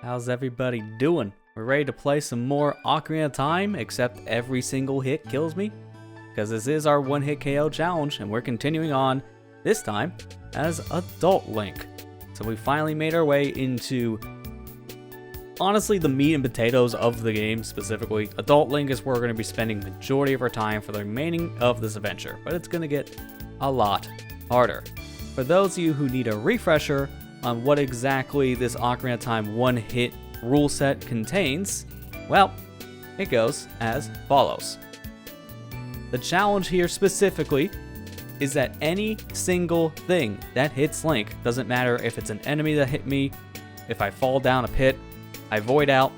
How's everybody doing? We're ready to play some more Ocarina of Time, except every single hit kills me. Because this is our one-hit KO challenge, and we're continuing on, this time, as Adult Link. So we finally made our way into, honestly, the meat and potatoes of the game specifically. Adult Link is where we're going to be spending the majority of our time for the remaining of this adventure, but it's going to get a lot harder. For those of you who need a refresher on what exactly this Ocarina of Time one-hit rule set contains, well, it goes as follows. The challenge here specifically is that any single thing that hits Link, doesn't matter if it's an enemy that hit me, if I fall down a pit, I void out,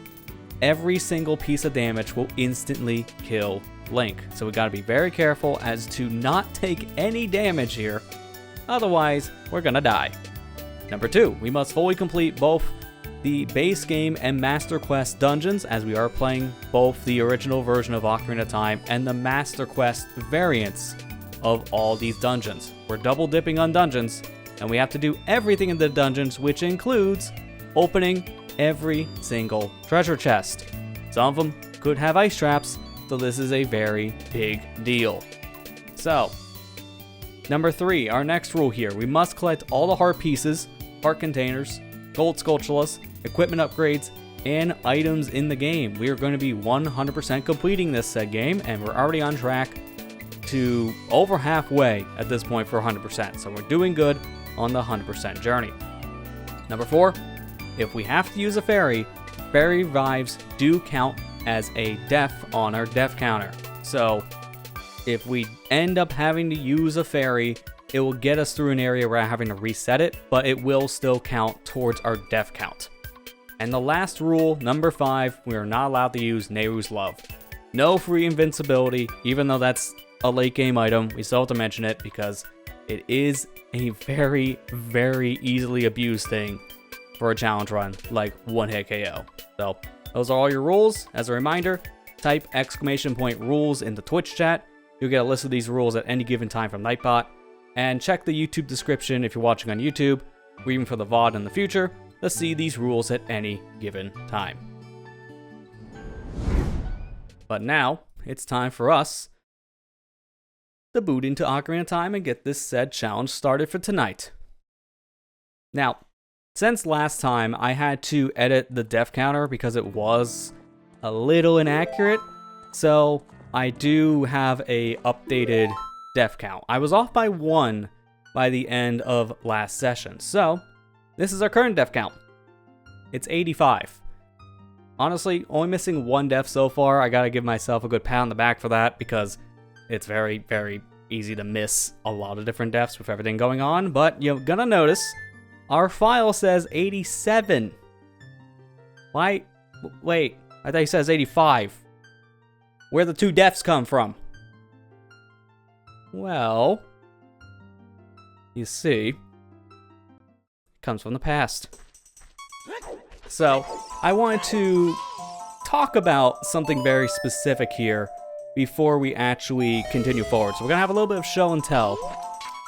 every single piece of damage will instantly kill Link. So we gotta be very careful as to not take any damage here, otherwise we're gonna die. Number 2, we must fully complete both the base game and Master Quest dungeons, as we are playing both the original version of Ocarina of Time and the Master Quest variants of all these dungeons. We're double dipping on dungeons, and we have to do everything in the dungeons, which includes opening every single treasure chest. Some of them could have ice traps, so this is a very big deal. So, number 3, our next rule here. We must collect all the heart pieces, heart containers, gold sculptulas, equipment upgrades, and items in the game. We are going to be 100% completing this said game, and we're already on track to over halfway at this point for 100%. So we're doing good on the 100% journey. Number 4, if we have to use a fairy, fairy revives do count as a death on our death counter. So if we end up having to use a fairy, it will get us through an area where I'm having to reset it, but it will still count towards our death count. And the last rule, number 5, we are not allowed to use Nayru's Love. No free invincibility, even though that's a late game item, we still have to mention it because it is a very, very easily abused thing for a challenge run like one-hit KO. So those are all your rules. As a reminder, type !rules in the Twitch chat. You'll get a list of these rules at any given time from Nightbot. And check the YouTube description if you're watching on YouTube, or even for the VOD in the future, to see these rules at any given time. But now, it's time for us to boot into Ocarina of Time and get this said challenge started for tonight. Now, since last time, I had to edit the death counter because it was a little inaccurate, so I do have a updated death count. I was off by 1 by the end of last session, so this is our current death count. It's 85. Honestly, only missing 1 death so far. I gotta give myself a good pat on the back for that because it's very, very easy to miss a lot of different deaths with everything going on, but you're gonna notice our file says 87. Why? Wait, I thought it says 85. Where the 2 deaths come from? Well, you see, it comes from the past. So, I wanted to talk about something very specific here before we actually continue forward. So we're going to have a little bit of show and tell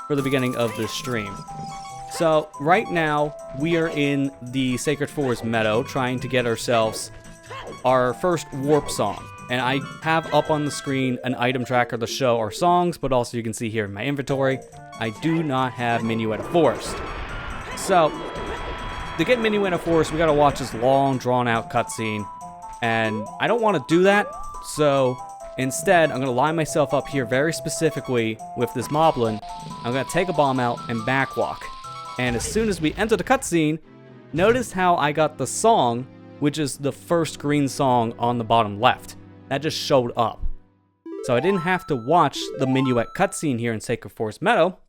for the beginning of this stream. So, right now, we are in the Sacred Forest Meadow trying to get ourselves our first warp song. And I have up on the screen an item tracker to show our songs, but also you can see here in my inventory, I do not have Minuet of Forest. So, to get Minuet of Forest, we gotta watch this long, drawn-out cutscene, and I don't want to do that, so instead, I'm gonna line myself up here very specifically with this Moblin. I'm gonna take a bomb out and backwalk. And as soon as we enter the cutscene, notice how I got the song, which is the first green song on the bottom left. That just showed up. So I didn't have to watch the Minuet cutscene here in Sacred Forest Meadow,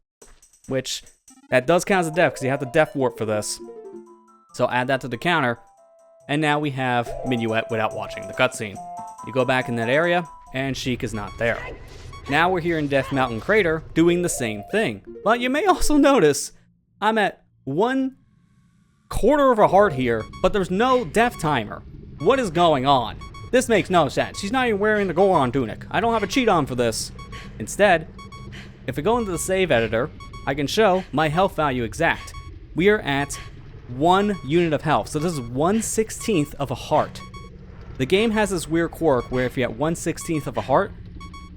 which that does count as a death because you have to death warp for this. So add that to the counter, and now we have Minuet without watching the cutscene. You go back in that area, and Sheik is not there. Now we're here in Death Mountain Crater doing the same thing. But you may also notice I'm at 1/4 of a heart here, but there's no death timer. What is going on? This makes no sense. She's not even wearing the Goron tunic. I don't have a cheat on for this. Instead, if I go into the save editor, I can show my health value exact. We are at 1 unit of health. So this is 1/16 of a heart. The game has this weird quirk where if you get 1/16 of a heart,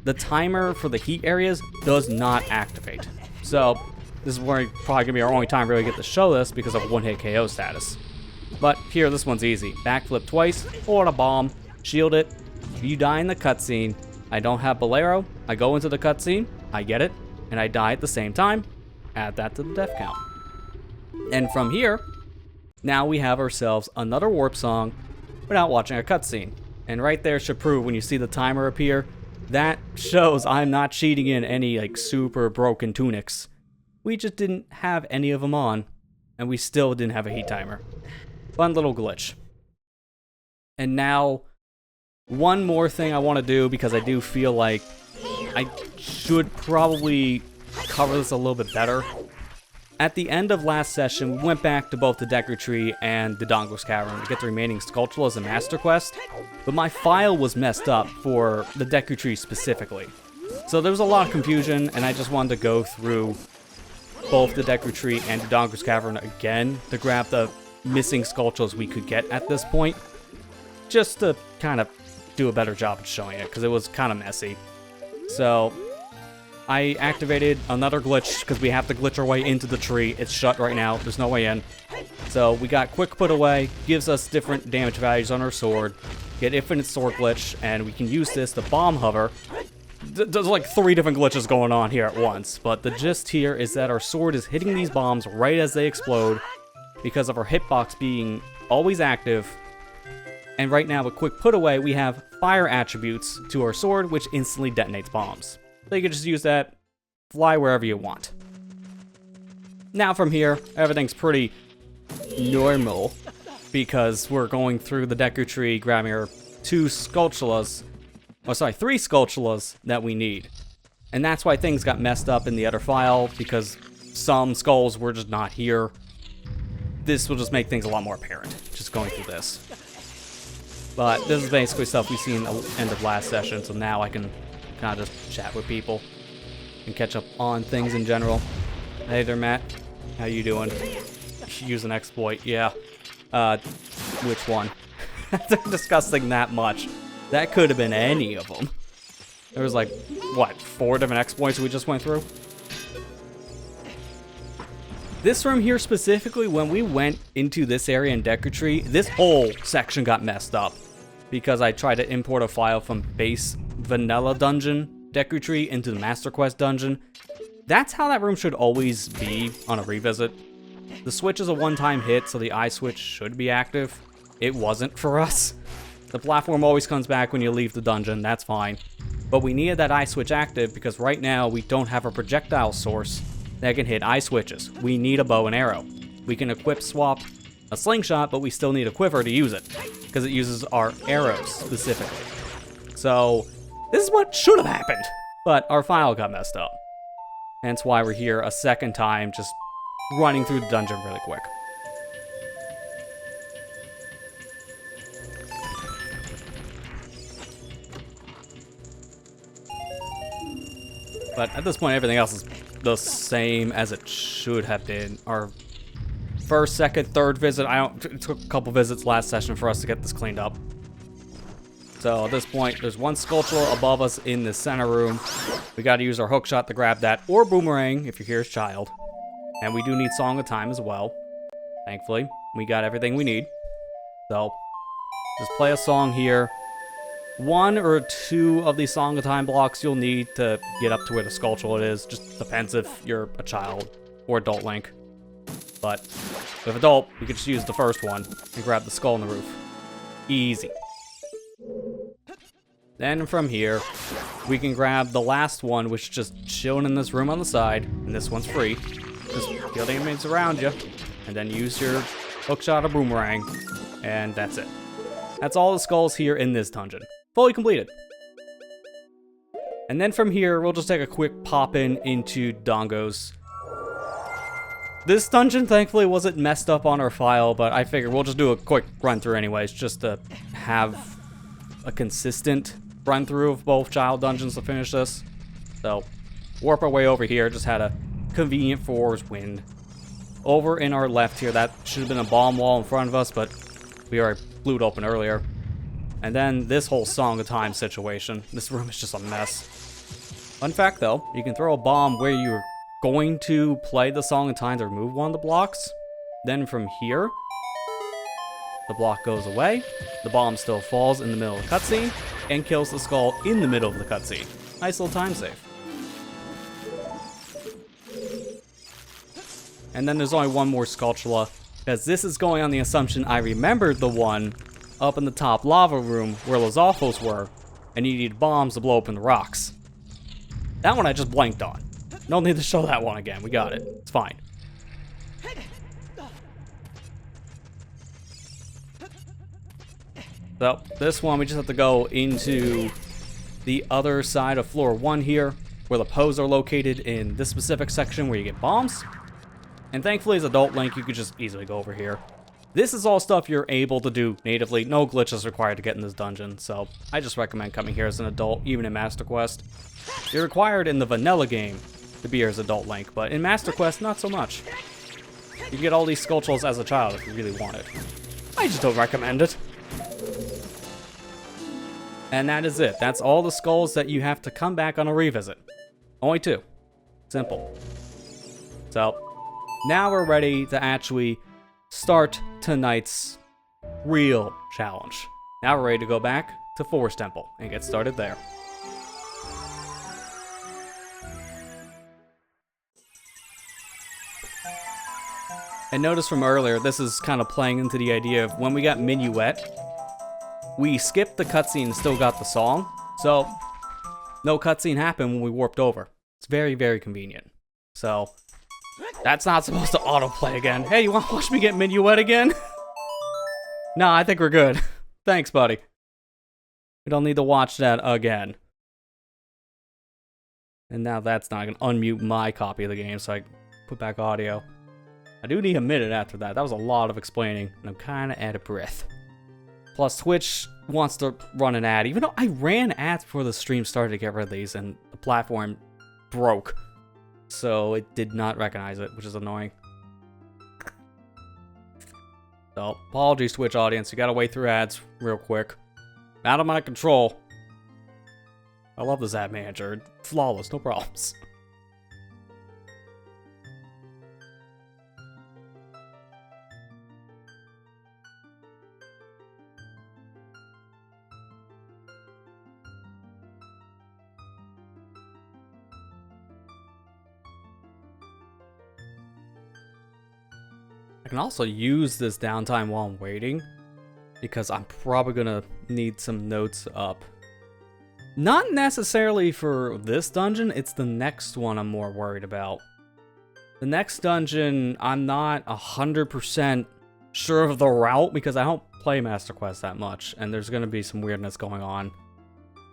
the timer for the heat areas does not activate. So this is where probably gonna be our only time really get to show this because of 1-hit KO status. But here, this one's easy. Backflip twice, pull out a bomb, shield it. If you die in the cutscene, I don't have Bolero, I go into the cutscene, I get it, and I die at the same time. Add that to the death count. And from here, now we have ourselves another warp song without watching a cutscene. And right there should prove when you see the timer appear, that shows I'm not cheating in any like super broken tunics. We just didn't have any of them on, and we still didn't have a heat timer. Fun little glitch. And now, one more thing I want to do, because I do feel like I should probably cover this a little bit better. At the end of last session, we went back to both the Deku Tree and the Dongo's Cavern to get the remaining Skulltulas and Master Quest, but my file was messed up for the Deku Tree specifically. So there was a lot of confusion, and I just wanted to go through both the Deku Tree and the Dongo's Cavern again to grab the missing Skulltulas we could get at this point, just to kind of do a better job of showing it, because it was kind of messy. So I activated another glitch, because we have to glitch our way into the tree. It's shut right now, there's no way in. So we got quick put away, gives us different damage values on our sword, get infinite sword glitch, and we can use this to bomb hover. There's like 3 different glitches going on here at once, but the gist here is that our sword is hitting these bombs right as they explode because of our hitbox being always active. And right now with quick put away, we have fire attributes to our sword, which instantly detonates bombs. So you can just use that, fly wherever you want. Now from here, everything's pretty normal, because we're going through the Deku Tree, grabbing our 3 Skulltulas that we need. And that's why things got messed up in the other file, because some skulls were just not here. This will just make things a lot more apparent, just going through this. But this is basically stuff we've seen at the end of last session, so now I can kind of just chat with people and catch up on things in general. Hey there, Matt. How you doing? Use an exploit, yeah. Which one? They're discussing that much. That could have been any of them. There was like, what, 4 different exploits we just went through? This room here specifically, when we went into this area in Deku Tree, this whole section got messed up because I tried to import a file from base vanilla dungeon Deku Tree into the Master Quest dungeon. That's how that room should always be on a revisit. The switch is a one-time hit, so the eye switch should be active. It wasn't for us. The platform always comes back when you leave the dungeon, that's fine. But we needed that eye switch active because right now we don't have a projectile source that can hit eye switches. We need a bow and arrow. We can equip swap a slingshot, but we still need a quiver to use it, because it uses our arrows specifically. So this is what should have happened, but our file got messed up. Hence why we're here a second time, just running through the dungeon really quick. But at this point, everything else is the same as it should have been. Our first, second, third visit, it took a couple visits last session for us to get this cleaned up. So at this point, there's 1 Skulltula above us in the center room. We gotta use our hookshot to grab that, or boomerang if you're here as child. And we do need Song of Time as well. Thankfully, we got everything we need. So, just play a song here. 1 or 2 of these Song of Time blocks you'll need to get up to where the Skulltula is. Just depends if you're a child or adult Link. But with adult, we could just use the first one and grab the skull on the roof. Easy. Then from here, we can grab the last one, which is just chilling in this room on the side, and this one's free. Just kill the enemies around you, and then use your hookshot or boomerang, and that's it. That's all the skulls here in this dungeon. Fully completed. And then from here, we'll just take a quick pop into Dongo's. This dungeon, thankfully, wasn't messed up on our file, but I figured we'll just do a quick run through anyways, just to have a consistent run through of both child dungeons to finish this. So, warp our way over here, just had a convenient 4's wind. over in our left here. That should have been a bomb wall in front of us, but we already blew it open earlier. And then this whole Song of Time situation. This room is just a mess. Fun fact though, you can throw a bomb where you're going to play the Song of Time to remove one of the blocks. Then from here, the block goes away, the bomb still falls in the middle of the cutscene, and kills the skull in the middle of the cutscene. Nice little time save. And then there's only one more Skulltula, because this is going on the assumption I remembered the one up in the top lava room where those Alphos were, and you need bombs to blow open the rocks. That one I just blanked on. No need to show that one again. We got it. It's fine. So, this one we just have to go into the other side of floor 1 here, where the Poes are located in this specific section where you get bombs. And thankfully, as Adult Link, you could just easily go over here. This is all stuff you're able to do natively. No glitches required to get in this dungeon, so I just recommend coming here as an adult, even in Master Quest. You're required in the vanilla game to be here as Adult Link, but in Master Quest, not so much. You can get all these Skulltulas as a child if you really want it. I just don't recommend it. And that is it. That's all the skulls that you have to come back on a revisit. Only 2. Simple. So, now we're ready to actually start tonight's real challenge. Now we're ready to go back to Forest Temple and get started there. And notice from earlier, this is kind of playing into the idea of when we got Minuet, we skipped the cutscene and still got the song, so no cutscene happened when we warped over. It's very, very convenient. So, that's not supposed to autoplay again. Hey, you want to watch me get Minuet again? Nah, I think we're good. Thanks, buddy. We don't need to watch that again. And now that's not going to unmute my copy of the game, so I can put back audio. I do need a minute after that. That was a lot of explaining, and I'm kind of out of breath. Plus, Twitch wants to run an ad, even though I ran ads before the stream started to get rid of these, and the platform broke. So it did not recognize it, which is annoying. So, apologies, Twitch audience. You gotta wait through ads real quick. Out of my control. I love this ad manager. Flawless, no problems. I can also use this downtime while I'm waiting, because I'm probably gonna need some notes up. Not necessarily for this dungeon, it's the next one I'm more worried about. The next dungeon, I'm not 100% sure of the route, because I don't play Master Quest that much, and there's gonna be some weirdness going on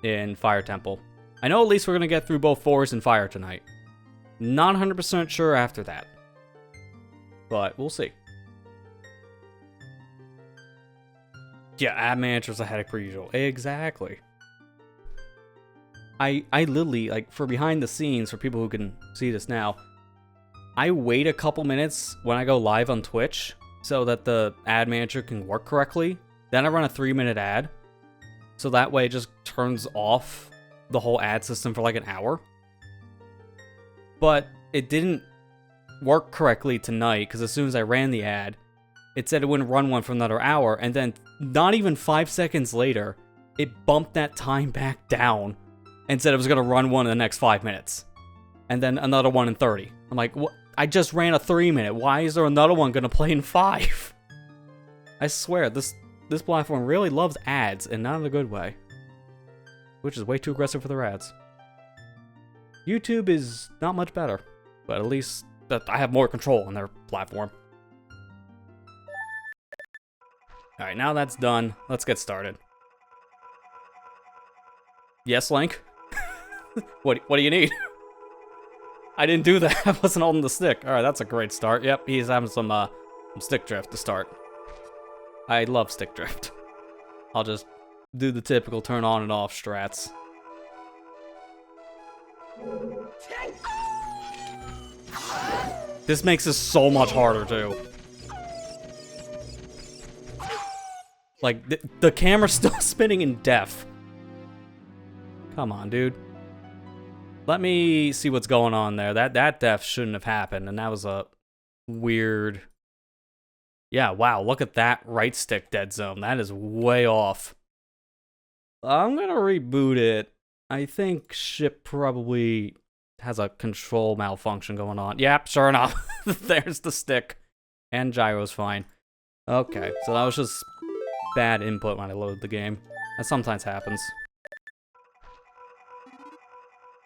in Fire Temple. I know at least we're gonna get through both Forest and Fire tonight. Not 100% sure after that, but we'll see. Yeah, ad manager's a headache per usual. Exactly. I literally, like, for behind the scenes, for people who can see this now, I wait a couple minutes when I go live on Twitch so that the ad manager can work correctly. Then I run a 3-minute ad, so that way it just turns off the whole ad system for like an hour. But it didn't work correctly tonight, because as soon as I ran the ad, it said it wouldn't run one for another hour, and then not even 5 seconds later, it bumped that time back down and said it was going to run one in the next 5 minutes. And then another one in 30. I'm like, what? I just ran a 3-minute. Why is there another one going to play in 5? I swear, this platform really loves ads, and not in a good way. Which is way too aggressive for their ads. YouTube is not much better, but at least I have more control on their platform. Alright, now that's done, let's get started. Yes, Link? What do you need? I didn't do that, I wasn't holding the stick. Alright, that's a great start. Yep, he's having some stick drift to start. I love stick drift. I'll just do the typical turn on and off strats. This makes this so much harder, too. Like, the camera's still spinning in def. Come on, dude. Let me see what's going on there. That def shouldn't have happened, and that was a weird... Yeah, wow, look at that right stick dead zone. That is way off. I'm gonna reboot it. I think ship probably has a control malfunction going on. Yep, sure enough. There's the stick. And gyro's fine. Okay, so that was just bad input when I load the game. That sometimes happens.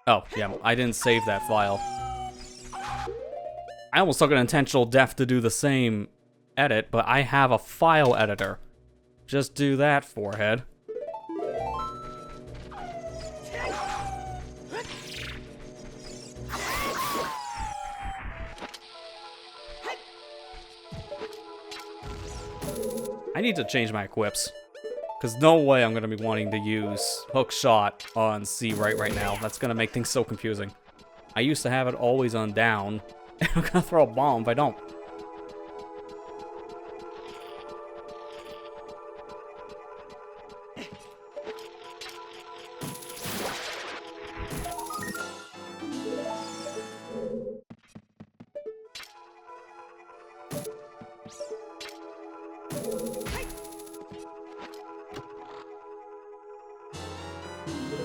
Oh, yeah, I didn't save that file. I almost took an intentional def to do the same edit, but I have a file editor. Just do that, forehead. I need to change my equips. Because no way I'm going to be wanting to use hook shot on C right now. That's going to make things so confusing. I used to have it always on down. And I'm going to throw a bomb if I don't.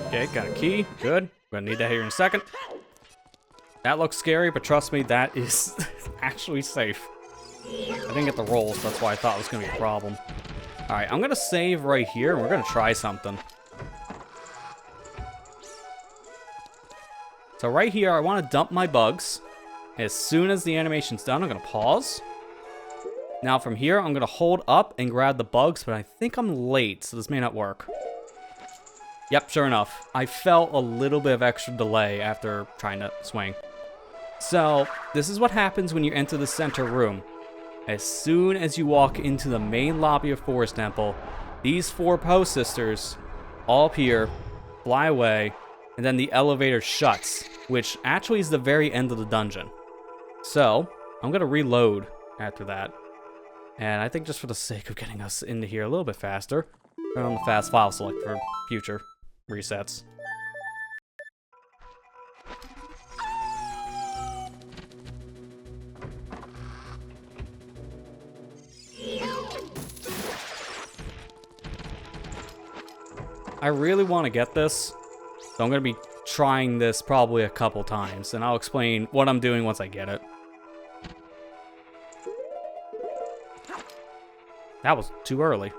Okay, got a key. Good. We're gonna need that here in a second. That looks scary, but trust me, that is actually safe. I didn't get the rolls, that's why I thought it was gonna be a problem. Alright, I'm gonna save right here, and we're gonna try something. So right here, I want to dump my bugs. As soon as the animation's done, I'm gonna pause. Now from here, I'm gonna hold up and grab the bugs, but I think I'm late, so this may not work. Yep, sure enough. I felt a little bit of extra delay after trying to swing. So, this is what happens when you enter the center room. As soon as you walk into the main lobby of Forest Temple, these four Poe sisters all appear, fly away, and then the elevator shuts, which actually is the very end of the dungeon. So, I'm gonna reload after that. And I think just for the sake of getting us into here a little bit faster, turn on the fast file select for future resets. I really want to get this, so I'm going to be trying this probably a couple times, and I'll explain what I'm doing once I get it. That was too early.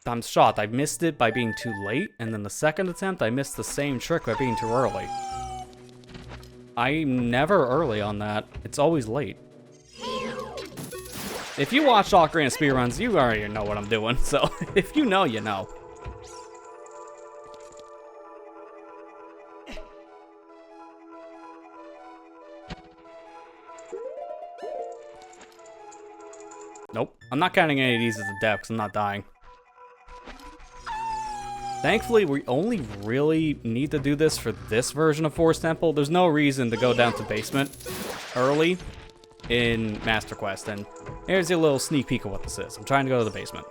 I'm shocked. I missed it by being too late, and then the second attempt, I missed the same trick by being too early. I'm never early on that. It's always late. If you watch Ocarina speedruns, you already know what I'm doing, so if you know, you know. Nope. I'm not counting any of these as a death because I'm not dying. Thankfully, we only really need to do this for this version of Forest Temple. There's no reason to go down to basement early in Master Quest. And here's a little sneak peek of what this is. I'm trying to go to the basement.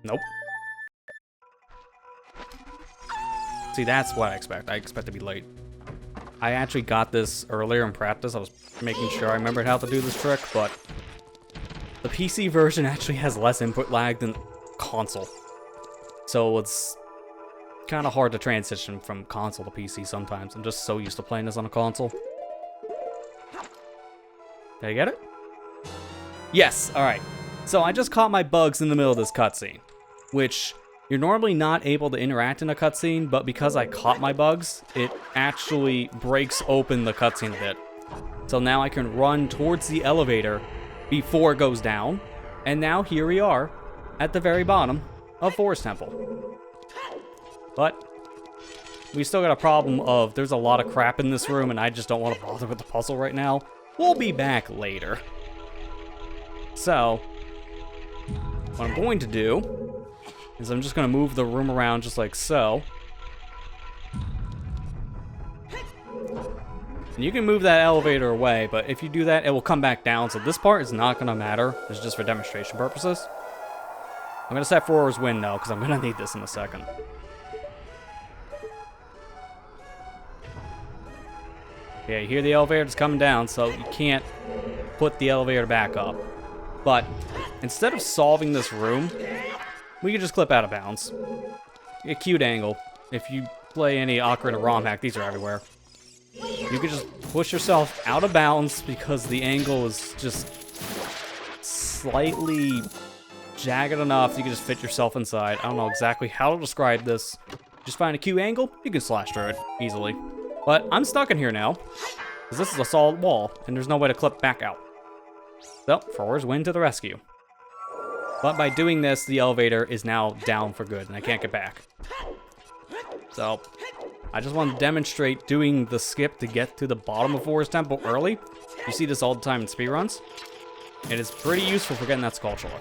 Nope. See, that's what I expect. I expect to be late. I actually got this earlier in practice. I was making sure I remembered how to do this trick, but the PC version actually has less input lag than console. So it's kind of hard to transition from console to PC sometimes. I'm just so used to playing this on a console. Did I get it? Yes, alright. So I just caught my bugs in the middle of this cutscene, which you're normally not able to interact in a cutscene, but because I caught my bugs, it actually breaks open the cutscene a bit. So now I can run towards the elevator before it goes down, and now here we are at the very bottom of Forest Temple. But we still got a problem of there's a lot of crap in this room, and I just don't want to bother with the puzzle right now. We'll be back later. So what I'm going to do is I'm just going to move the room around just like so. And you can move that elevator away, but if you do that, it will come back down. So this part is not going to matter. It's just for demonstration purposes. I'm going to set forwards wind, though, because I'm going to need this in a second. Yeah, you hear the elevator is coming down, so you can't put the elevator back up. But instead of solving this room, we can just clip out of bounds. A cute angle. If you play any Ocarina of ROM hack, these are everywhere. You can just push yourself out of bounds because the angle is just slightly jagged enough you can just fit yourself inside. I don't know exactly how to describe this. Just find a cute angle, you can slash through it easily. But I'm stuck in here now, because this is a solid wall, and there's no way to clip back out. So, forwards wind to the rescue. But by doing this, the elevator is now down for good, and I can't get back. So, I just want to demonstrate doing the skip to get to the bottom of Forest Temple early. You see this all the time in speedruns. It is pretty useful for getting that Skulltula.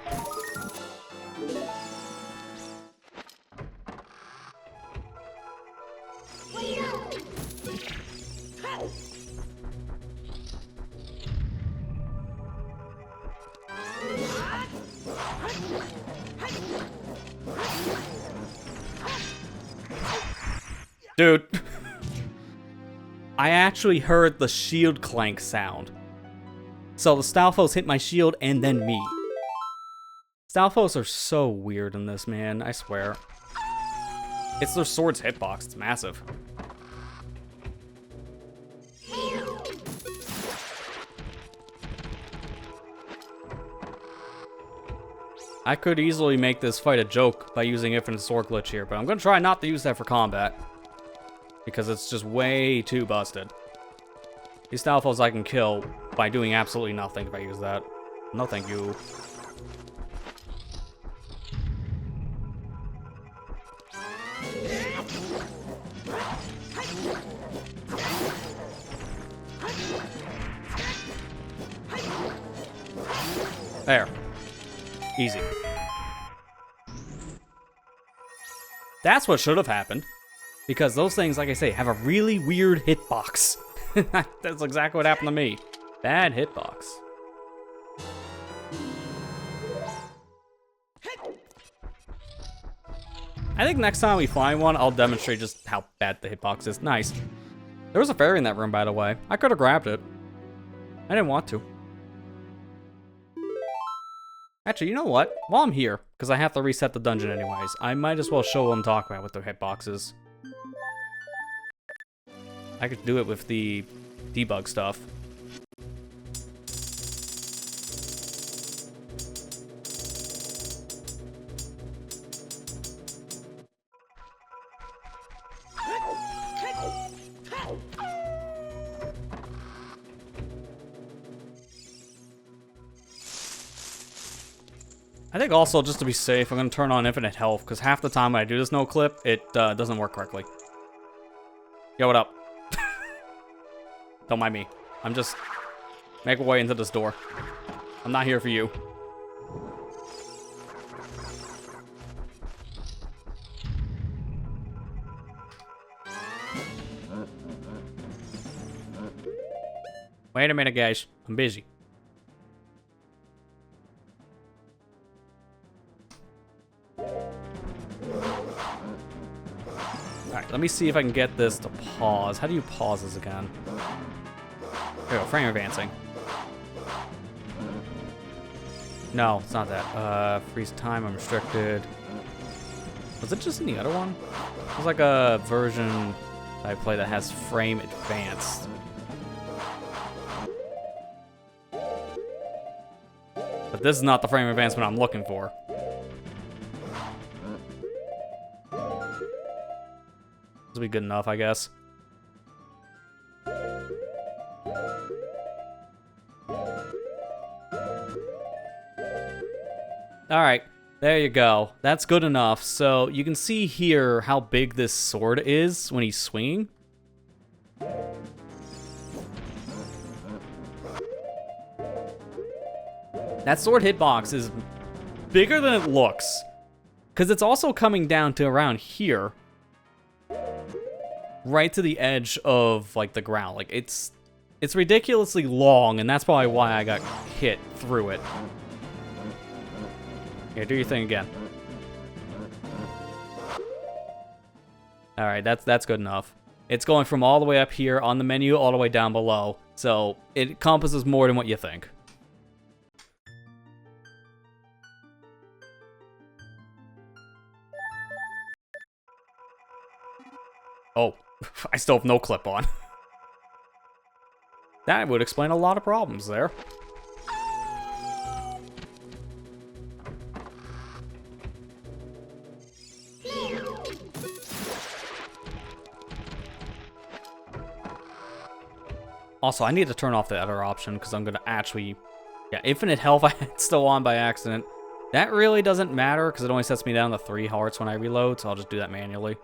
Dude, I actually heard the shield clank sound. So the Stalfos hit my shield and then me. Stalfos are so weird in this, man, I swear. It's their sword's hitbox, it's massive. I could easily make this fight a joke by using infinite sword glitch here, but I'm gonna try not to use that for combat. Because it's just way too busted. These Stalfos I can kill by doing absolutely nothing if I use that. No thank you. There. Easy. That's what should have happened. Because those things, like I say, have a really weird hitbox. That's exactly what happened to me. Bad hitbox. I think next time we find one, I'll demonstrate just how bad the hitbox is. Nice. There was a fairy in that room, by the way. I could have grabbed it. I didn't want to. Actually, you know what? While I'm here, because I have to reset the dungeon anyways, I might as well show what I'm talking about with the hitboxes. I could do it with the debug stuff. I think also, just to be safe, I'm going to turn on infinite health, because half the time when I do this no clip, it doesn't work correctly. Yo, what up? Don't mind me. I'm just making my way into this door. I'm not here for you. Wait a minute, guys. I'm busy. Alright, let me see if I can get this to pause. How do you pause this again? There we go, frame advancing. No, it's not that. Freeze time, I'm restricted. Was it just in the other one? There's like a version that I play that has frame advanced. But this is not the frame advancement I'm looking for. This will be good enough, I guess. Alright, there you go. That's good enough. So you can see here how big this sword is when he's swinging. That sword hitbox is bigger than it looks. Because it's also coming down to around here. Right to the edge of, like, the ground. Like, it's ridiculously long, and that's probably why I got hit through it. Here, do your thing again. Alright, that's good enough. It's going from all the way up here on the menu all the way down below. So, it encompasses more than what you think. Oh, I still have no clip on. That would explain a lot of problems there. Also, I need to turn off the other option because I'm going to actually... Yeah, infinite health I had still on by accident. That really doesn't matter because it only sets me down to 3 hearts when I reload, so I'll just do that manually.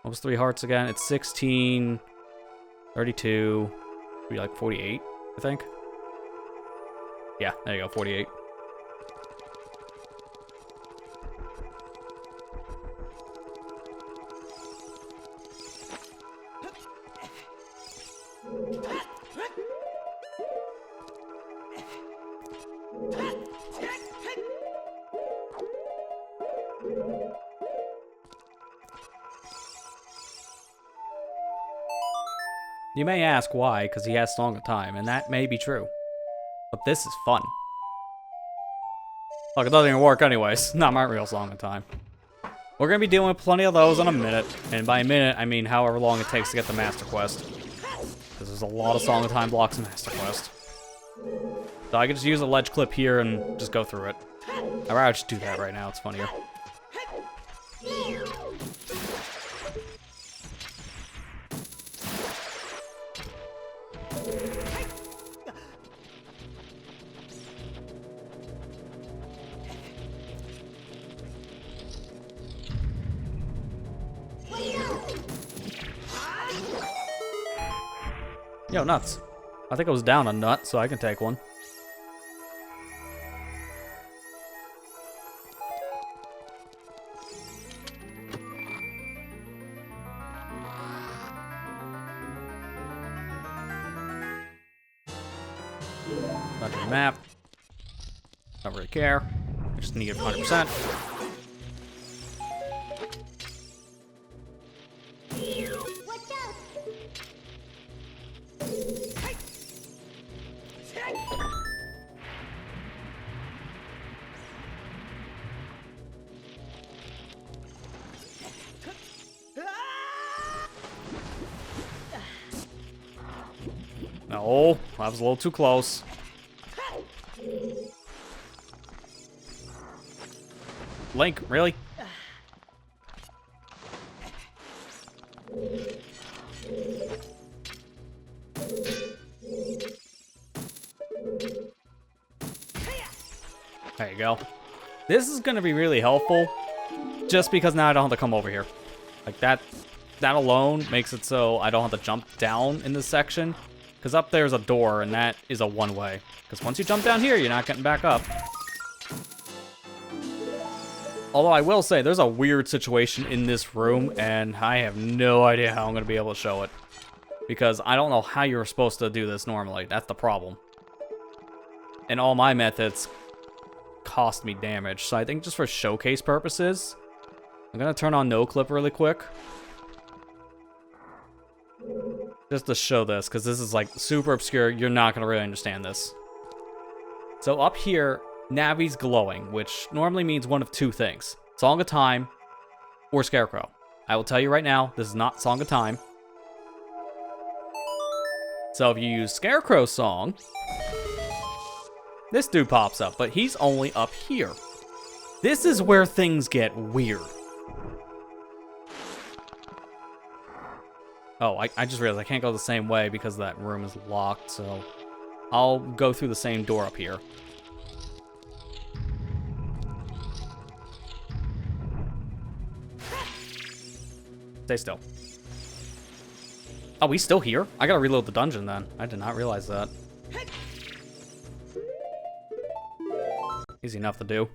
What was 3 hearts again? It's 16, 32, be like 48, I think. Yeah, there you go, 48. You may ask why, because he has Song of Time, and that may be true. But this is fun. Look, it doesn't even work anyways. Not my real Song of Time. We're going to be dealing with plenty of those in a minute. And by a minute, I mean however long it takes to get the Master Quest. Because there's a lot of Song of Time blocks in Master Quest. So I could just use a ledge clip here and just go through it. I'd rather just do that right now, it's funnier. Yo, nuts. I think I was down a nut, so I can take one. Dungeon map. Don't really care. I just need it 100%. No, that was a little too close. Link, really? There you go. This is gonna be really helpful, just because now I don't have to come over here. Like that alone makes it so I don't have to jump down in this section. Because up there's a door, and that is a one-way. Because once you jump down here, you're not getting back up. Although I will say, there's a weird situation in this room, and I have no idea how I'm going to be able to show it. Because I don't know how you're supposed to do this normally. That's the problem. And all my methods cost me damage. So I think just for showcase purposes, I'm going to turn on no clip really quick. Just to show this, because this is like super obscure. You're not going to really understand this. So up here, Navi's glowing, which normally means one of 2 things. Song of Time or Scarecrow. I will tell you right now, this is not Song of Time. So if you use Scarecrow's song, this dude pops up, but he's only up here. This is where things get weird. Oh, I just realized I can't go the same way because that room is locked, so I'll go through the same door up here. Stay still. Oh, he's still here? I gotta reload the dungeon then. I did not realize that. Easy enough to do.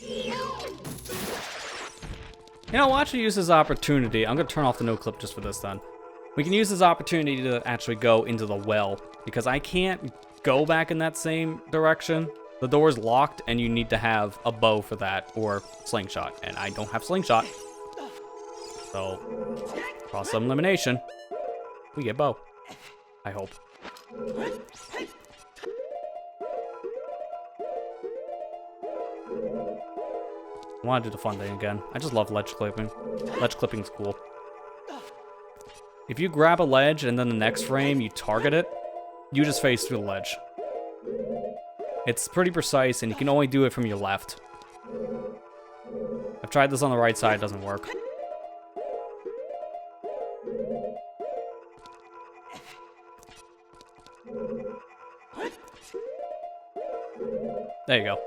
You know, we'll actually use this opportunity. I'm going to turn off the no clip just for this then. We can use this opportunity to actually go into the well, because I can't go back in that same direction. The door's locked, and you need to have a bow for that, or slingshot, and I don't have slingshot. So, process of elimination, we get bow. I hope. I want to do the fun thing again. I just love ledge clipping. Ledge clipping's cool. If you grab a ledge and then the next frame you target it, you just face through the ledge. It's pretty precise, and you can only do it from your left. I've tried this on the right side, it doesn't work. There you go.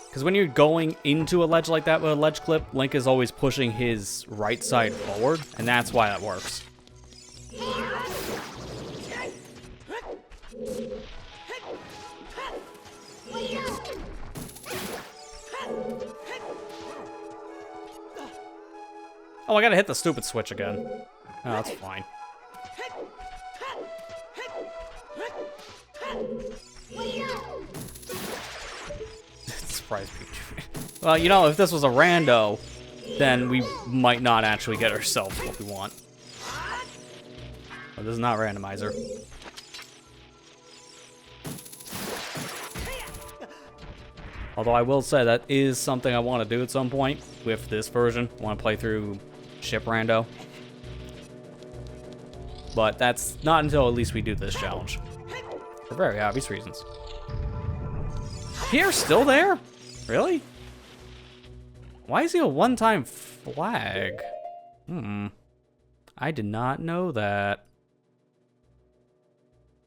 Because when you're going into a ledge like that with a ledge clip, Link is always pushing his right side forward, and that's why that works. Oh, I gotta hit the stupid switch again. Oh, that's fine. Surprise me. Well, you know, if this was a rando, then we might not actually get ourselves what we want. But this is not randomizer. Although I will say that is something I want to do at some point with this version. I want to play through ship rando. But that's not until at least we do this challenge. For very obvious reasons. Pierre's still there? Really? Why is he a one-time flag? I did not know that.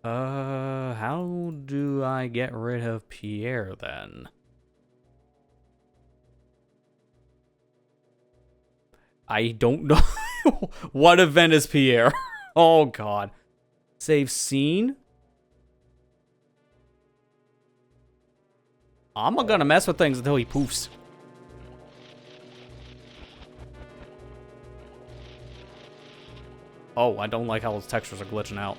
How do I get rid of Pierre then? I don't know. What event is Pierre? Oh god. Save scene? I'm not gonna mess with things until he poofs. Oh, I don't like how those textures are glitching out.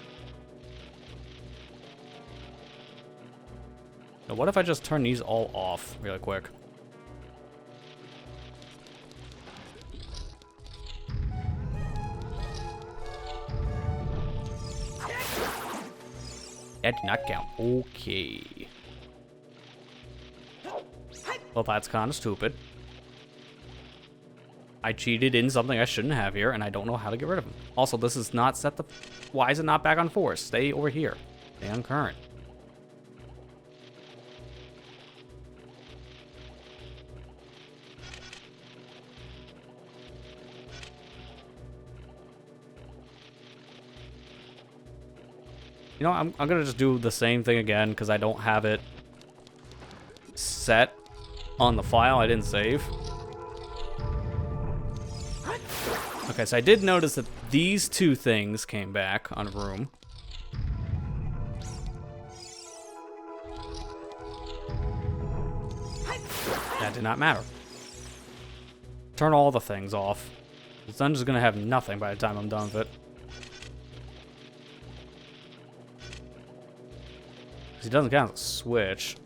Now, what if I just turn these all off really quick? That did not count. Okay. Well, that's kind of stupid. I cheated in something I shouldn't have here, and I don't know how to get rid of them. Also, this is not set the... Why is it not back on force? Stay over here. Stay on current. You know, I'm gonna just do the same thing again, because I don't have it set on the file. I didn't save. Okay, so I did notice that these two things came back on room. That did not matter. Turn all the things off. This dungeon's gonna have nothing by the time I'm done with it. Because he doesn't count the switch.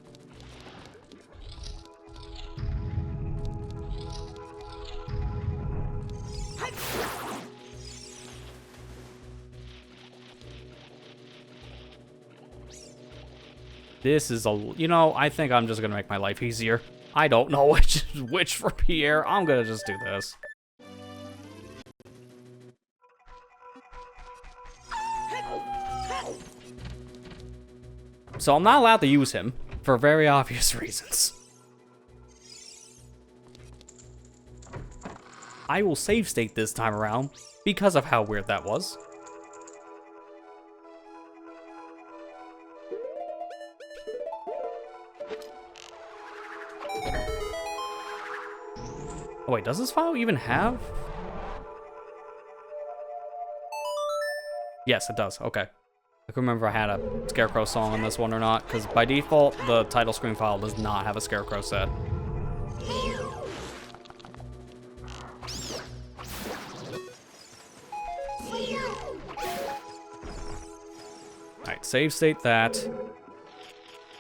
This is a... You know, I think I'm just going to make my life easier. I don't know which is which for Pierre. I'm going to just do this. So I'm not allowed to use him for very obvious reasons. I will save state this time around because of how weird that was. Oh wait, does this file even have? Yes, it does. Okay. I can remember if I had a Scarecrow song on this one or not, because by default, the title screen file does not have a Scarecrow set. Alright, save state that.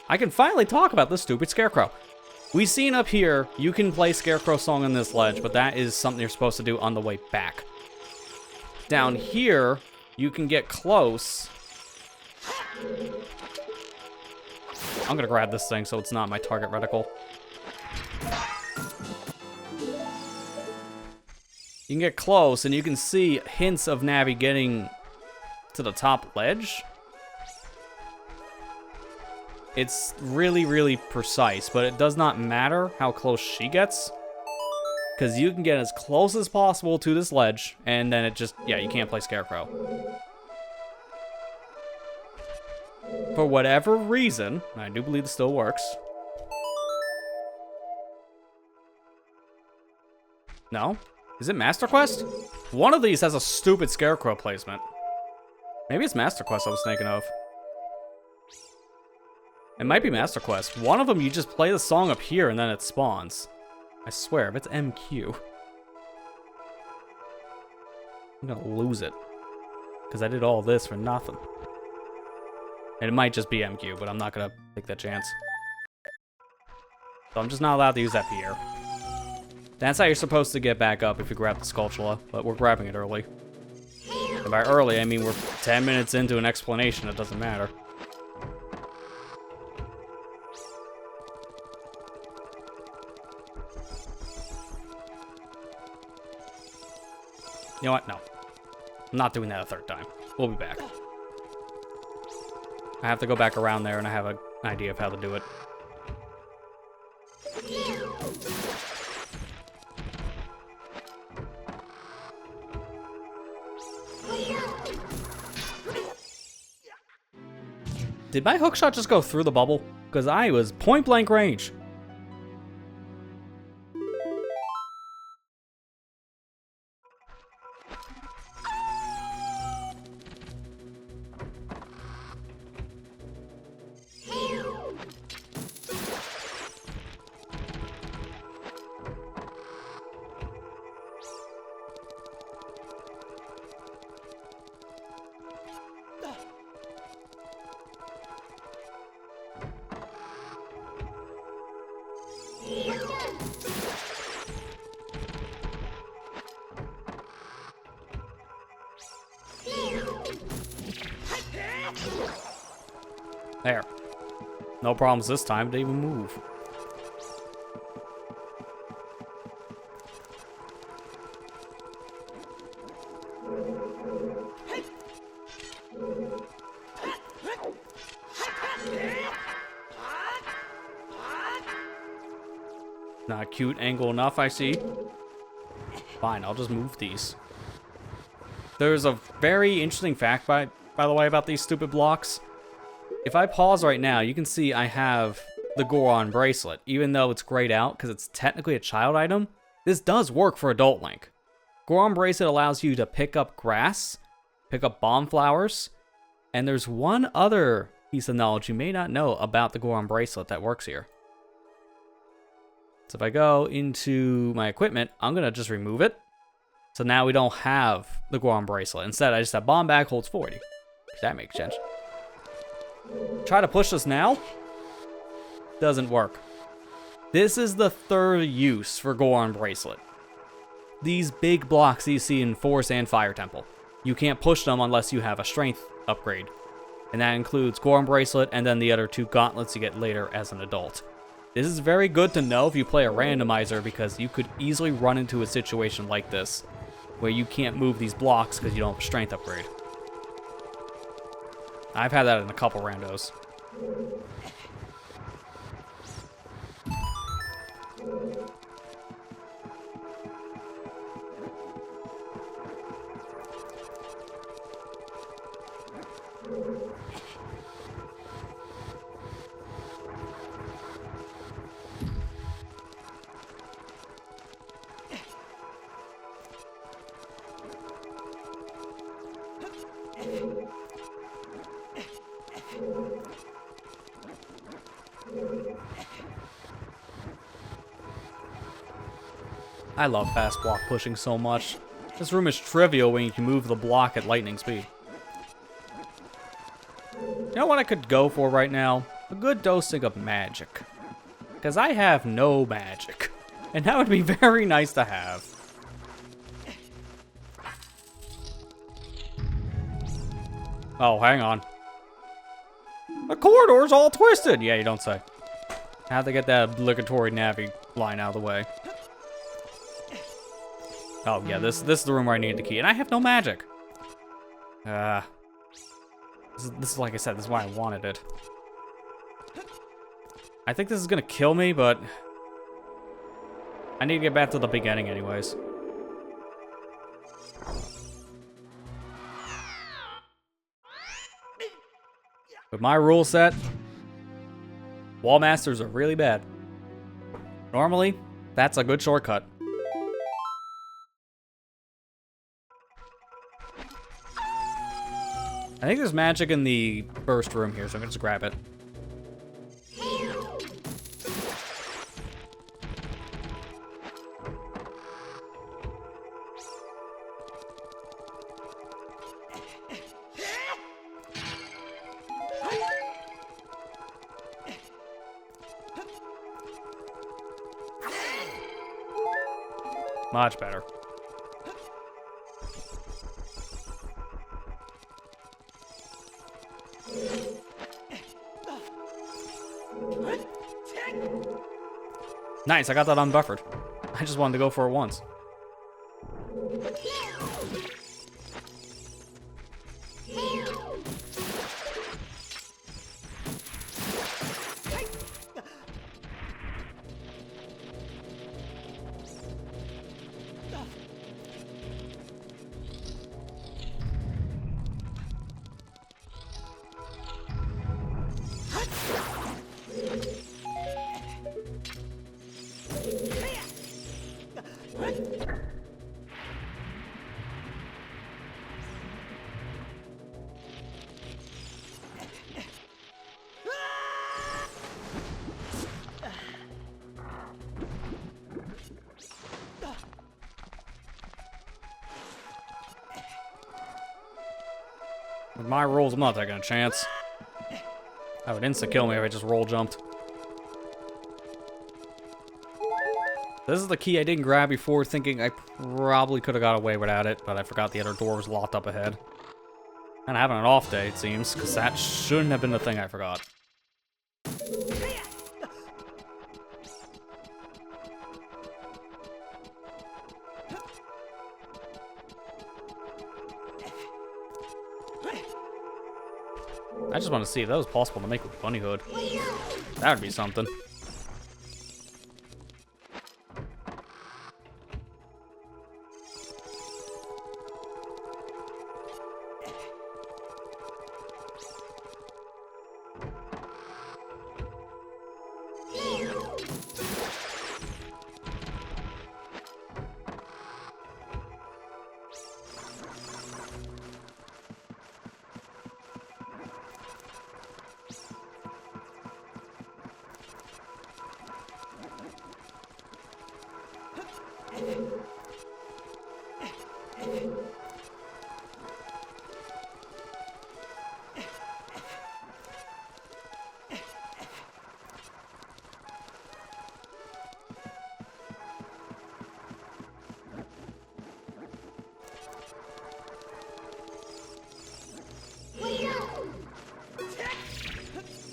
I can finally talk about this stupid Scarecrow. We've seen up here, you can play Scarecrow song on this ledge, but that is something you're supposed to do on the way back. Down here, you can get close. I'm gonna grab this thing so it's not my target reticle. You can get close and you can see hints of Navi getting to the top ledge. It's really, really precise, but it does not matter how close she gets, because you can get as close as possible to this ledge, and then it just, yeah, you can't play Scarecrow. For whatever reason, and I do believe it still works. No? Is it Master Quest? One of these has a stupid Scarecrow placement. Maybe it's Master Quest I was thinking of. It might be Master Quest. One of them, you just play the song up here and then it spawns. I swear, if it's MQ, I'm gonna lose it. Because I did all this for nothing. And it might just be MQ, but I'm not gonna take that chance. So I'm just not allowed to use that PR. That's how you're supposed to get back up if you grab the Skulltula, but we're grabbing it early. And by early, I mean we're 10 minutes into an explanation, it doesn't matter. You know what? No. I'm not doing that a third time. We'll be back. I have to go back around there, and I have an idea of how to do it. Did my hookshot just go through the bubble? Because I was point blank range. There. No problems this time. Didn't even move. Not cute angle enough, I see. Fine, I'll just move these. There's a very interesting fact, by the way, about these stupid blocks. If I pause right now, you can see I have the Goron bracelet. Even though it's grayed out, because it's technically a child item, this does work for Adult Link. Goron bracelet allows you to pick up grass, pick up bomb flowers, and there's one other piece of knowledge you may not know about the Goron bracelet that works here. So if I go into my equipment, I'm going to just remove it. So now we don't have the Goron bracelet. Instead, I just have bomb bag holds 40. That makes sense. Try to push this now. Doesn't work. This is the third use for Goron bracelet. These big blocks you see in Forest and Fire Temple. You can't push them unless you have a strength upgrade. And that includes Goron bracelet and then the other two gauntlets you get later as an adult. This is very good to know if you play a randomizer, because you could easily run into a situation like this where you can't move these blocks because you don't have a strength upgrade. I've had that in a couple randos. I love fast block pushing so much. This room is trivial when you can move the block at lightning speed. You know what I could go for right now? A good dosing of magic. Because I have no magic. And that would be very nice to have. Oh, hang on. The corridor's all twisted! Yeah, you don't say. I have to get that obligatory Navi line out of the way. Oh, yeah, this is the room where I need the key. And I have no magic. This is like I said, this is why I wanted it. I think this is gonna kill me, but I need to get back to the beginning anyways. With my rule set, wall masters are really bad. Normally, that's a good shortcut. I think there's magic in the first room here, so I'm gonna just grab it. Much better. Nice, I got that unbuffered. I just wanted to go for it once. With my rolls, I'm not taking a chance. That would insta-kill me if I just roll jumped. This is the key I didn't grab before, thinking I probably could have got away without it, but I forgot the other door was locked up ahead. And having an off day, it seems, because that shouldn't have been the thing I forgot. I just want to see if that was possible to make with Bunny Hood. That would be something.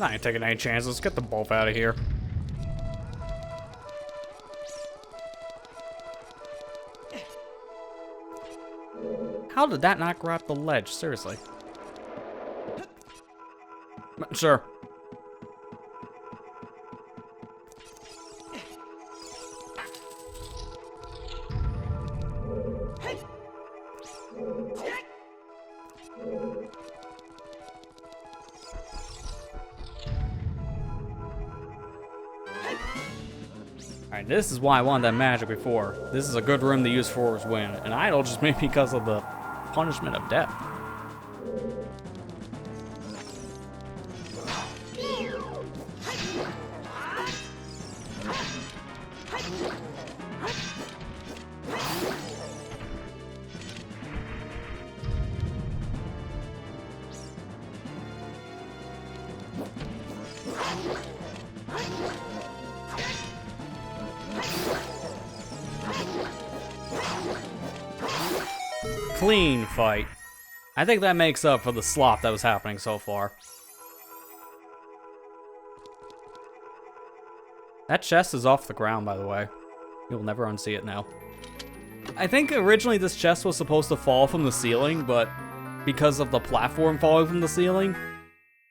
I ain't taking any chances. Let's get them both out of here. How did that not grab the ledge? Seriously. Sure. Alright, this is why I wanted that magic before. This is a good room to use for his win, and idle just maybe because of the punishment of death. Clean fight. I think that makes up for the slop that was happening so far. That chest is off the ground, by the way. You'll never unsee it now. I think originally this chest was supposed to fall from the ceiling, but because of the platform falling from the ceiling,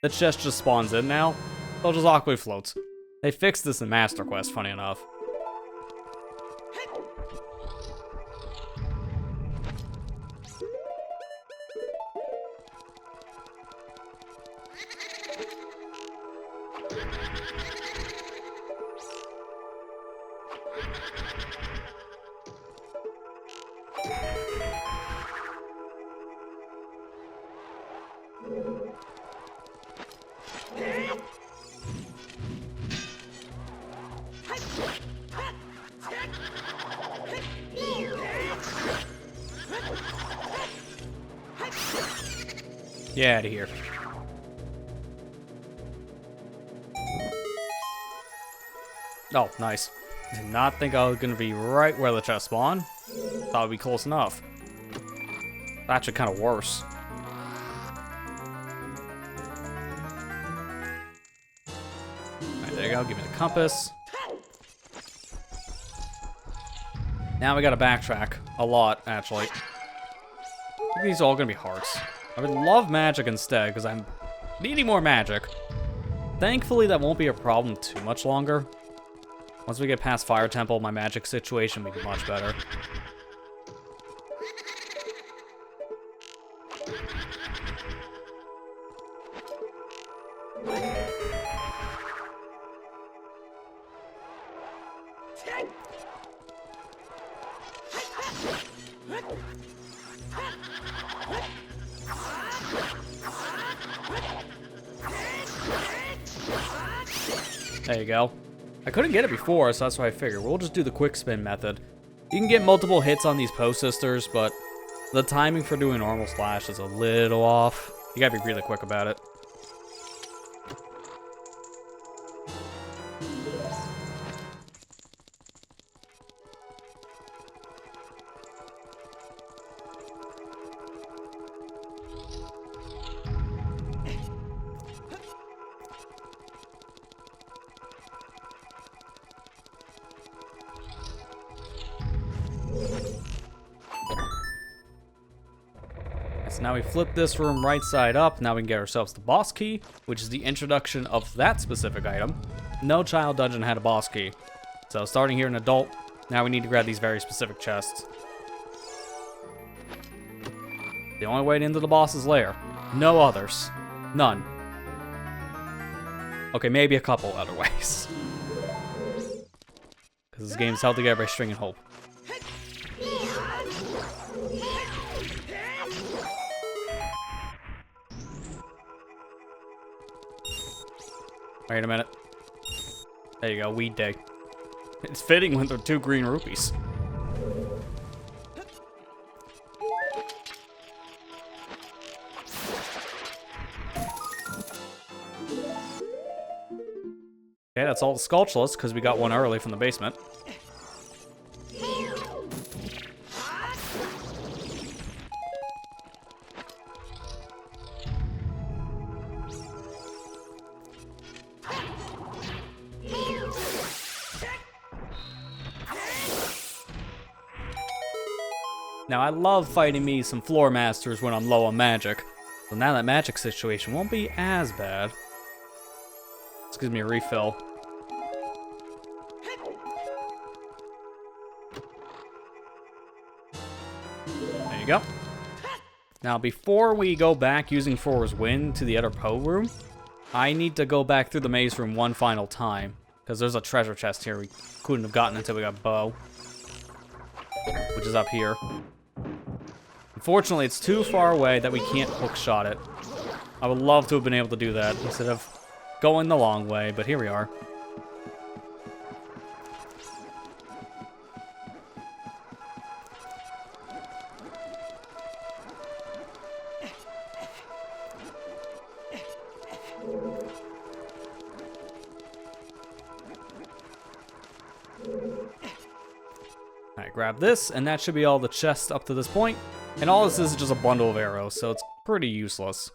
the chest just spawns in now. So it just awkwardly floats. They fixed this in Master Quest, funny enough. Get out of here. Oh, nice. Did not think I was gonna be right where the chest spawned. Thought it'd be close enough. Actually, kind of worse. Alright, there you go. Give me the compass. Now we gotta backtrack a lot, actually. I think these are all gonna be hearts. I would love magic instead, because I'm needing more magic. Thankfully, that won't be a problem too much longer. Once we get past Fire Temple, my magic situation will be much better. There you go. I couldn't get it before, so that's why I figured we'll just do the quick spin method. You can get multiple hits on these post sisters, but the timing for doing normal slash is a little off. You gotta be really quick about it. So now we flip this room right side up. Now we can get ourselves the boss key, which is the introduction of that specific item. No child dungeon had a boss key. So starting here in adult, now we need to grab these very specific chests. The only way into the boss's lair. No others. None. Okay, maybe a couple other ways. Because this game's held together by string and hope. Wait a minute. There you go, weed day. It's fitting when they're 2 green rupees. Okay, that's all the Sculptulus, because we got one early from the basement. Now, I love fighting me some floor masters when I'm low on magic. So now that magic situation won't be as bad. This gives me a refill. There you go. Now, before we go back using Four's Wind to the other Poe room, I need to go back through the maze room one final time. Because there's a treasure chest here we couldn't have gotten until we got Bo. Which is up here. Unfortunately, it's too far away that we can't hookshot it. I would love to have been able to do that instead of going the long way, but here we are. grab this, and that should be all the chests up to this point. And all this is just a bundle of arrows, so it's pretty useless.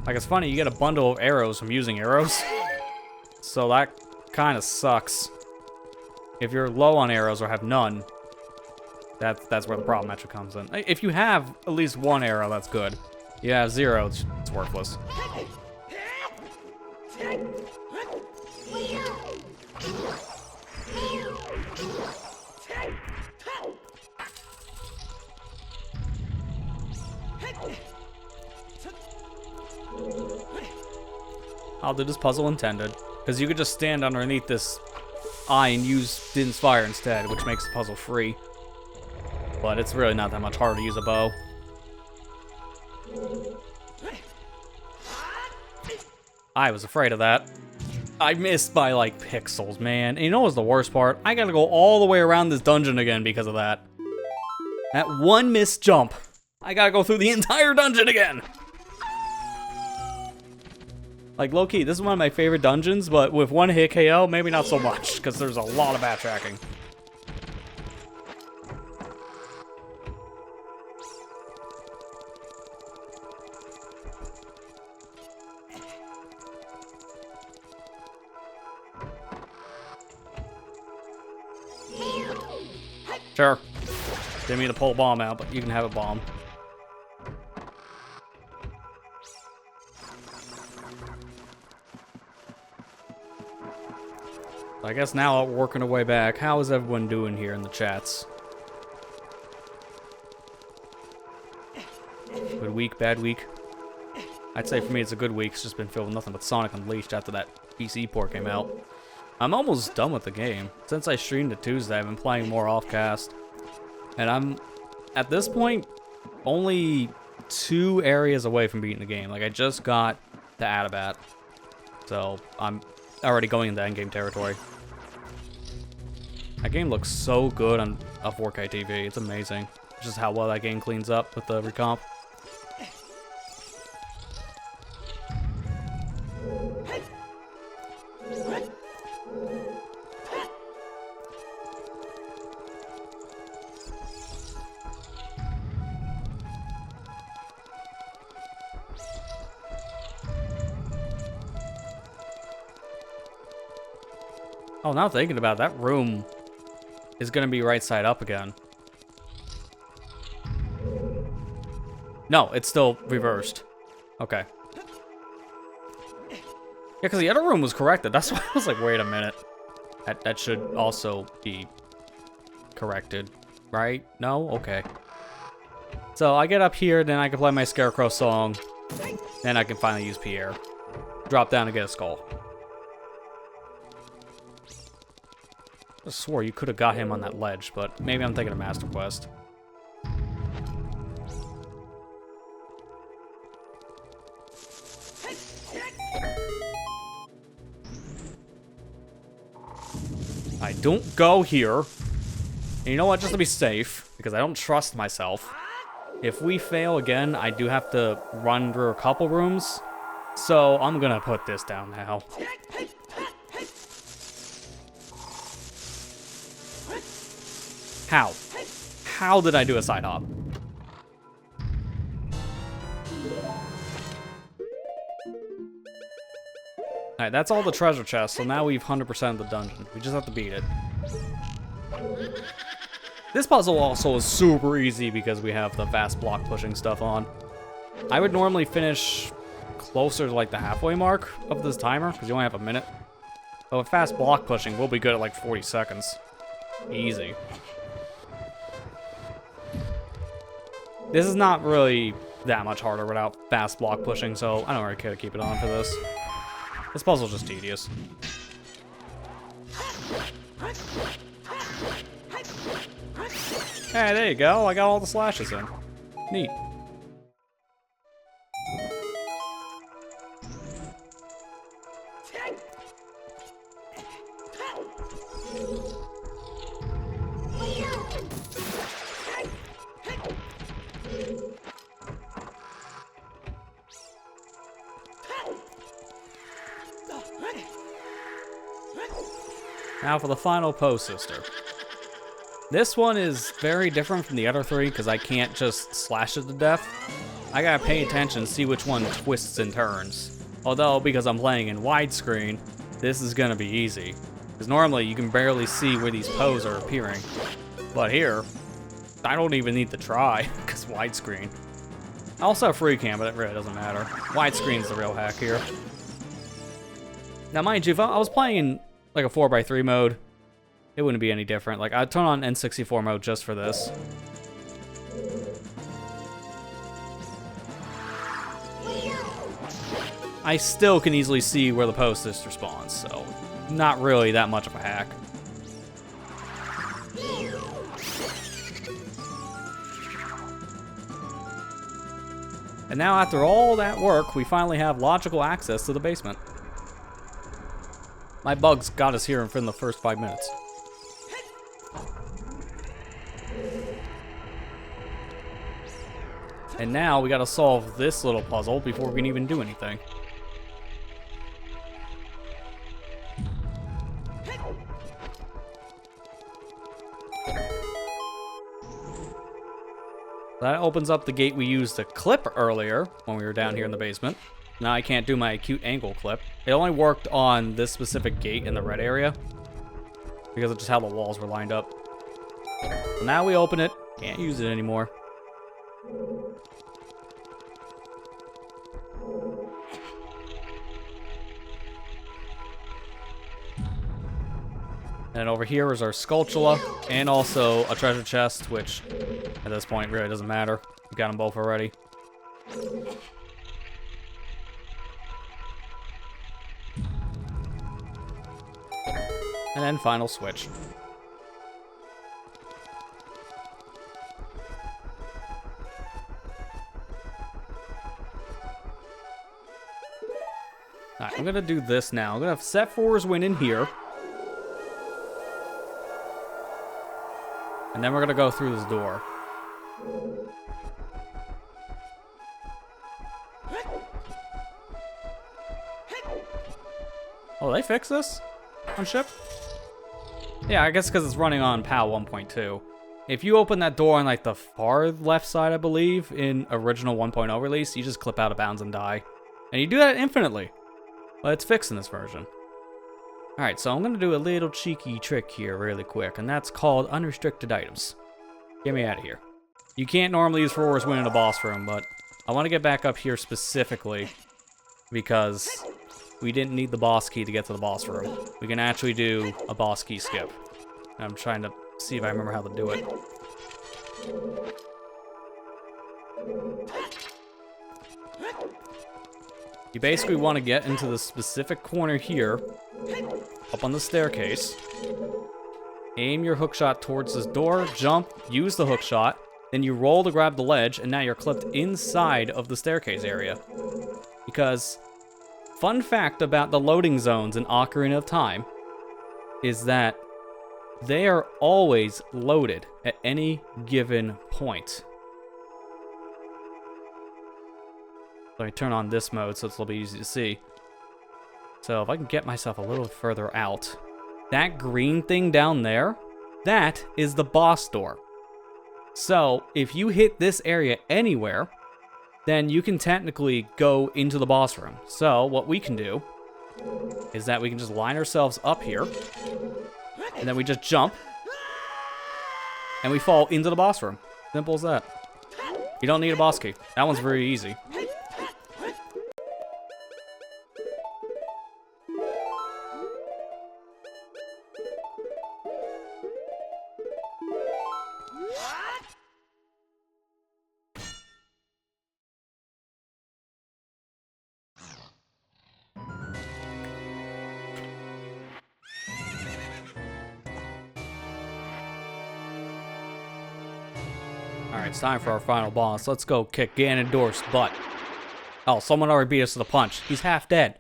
Like, it's funny, you get a bundle of arrows from using arrows. So that kind of sucks. If you're low on arrows or have none, that's where the problem actually comes in. If you have at least one arrow, that's good. You have zero, it's worthless. I'll do this puzzle intended, because you could just stand underneath this eye and use Din's Fire instead, which makes the puzzle free. But it's really not that much harder to use a bow. I was afraid of that. I missed by like pixels, man. And you know what's the worst part? I gotta go all the way around this dungeon again because of that. That one missed jump. I gotta go through the entire dungeon again. Like, low-key, this is one of my favorite dungeons, but with one hit KO, maybe not so much, because there's a lot of backtracking. Sure. Didn't mean to pull a bomb out, but you can have a bomb. I guess now we're working our way back. How is everyone doing here in the chats? Good week, bad week? I'd say for me it's a good week. It's just been filled with nothing but Sonic Unleashed after that PC port came out. I'm almost done with the game. Since I streamed it Tuesday, I've been playing more off-cast. And I'm, at this point, only 2 areas away from beating the game. Like, I just got the Atabat. So, I'm already going into endgame territory. That game looks so good on a 4K TV. It's amazing. Just how well that game cleans up with the recomp. Oh, now thinking about it, that room is going to be right side up again. No, it's still reversed. Okay. Yeah, because the other room was corrected. That's why I was like, wait a minute. That should also be corrected, right? No? Okay. So I get up here, then I can play my Scarecrow song. Then I can finally use Pierre. Drop down and get a skull. I swore you could have got him on that ledge, but maybe I'm thinking of Master Quest. I don't go here. And you know what? Just to be safe, because I don't trust myself. If we fail again, I do have to run through a couple rooms. So I'm gonna put this down now. How? How did I do a side hop? Alright, that's all the treasure chests, so now we've 100% of the dungeon. We just have to beat it. This puzzle also is super easy because we have the fast block pushing stuff on. I would normally finish closer to like the halfway mark of this timer, because you only have a minute. But with fast block pushing, we'll be good at like 40 seconds. Easy. This is not really that much harder without fast block pushing, so I don't really care to keep it on for this. This puzzle's just tedious. Hey, there you go. I got all the slashes in. Neat. Now for the final pose sister. This one is very different from the other three because I can't just slash it to death. I gotta pay attention, see which one twists and turns. Although, because I'm playing in widescreen, this is gonna be easy. Because normally you can barely see where these poses are appearing. But here, I don't even need to try, because widescreen. I also have free cam, but it really doesn't matter. Widescreen's the real hack here. Now mind you, if I was playing in like a 4x3 mode, it wouldn't be any different. Like, I'd turn on N64 mode just for this. I still can easily see where the pose sister spawns, so not really that much of a hack. And now after all that work, we finally have logical access to the basement. My bugs got us here in the first 5 minutes. And now we gotta solve this little puzzle before we can even do anything. That opens up the gate we used to clip earlier when we were down here in the basement. Now I can't do my acute angle clip. It only worked on this specific gate in the red area because of just how the walls were lined up. So now we open it. Can't use it anymore. And over here is our Skulltula, and also a treasure chest, which at this point really doesn't matter. We got them both already. And then final switch. Alright, I'm gonna do this now. I'm gonna set Four's Win in here. And then we're gonna go through this door. Oh, they fixed this on ship? Yeah, I guess because it's running on PAL 1.2. If you open that door on like the far left side, I believe, in original 1.0 release, you just clip out of bounds and die. And you do that infinitely. But it's fixed in this version. Alright, so I'm going to do a little cheeky trick here really quick, and that's called unrestricted items. Get me out of here. You can't normally use Four's Win in a boss room, but I want to get back up here specifically because we didn't need the boss key to get to the boss room. We can actually do a boss key skip. I'm trying to see if I remember how to do it. You basically want to get into the specific corner here, up on the staircase. Aim your hookshot towards this door, jump, use the hookshot, then you roll to grab the ledge, and now you're clipped inside of the staircase area. Because, fun fact about the loading zones in Ocarina of Time is that they are always loaded at any given point. Let me turn on this mode so it's a little bit easy to see. So if I can get myself a little further out, that green thing down there, that is the boss door. So if you hit this area anywhere, then you can technically go into the boss room. So what we can do is that we can just line ourselves up here, and then we just jump, and we fall into the boss room. Simple as that. You don't need a boss key. That one's very easy. Alright, it's time for our final boss. Let's go kick Ganondorf's butt. Oh, someone already beat us to the punch. He's half dead.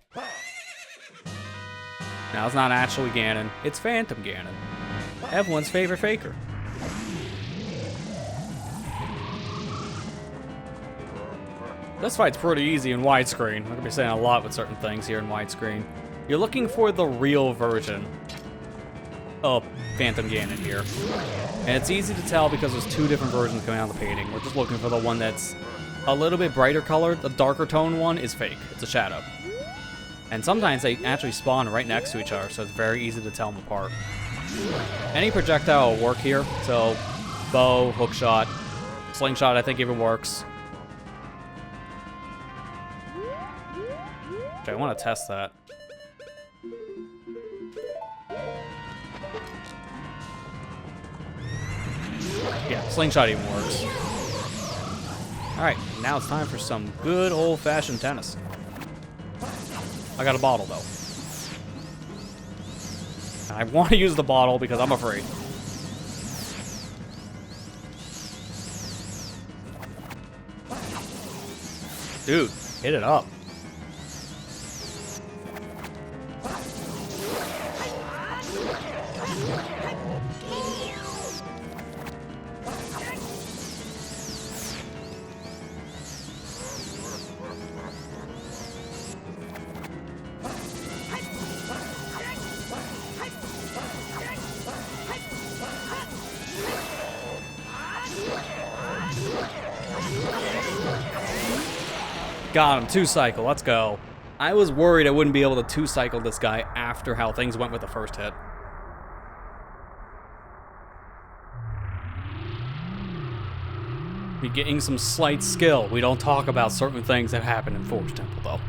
Now, it's not actually Ganon. It's Phantom Ganon. Everyone's favorite faker. This fight's pretty easy in widescreen. I'm gonna be saying a lot with certain things here in widescreen. You're looking for the real version of Phantom Ganon here. And it's easy to tell because there's two different versions coming out of the painting. We're just looking for the one that's a little bit brighter colored. The darker tone one is fake. It's a shadow. And sometimes they actually spawn right next to each other, so it's very easy to tell them apart. Any projectile will work here, so bow, hookshot, slingshot I think even works. Okay, I want to test that. Yeah, slingshot even works. Alright, now it's time for some good old-fashioned tennis. I got a bottle, though. And I want to use the bottle because I'm afraid. Dude, hit it up. Got him, 2-cycle, let's go. I was worried I wouldn't be able to 2-cycle this guy after how things went with the first hit. Be getting some slight skill. We don't talk about certain things that happen in Forest Temple, though.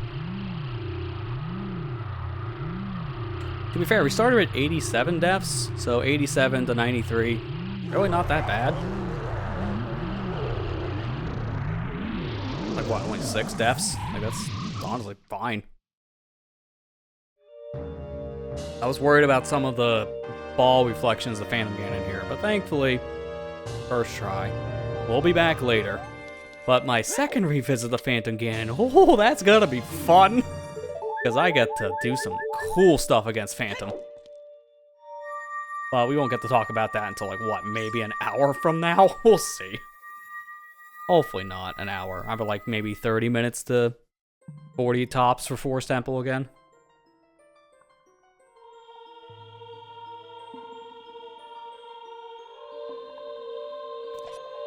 To be fair, we started at 87 deaths, so 87 to 93. Really not that bad. Like, what, only 6 deaths? Like, that's honestly fine. I was worried about some of the ball reflections of Phantom Ganon here, but thankfully, first try. We'll be back later. But my second revisit of Phantom Ganon, oh, that's gonna be fun! Because I get to do some cool stuff against Phantom. But we won't get to talk about that until, like, what, maybe an hour from now? We'll see. Hopefully not an hour. I've like maybe 30 minutes to 40 tops for Forest Temple again.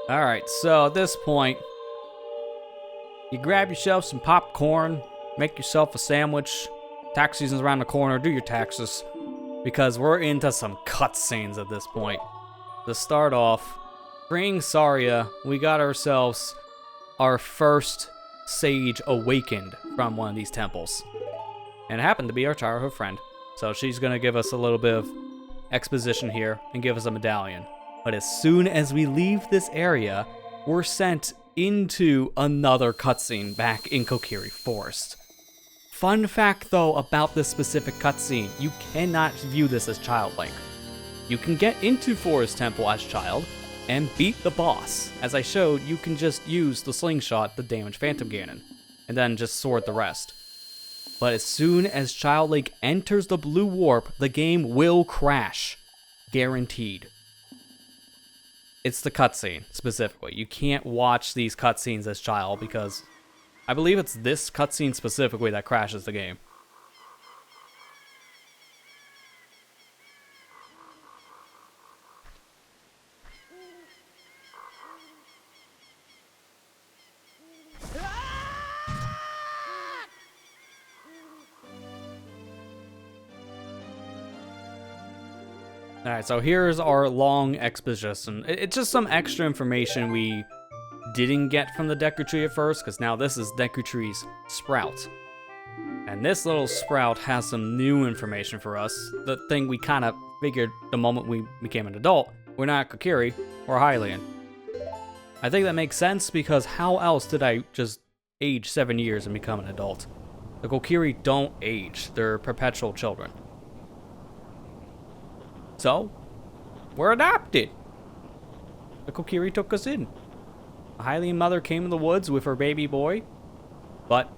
Alright, so at this point, you grab yourself some popcorn, make yourself a sandwich, tax season's around the corner, do your taxes, because we're into some cutscenes at this point. To start off, freeing Saria, we got ourselves our first sage awakened from one of these temples. And it happened to be our childhood friend. So she's going to give us a little bit of exposition here and give us a medallion. But as soon as we leave this area, we're sent into another cutscene back in Kokiri Forest. Fun fact though about this specific cutscene, you cannot view this as Child Link. You can get into Forest Temple as Child, and beat the boss. As I showed, you can just use the slingshot to damage Phantom Ganon, and then just sword the rest. But as soon as Child Link enters the blue warp, the game will crash. Guaranteed. It's the cutscene, specifically. You can't watch these cutscenes as Child, because I believe it's this cutscene specifically that crashes the game. Alright, so here's our long exposition. It's just some extra information we didn't get from the Deku Tree at first, because now this is Deku Tree's Sprout. And this little Sprout has some new information for us. The thing we kind of figured the moment we became an adult. We're not Kokiri, we're Hylian. I think that makes sense, because how else did I just age 7 years and become an adult? The Kokiri don't age, they're perpetual children. So, we're adopted. The Kokiri took us in. A Hylian mother came in the woods with her baby boy, but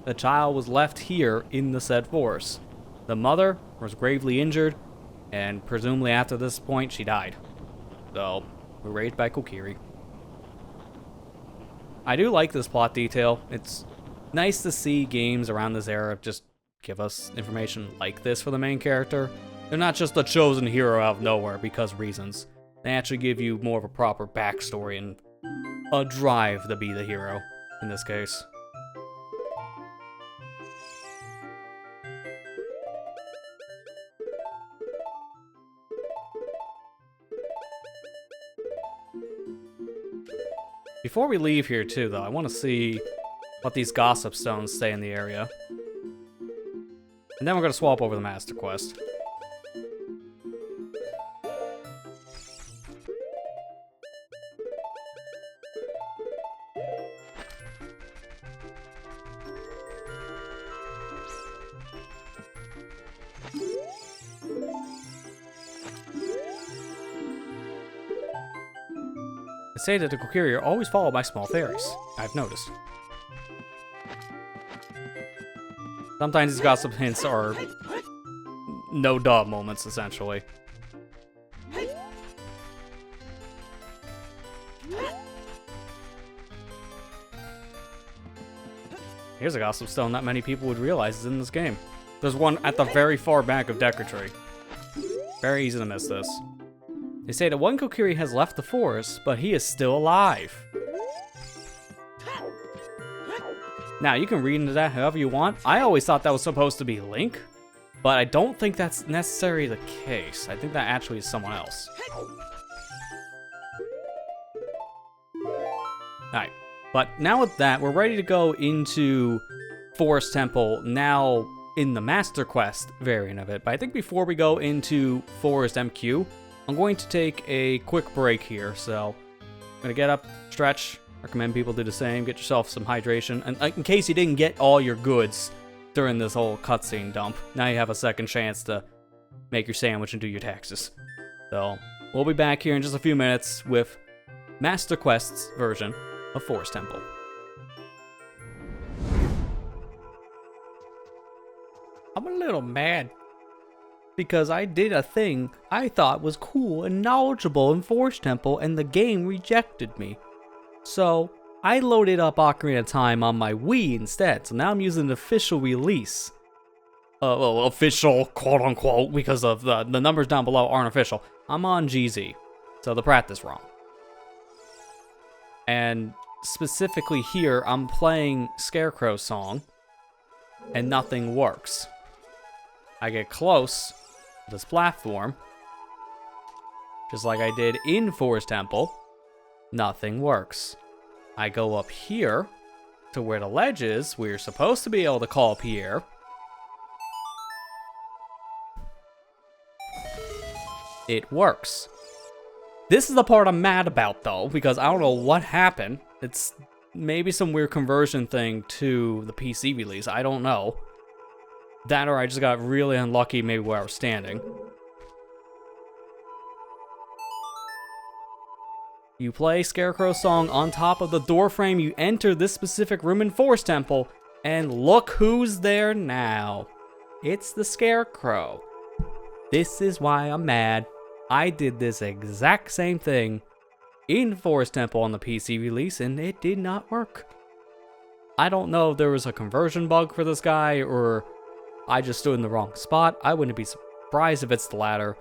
the child was left here in the said forest. The mother was gravely injured, and presumably after this point, she died. So, we're raised by Kokiri. I do like this plot detail. It's nice to see games around this era just give us information like this for the main character. They're not just the chosen hero out of nowhere because reasons. They actually give you more of a proper backstory and a drive to be the hero, in this case. Before we leave here too, though, I want to see what these gossip stones say in the area. And then we're going to swap over the Master Quest. They say that the Kokiri are always followed by small fairies. I've noticed. Sometimes these gossip hints are no-duh moments, essentially. Here's a gossip stone not many people would realize is in this game. There's one at the very far back of Decker Tree. Very easy to miss this. They say that one Kokiri has left the forest, but he is still alive. Now, you can read into that however you want. I always thought that was supposed to be Link, but I don't think that's necessarily the case. I think that actually is someone else. Alright, but now with that, we're ready to go into Forest Temple, now in the Master Quest variant of it. But I think before we go into Forest MQ, I'm going to take a quick break here, so I'm going to get up, stretch, recommend people do the same, get yourself some hydration, and in case you didn't get all your goods during this whole cutscene dump, now you have a second chance to make your sandwich and do your taxes. So, we'll be back here in just a few minutes with Master Quest's version of Forest Temple. I'm a little mad because I did a thing I thought was cool and knowledgeable in Forest Temple and the game rejected me. So, I loaded up Ocarina of Time on my Wii instead, so now I'm using the official release. Well, official, quote-unquote, because of the numbers down below aren't official. I'm on GZ, so the practice wrong. And specifically here, I'm playing Scarecrow's song, and nothing works. I get close to this platform, just like I did in Forest Temple. Nothing works. I go up here to where the ledge is, where you're supposed to be able to call Pierre. It works. This is the part I'm mad about, though, because I don't know what happened. It's maybe some weird conversion thing to the PC release. I don't know. That or I just got really unlucky maybe where I was standing. You play Scarecrow's song on top of the door frame, you enter this specific room in Forest Temple, and look who's there now. It's the Scarecrow. This is why I'm mad. I did this exact same thing in Forest Temple on the PC release, and it did not work. I don't know if there was a conversion bug for this guy, or I just stood in the wrong spot. I wouldn't be surprised if it's the latter.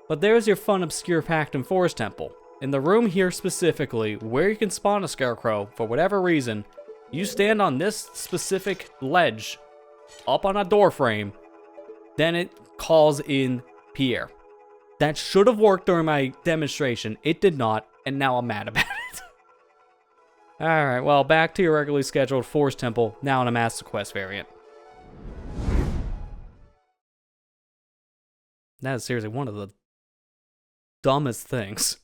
But there's your fun obscure fact in Forest Temple. In the room here specifically, where you can spawn a Scarecrow, for whatever reason, you stand on this specific ledge, up on a door frame, then it calls in Pierre. That should have worked during my demonstration. It did not, and now I'm mad about it. Alright, well, back to your regularly scheduled Forest Temple, now in a Master Quest variant. That is seriously one of the dumbest things.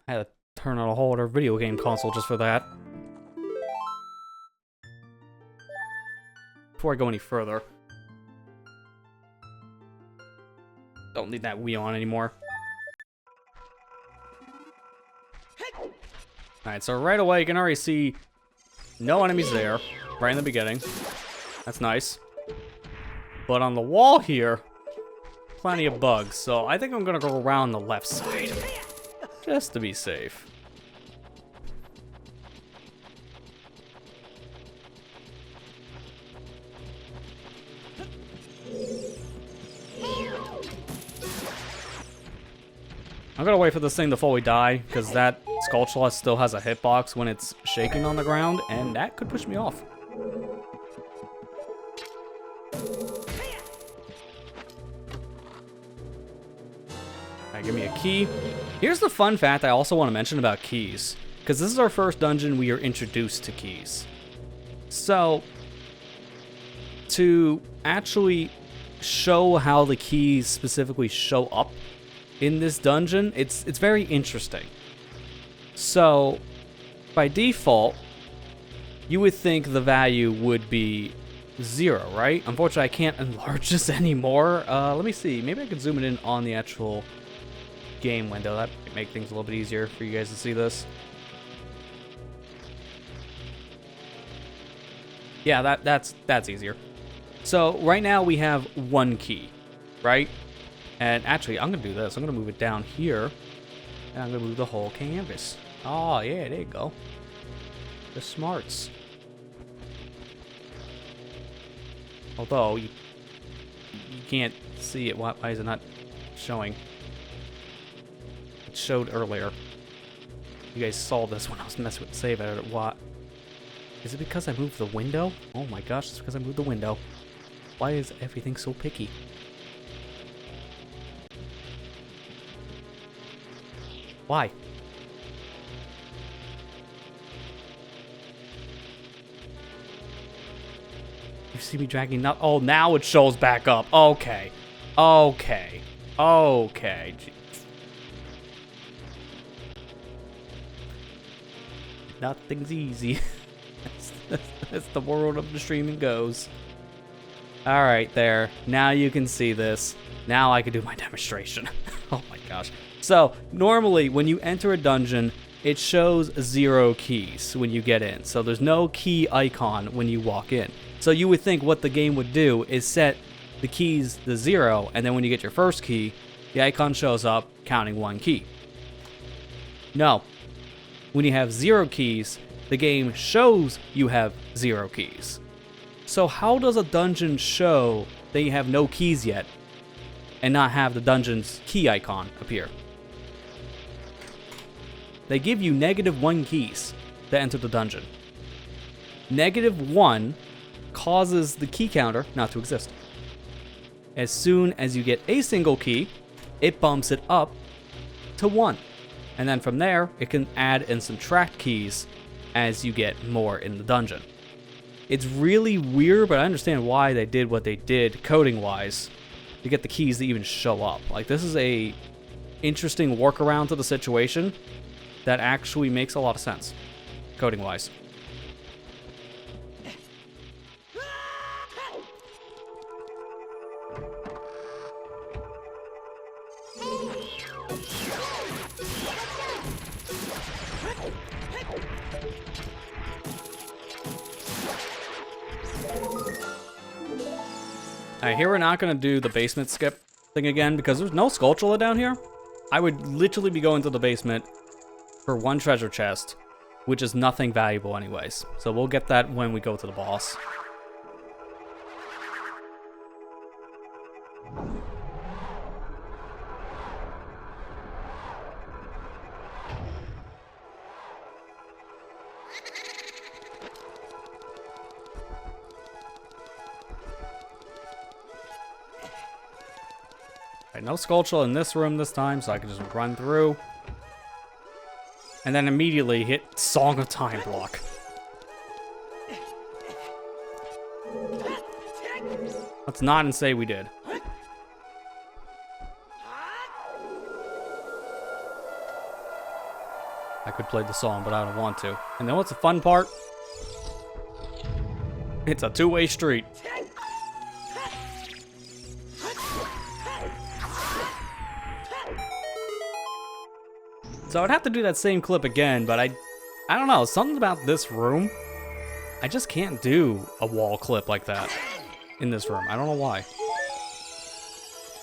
I had to turn on a whole other video game console just for that. Before I go any further. Don't need that Wii on anymore. Alright, so right away you can already see no enemies there, right in the beginning. That's nice. But on the wall here, plenty of bugs, so I think I'm gonna go around the left side. Just to be safe. I'm gonna wait for this thing to fully die, because that Skulltula still has a hitbox when it's shaking on the ground, and that could push me off. Alright, give me a key. Here's the fun fact I also want to mention about keys, because this is our first dungeon we are introduced to keys. So, to actually show how the keys specifically show up in this dungeon, it's very interesting. So, by default, you would think the value would be 0, right? Unfortunately, I can't enlarge this anymore. Let me see. Maybe I could zoom it in on the actual game window. That might make things a little bit easier for you guys to see this. Yeah, that's easier. So right now we have 1 key, right? And actually, I'm gonna do this. I'm gonna move it down here, and I'm gonna move the whole canvas. Oh yeah, there you go. The smarts. Although you can't see it. Why is it not showing? It showed earlier. You guys saw this when I was messing with the save editor. What? Is it because I moved the window? Oh my gosh, it's because I moved the window. Why is everything so picky? Why? You see me dragging now? Oh, now it shows back up. Okay. Okay. Okay. Nothing's easy. That's the world of the streaming goes. Alright, there. Now you can see this. Now I can do my demonstration. Oh my gosh. So, normally, when you enter a dungeon, it shows 0 keys when you get in. So there's no key icon when you walk in. So you would think what the game would do is set the keys to 0, and then when you get your first key, the icon shows up counting 1 key. No. When you have 0 keys, the game shows you have 0 keys. So how does a dungeon show that you have no keys yet and not have the dungeon's key icon appear? They give you -1 keys to enter the dungeon. -1 causes the key counter not to exist. As soon as you get a single key, it bumps it up to 1. And then from there, it can add and subtract keys as you get more in the dungeon. It's really weird, but I understand why they did what they did coding-wise to get the keys to even show up. Like, this is a interesting workaround to the situation that actually makes a lot of sense, coding-wise. Alright, here we're not going to do the basement skip thing again because there's no Skulltula down here. I would literally be going to the basement for 1 treasure chest, which is nothing valuable anyways. So we'll get that when we go to the boss. Alright, no Skulltula in this room this time, so I can just run through. And then immediately hit Song of Time block. Let's nod and say we did. I could play the song, but I don't want to. And then what's the fun part? It's a 2-way street. So I'd have to do that same clip again, but I don't know, something about this room, I just can't do a wall clip like that in this room. I don't know why.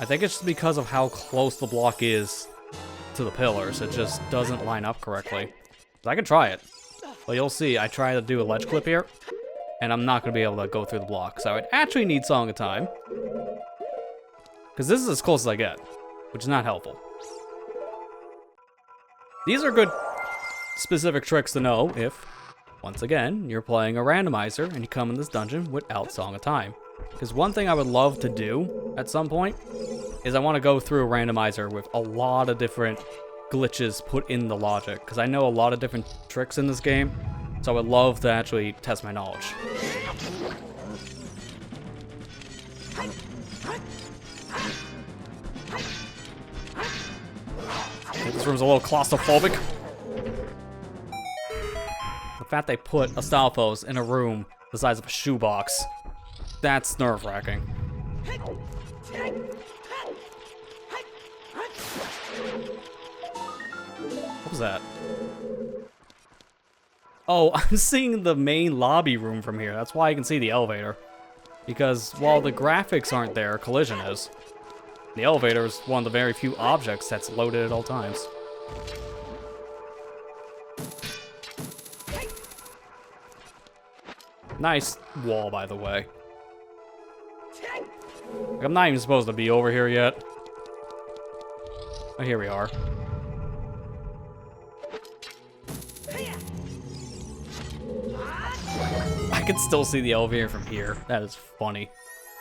I think it's just because of how close the block is to the pillars. It just doesn't line up correctly. I can try it, but you'll see, I try to do a ledge clip here, and I'm not going to be able to go through the block. So I would actually need Song of Time, because this is as close as I get, which is not helpful. These are good specific tricks to know if, once again, you're playing a randomizer and you come in this dungeon without Song of Time. Because one thing I would love to do at some point is I want to go through a randomizer with a lot of different glitches put in the logic. Because I know a lot of different tricks in this game, so I would love to actually test my knowledge. This room's a little claustrophobic. The fact they put a Stalfos in a room the size of a shoebox, that's nerve-wracking. What was that? Oh, I'm seeing the main lobby room from here. That's why I can see the elevator. Because while the graphics aren't there, collision is. The elevator is one of the very few objects that's loaded at all times. Nice wall, by the way. Like, I'm not even supposed to be over here yet. Oh, here we are. I can still see the elevator from here. That is funny.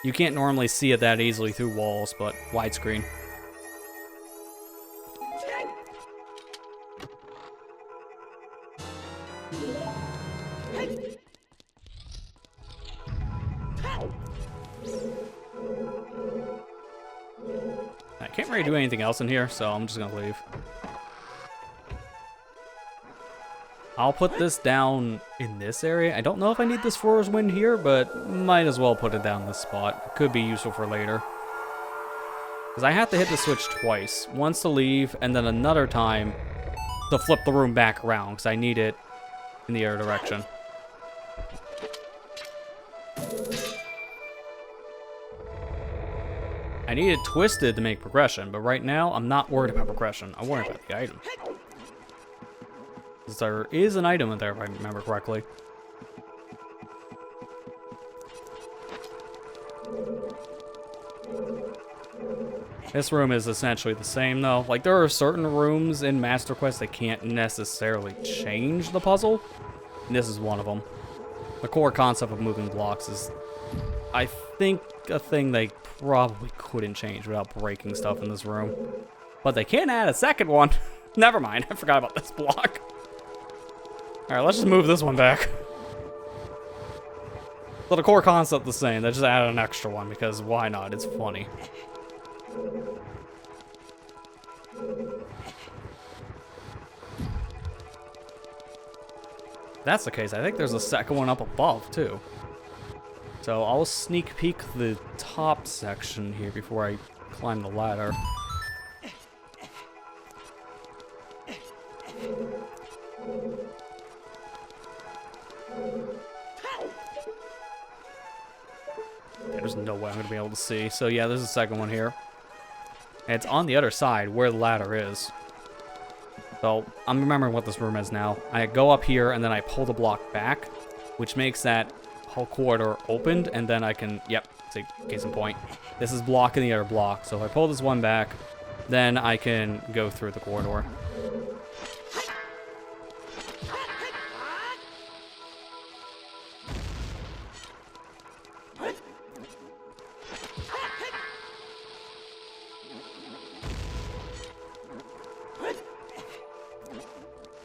You can't normally see it that easily through walls, but widescreen. I can't really do anything else in here, so I'm just gonna leave. I'll put this down in this area. I don't know if I need this Floor's Wind here, but might as well put it down this spot. It could be useful for later. Because I have to hit the switch twice. Once to leave, and then another time to flip the room back around, because I need it in the other direction. I need it twisted to make progression, but right now, I'm not worried about progression. I'm worried about the item. There is an item in there, if I remember correctly. This room is essentially the same, though. Like, there are certain rooms in Master Quest that can't necessarily change the puzzle, and this is one of them. The core concept of moving blocks is, I think, a thing they probably couldn't change without breaking stuff in this room. But they can add a second one. Never mind, I forgot about this block. Alright, let's just move this one back. So the core concept the same, they just added an extra one because why not? It's funny. If that's the case, I think there's a second one up above too. So I'll sneak peek the top section here before I climb the ladder. There's no way I'm going to be able to see. So yeah, there's a second one here. And it's on the other side where the ladder is. So I'm remembering what this room is now. I go up here and then I pull the block back, which makes that whole corridor opened, and then I can, yep, see, case in point. This is blocking the other block. So if I pull this one back, then I can go through the corridor.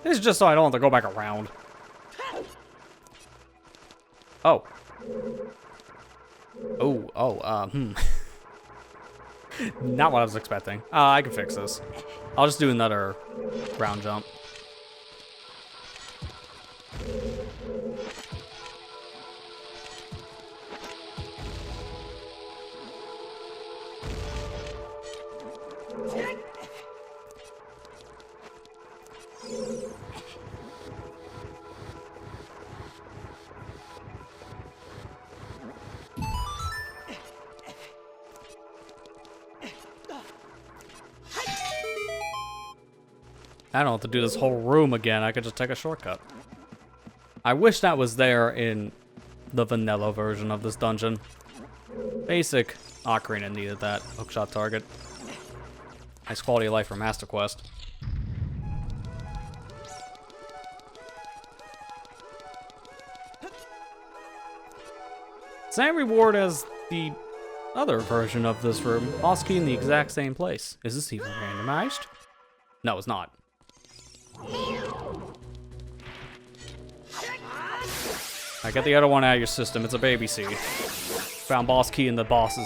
This is just so I don't have to go back around. Oh. Not what I was expecting. I can fix this. I'll just do another ground jump. I don't have to do this whole room again. I could just take a shortcut. I wish that was there in the vanilla version of this dungeon. Basic Ocarina needed that hookshot target. Nice quality of life for Master Quest. Same reward as the other version of this room. Boss key in the exact same place. Is this even randomized? No, it's not. I get the other one out of your system. It's a baby seed. Found boss key in the boss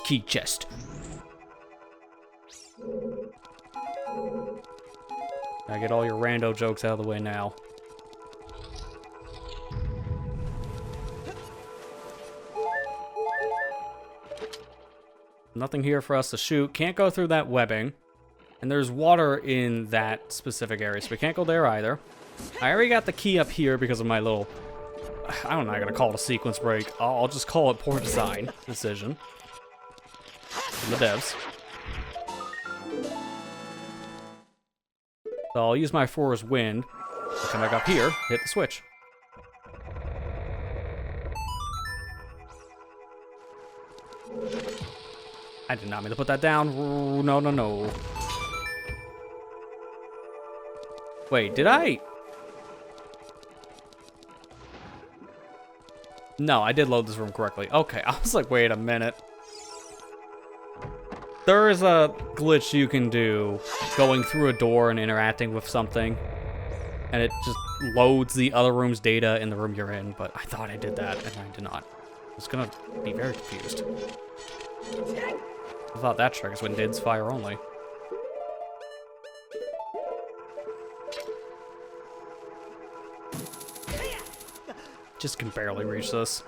key chest. I get all your rando jokes out of the way now. Nothing here for us to shoot. Can't go through that webbing. And there's water in that specific area, so we can't go there either. I already got the key up here because of my little... I'm not going to call it a sequence break. I'll just call it poor design decision. From the devs. So I'll use my Forest Wind. I'll come back up here, hit the switch. I did not mean to put that down. No, no, no. Wait, did I? No, I did load this room correctly. Okay, I was like, wait a minute. There is a glitch you can do going through a door and interacting with something. And it just loads the other room's data in the room you're in. But I thought I did that, and I did not. I was gonna be very confused. I thought that triggers when DID's fire only. Just can barely reach this.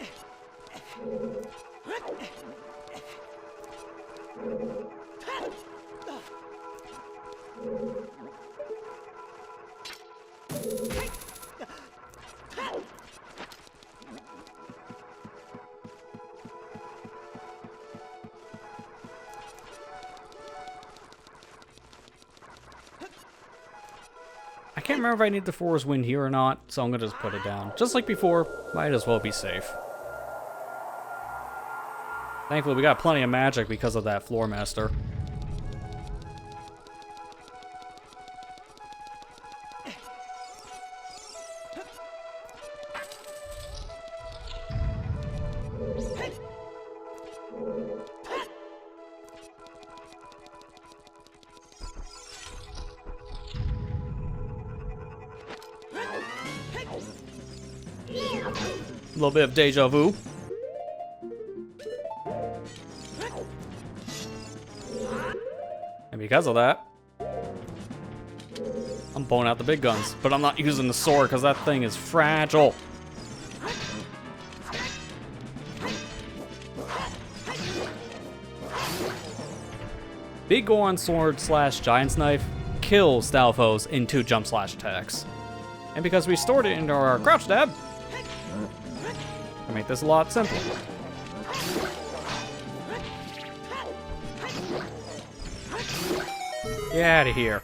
I can't remember if I need the Forest Wind here or not, so I'm gonna just put it down. Just like before, might as well be safe. Thankfully, we got plenty of magic because of that Floor Master. A little bit of deja vu. And because of that, I'm pulling out the big guns. But I'm not using the sword because that thing is fragile. Big Goron sword slash giant's knife kills style foes in 2 jump slash attacks. And because we stored it into our crouch stab, I make this a lot simpler. Get out of here.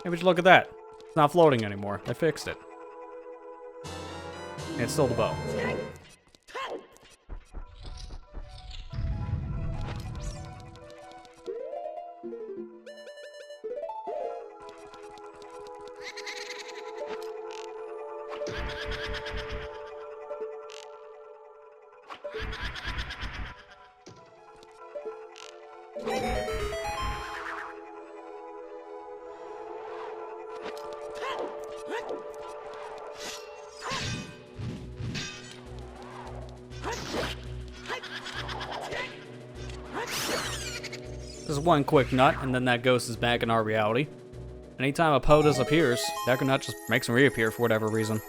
Hey, would you look at that? It's not floating anymore. I fixed it. And it's still the bow. Just one quick nut, and then that ghost is back in our reality. Anytime a Poe disappears, that nut just makes him reappear for whatever reason.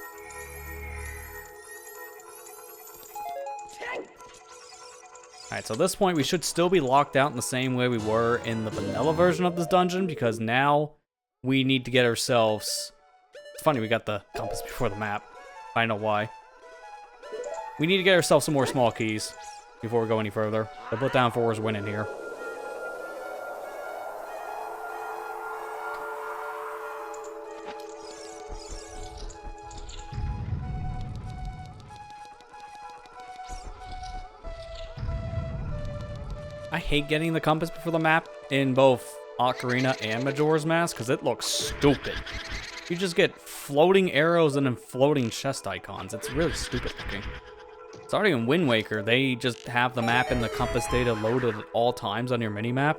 Alright, so at this point we should still be locked out in the same way we were in the vanilla version of this dungeon, because now we need to get ourselves... It's funny, we got the compass before the map. I know why. We need to get ourselves some more small keys before we go any further. So put down Forest Wind in here. I hate getting the compass before the map in both Ocarina and Majora's Mask because it looks stupid. You just get floating arrows and then floating chest icons. It's really stupid looking. It's already in Wind Waker. They just have the map and the compass data loaded at all times on your minimap.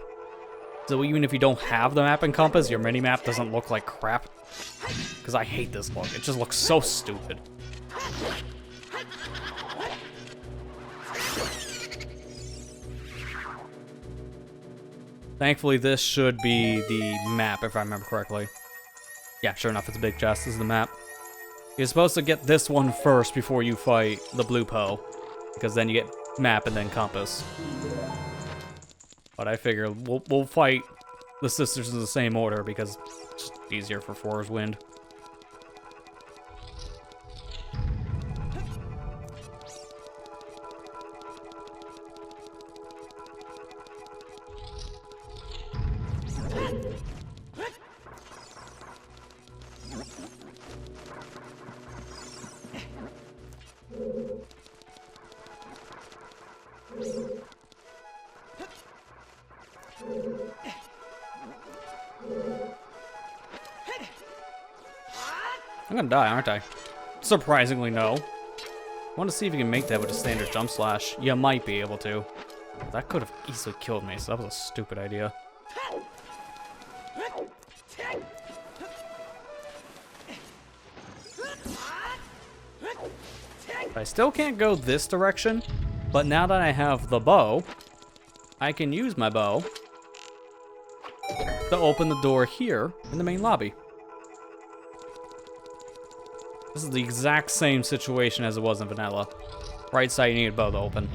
So even if you don't have the map and compass, your minimap doesn't look like crap. Because I hate this look. It just looks so stupid. Thankfully, this should be the map, if I remember correctly. Yeah, sure enough, it's a big chest. This is the map. You're supposed to get this one first before you fight the blue Poe. Because then you get map and then compass. But I figure we'll fight the sisters in the same order because it's just easier for Four's Wind. I'm gonna die, aren't I? Surprisingly, no. I want to see if you can make that with a standard jump slash. You might be able to. That could have easily killed me, so that was a stupid idea. I still can't go this direction, but now that I have the bow, I can use my bow to open the door here in the main lobby. This is the exact same situation as it was in Vanilla. Right side, you need a bow to open.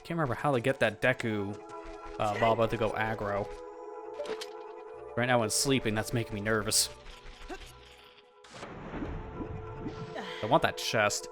Can't remember how to get that Deku Baba to go aggro. Right now when it's sleeping, that's making me nervous. I want that chest.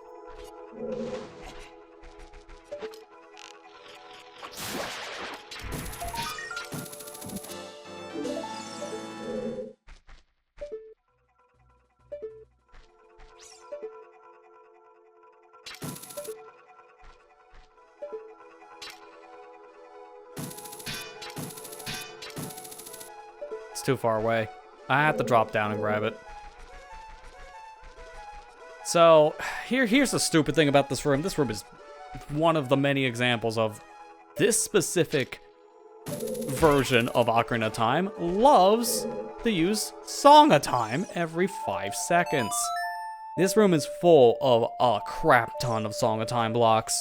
It's too far away. I have to drop down and grab it. So, here's the stupid thing about this room. This room is one of the many examples of this specific version of Ocarina of Time loves to use Song of Time every 5 seconds. This room is full of a crap ton of Song of Time blocks.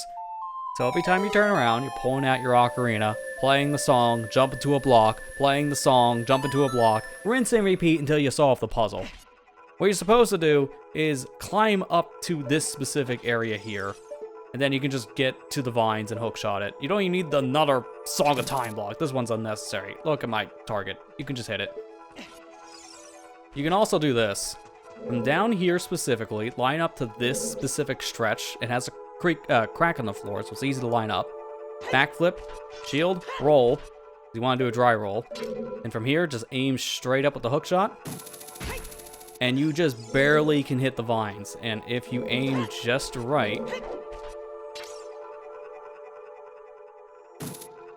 So every time you turn around, you're pulling out your ocarina, playing the song, jump into a block, playing the song, jump into a block, rinse and repeat until you solve the puzzle. What you're supposed to do is climb up to this specific area here, and then you can just get to the vines and hookshot it. You don't even need another Song of Time block. This one's unnecessary. Look at my target. You can just hit it. You can also do this. From down here specifically, line up to this specific stretch. It has a crack on the floor, so it's easy to line up. Backflip, shield, roll. You want to do a dry roll. And from here, just aim straight up with the hookshot. And you just barely can hit the vines. And if you aim just right...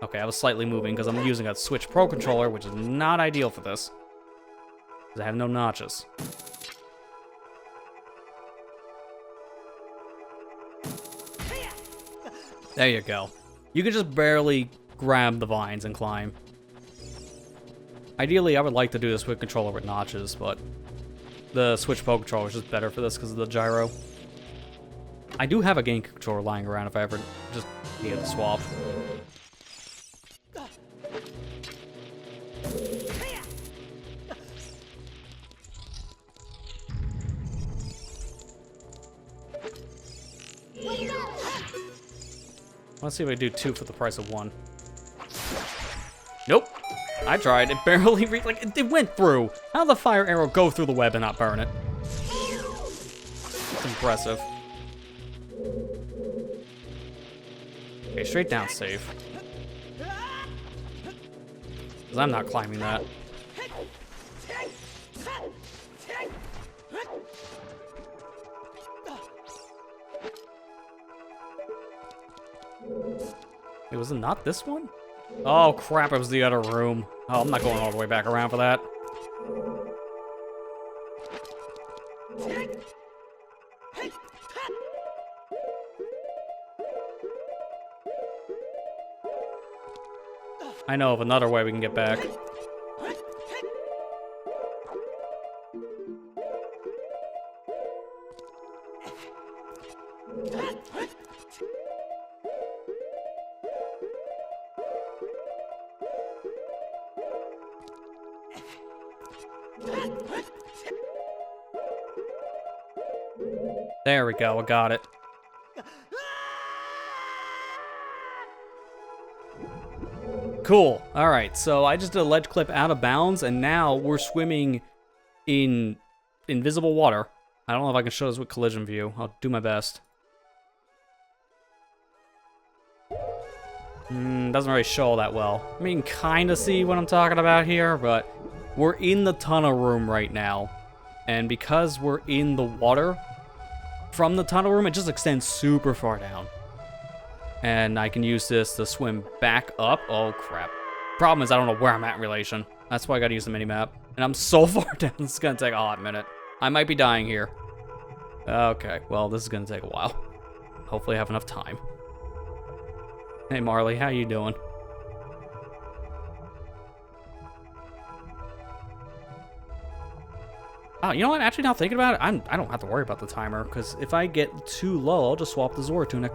Okay, I was slightly moving because I'm using a Switch Pro controller, which is not ideal for this. Because I have no notches. There you go. You can just barely grab the vines and climb. Ideally, I would like to do this with controller with notches, but the Switch Pro controller is just better for this because of the gyro. I do have a game controller lying around if I ever just needed to swap. Let's see if I do 2 for the price of 1. Nope. I tried. It barely it went through. How did the fire arrow go through the web and not burn it? It's impressive. Okay, straight down safe. Because I'm not climbing that. It was it not this one? Oh crap, it was the other room. Oh, I'm not going all the way back around for that. I know of another way we can get back. There we go, I got it. Cool. Alright, so I just did a ledge clip out of bounds, and now we're swimming in invisible water. I don't know if I can show this with collision view. I'll do my best. Doesn't really show all that well. I mean, kind of see what I'm talking about here, but we're in the tunnel room right now. And because we're in the water, from the tunnel room, it just extends super far down. And I can use this to swim back up. Oh, crap. Problem is, I don't know where I'm at in relation. That's why I gotta use the mini-map. And I'm so far down, it's gonna take a hot minute. I might be dying here. Okay, well, this is gonna take a while. Hopefully I have enough time. Hey, Marley, how you doing? Oh, you know what? Actually, now thinking about it, I don't have to worry about the timer, because if I get too low, I'll just swap the Zora tunic.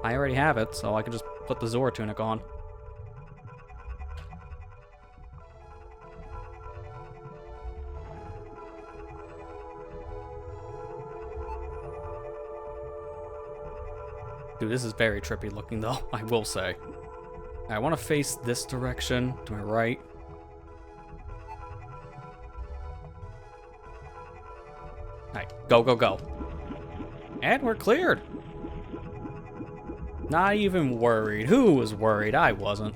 I already have it, so I can just put the Zora tunic on. Dude, this is very trippy looking, though, I will say. I want to face this direction, to my right. Alright, go, go, go. And we're cleared. Not even worried. Who was worried? I wasn't.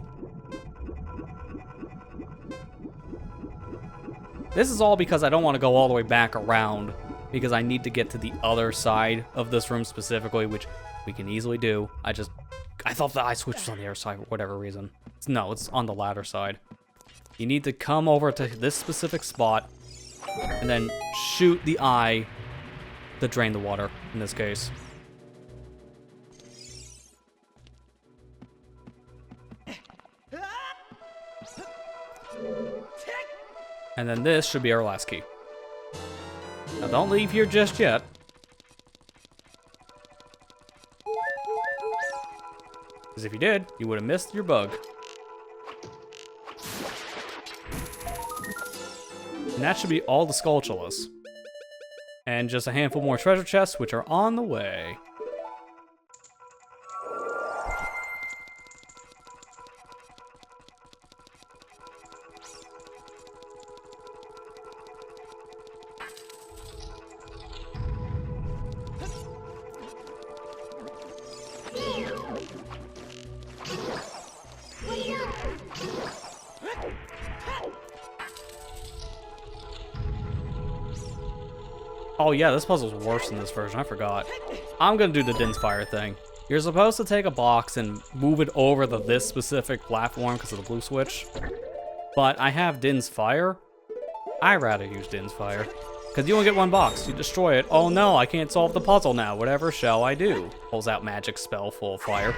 This is all because I don't want to go all the way back around, because I need to get to the other side of this room specifically, which we can easily do. I thought the eye switch was on the other side for whatever reason. No, it's on the ladder side. You need to come over to this specific spot, and then shoot the eye to drain the water, in this case. And then this should be our last key. Now don't leave here just yet. Because if you did, you would have missed your bug. And that should be all the Skulltulas. And just a handful more treasure chests, which are on the way. Oh yeah, this puzzle's worse than this version, I forgot. I'm gonna do the Din's Fire thing. You're supposed to take a box and move it over to this specific platform because of the blue switch. But I have Din's Fire. I'd rather use Din's Fire. Because you only get one box, you destroy it. Oh no, I can't solve the puzzle now, whatever shall I do? Pulls out magic spell full of fire.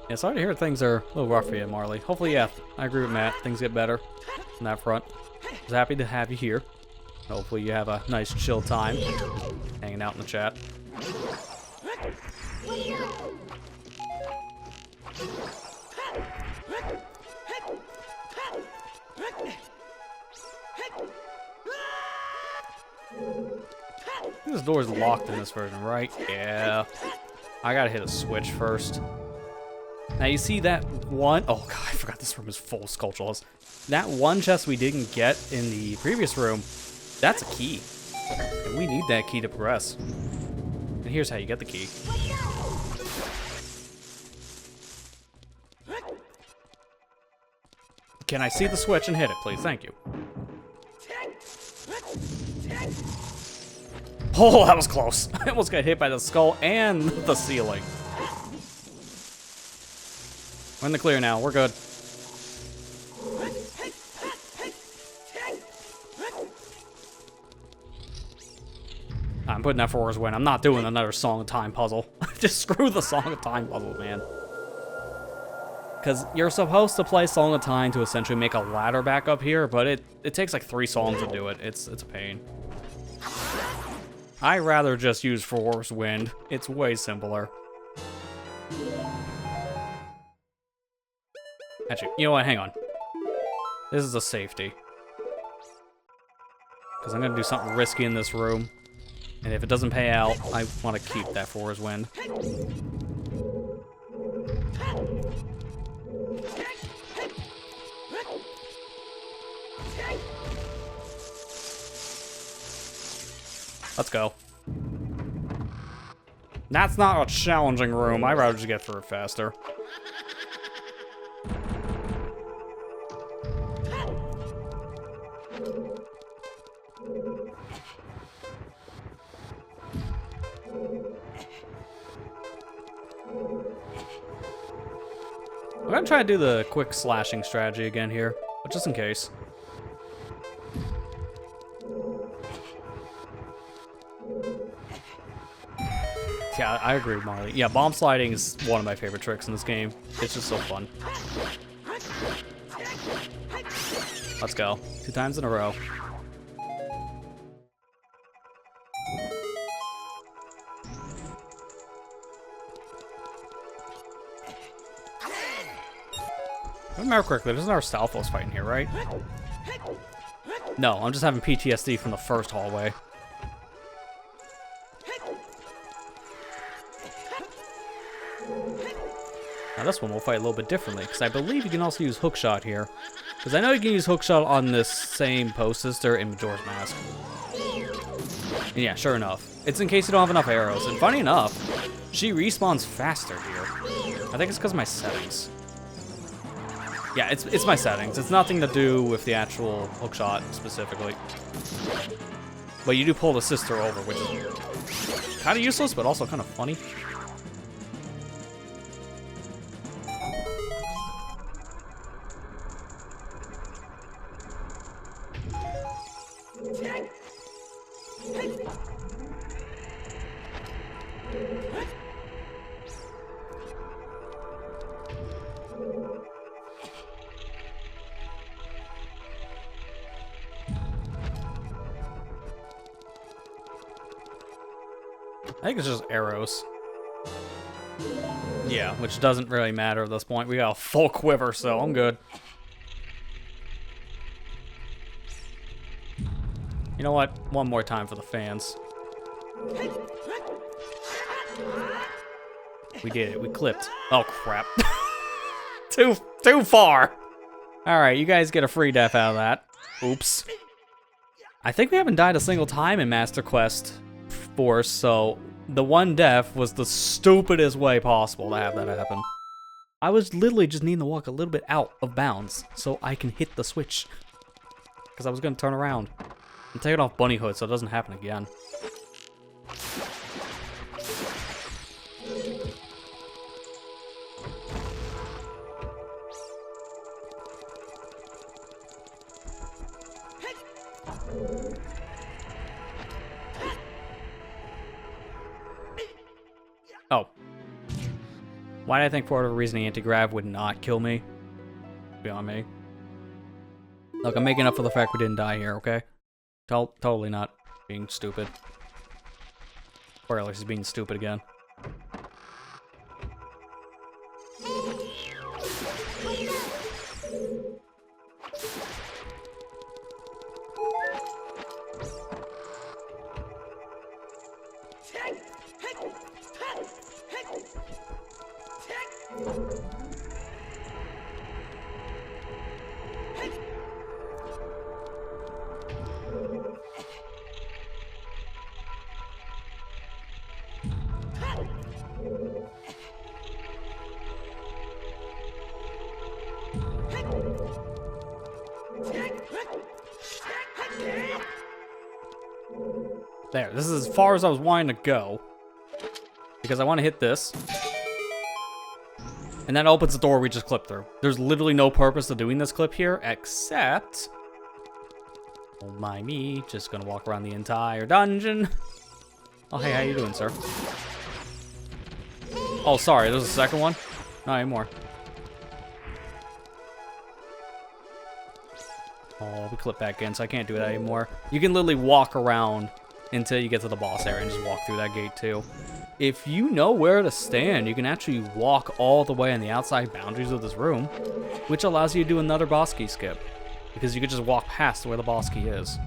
Yeah, sorry to hear things are a little rough for you, Marley. Hopefully, yeah, I agree with Matt. Things get better on that front. I was happy to have you here. Hopefully you have a nice chill time hanging out in the chat. This door's locked in this version, right? Yeah. I gotta hit a switch first. Now you see that one, oh god, I forgot this room is full of Skulltulas. That one chest we didn't get in the previous room, that's a key. And we need that key to progress. And here's how you get the key. Can I see the switch and hit it, please? Thank you. Oh, that was close. I almost got hit by the skull and the ceiling. We're in the clear now. We're good. I'm putting that for his win. I'm not doing another Song of Time puzzle. Just screw the Song of Time puzzle, man. Because you're supposed to play Song of Time to essentially make a ladder back up here, but it takes like 3 songs to do it. It's a pain. I'd rather just use Force Wind. It's way simpler. Actually, you know what? Hang on. This is a safety. Because I'm going to do something risky in this room. And if it doesn't pay out, I want to keep that Force Wind. Let's go. That's not a challenging room. I'd rather just get through it faster. I'm gonna try to do the quick slashing strategy again here, but just in case. Yeah, I agree with Marley. Yeah, bomb sliding is one of my favorite tricks in this game. It's just so fun. Let's go. 2 times in a row. If I remember correctly, there's another Stalfos fighting here, right? No, I'm just having PTSD from the first hallway. Now this one we'll fight a little bit differently, because I believe you can also use hookshot here. Because I know you can use hookshot on this same post sister in Majora's Mask. And yeah, sure enough. It's in case you don't have enough arrows. And funny enough, she respawns faster here. I think it's because of my settings. Yeah, it's my settings. It's nothing to do with the actual hookshot specifically. But you do pull the sister over, which is kind of useless, but also kind of funny. I think it's just arrows. Yeah, which doesn't really matter at this point. We got a full quiver, so I'm good. You know what? One more time for the fans. We did it. We clipped. Oh, crap. Too far. Alright, you guys get a free death out of that. Oops. I think we haven't died a single time in Master Quest 4, so the one death was the stupidest way possible to have that happen. I was literally just needing to walk a little bit out of bounds so I can hit the switch. Because I was going to turn around and take it off Bunny Hood so it doesn't happen again. Oh. Why did I think for whatever reason the anti-grav would not kill me? Beyond me. Look, I'm making up for the fact we didn't die here, okay? Totally not being stupid. Or at least he's being stupid again. There, this is as far as I was wanting to go. Because I want to hit this. And that opens the door we just clipped through. There's literally no purpose to doing this clip here, except... Oh my me, just gonna walk around the entire dungeon. Oh, hey, how you doing, sir? Oh, sorry, there's a second one? Not anymore. Oh, we clip back in, so I can't do that anymore. You can literally walk around until you get to the boss area and just walk through that gate, too. If you know where to stand, you can actually walk all the way on the outside boundaries of this room, which allows you to do another boss key skip. Because you could just walk past where the boss key is.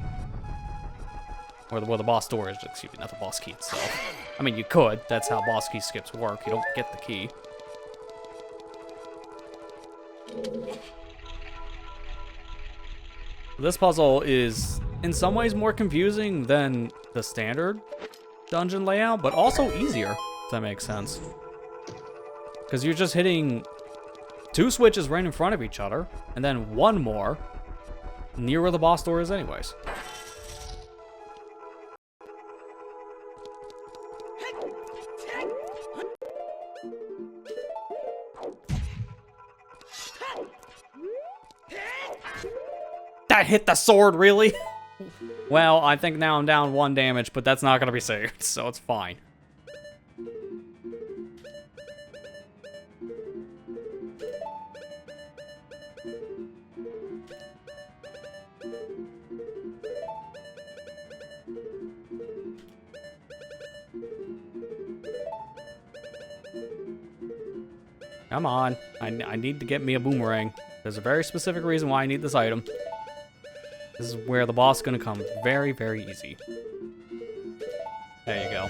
Or where the boss door is, excuse me, not the boss key itself. I mean, you could. That's how boss key skips work. You don't get the key. This puzzle is, in some ways, more confusing than the standard dungeon layout, but also easier, if that makes sense. Because you're just hitting 2 switches right in front of each other, and then 1 more near where the boss door is anyways. That hit the sword, really? Well, I think now I'm down 1 damage, but that's not gonna be saved, so it's fine. Come on, I need to get me a boomerang. There's a very specific reason why I need this item. This is where the boss is gonna come very, very easy. There you go.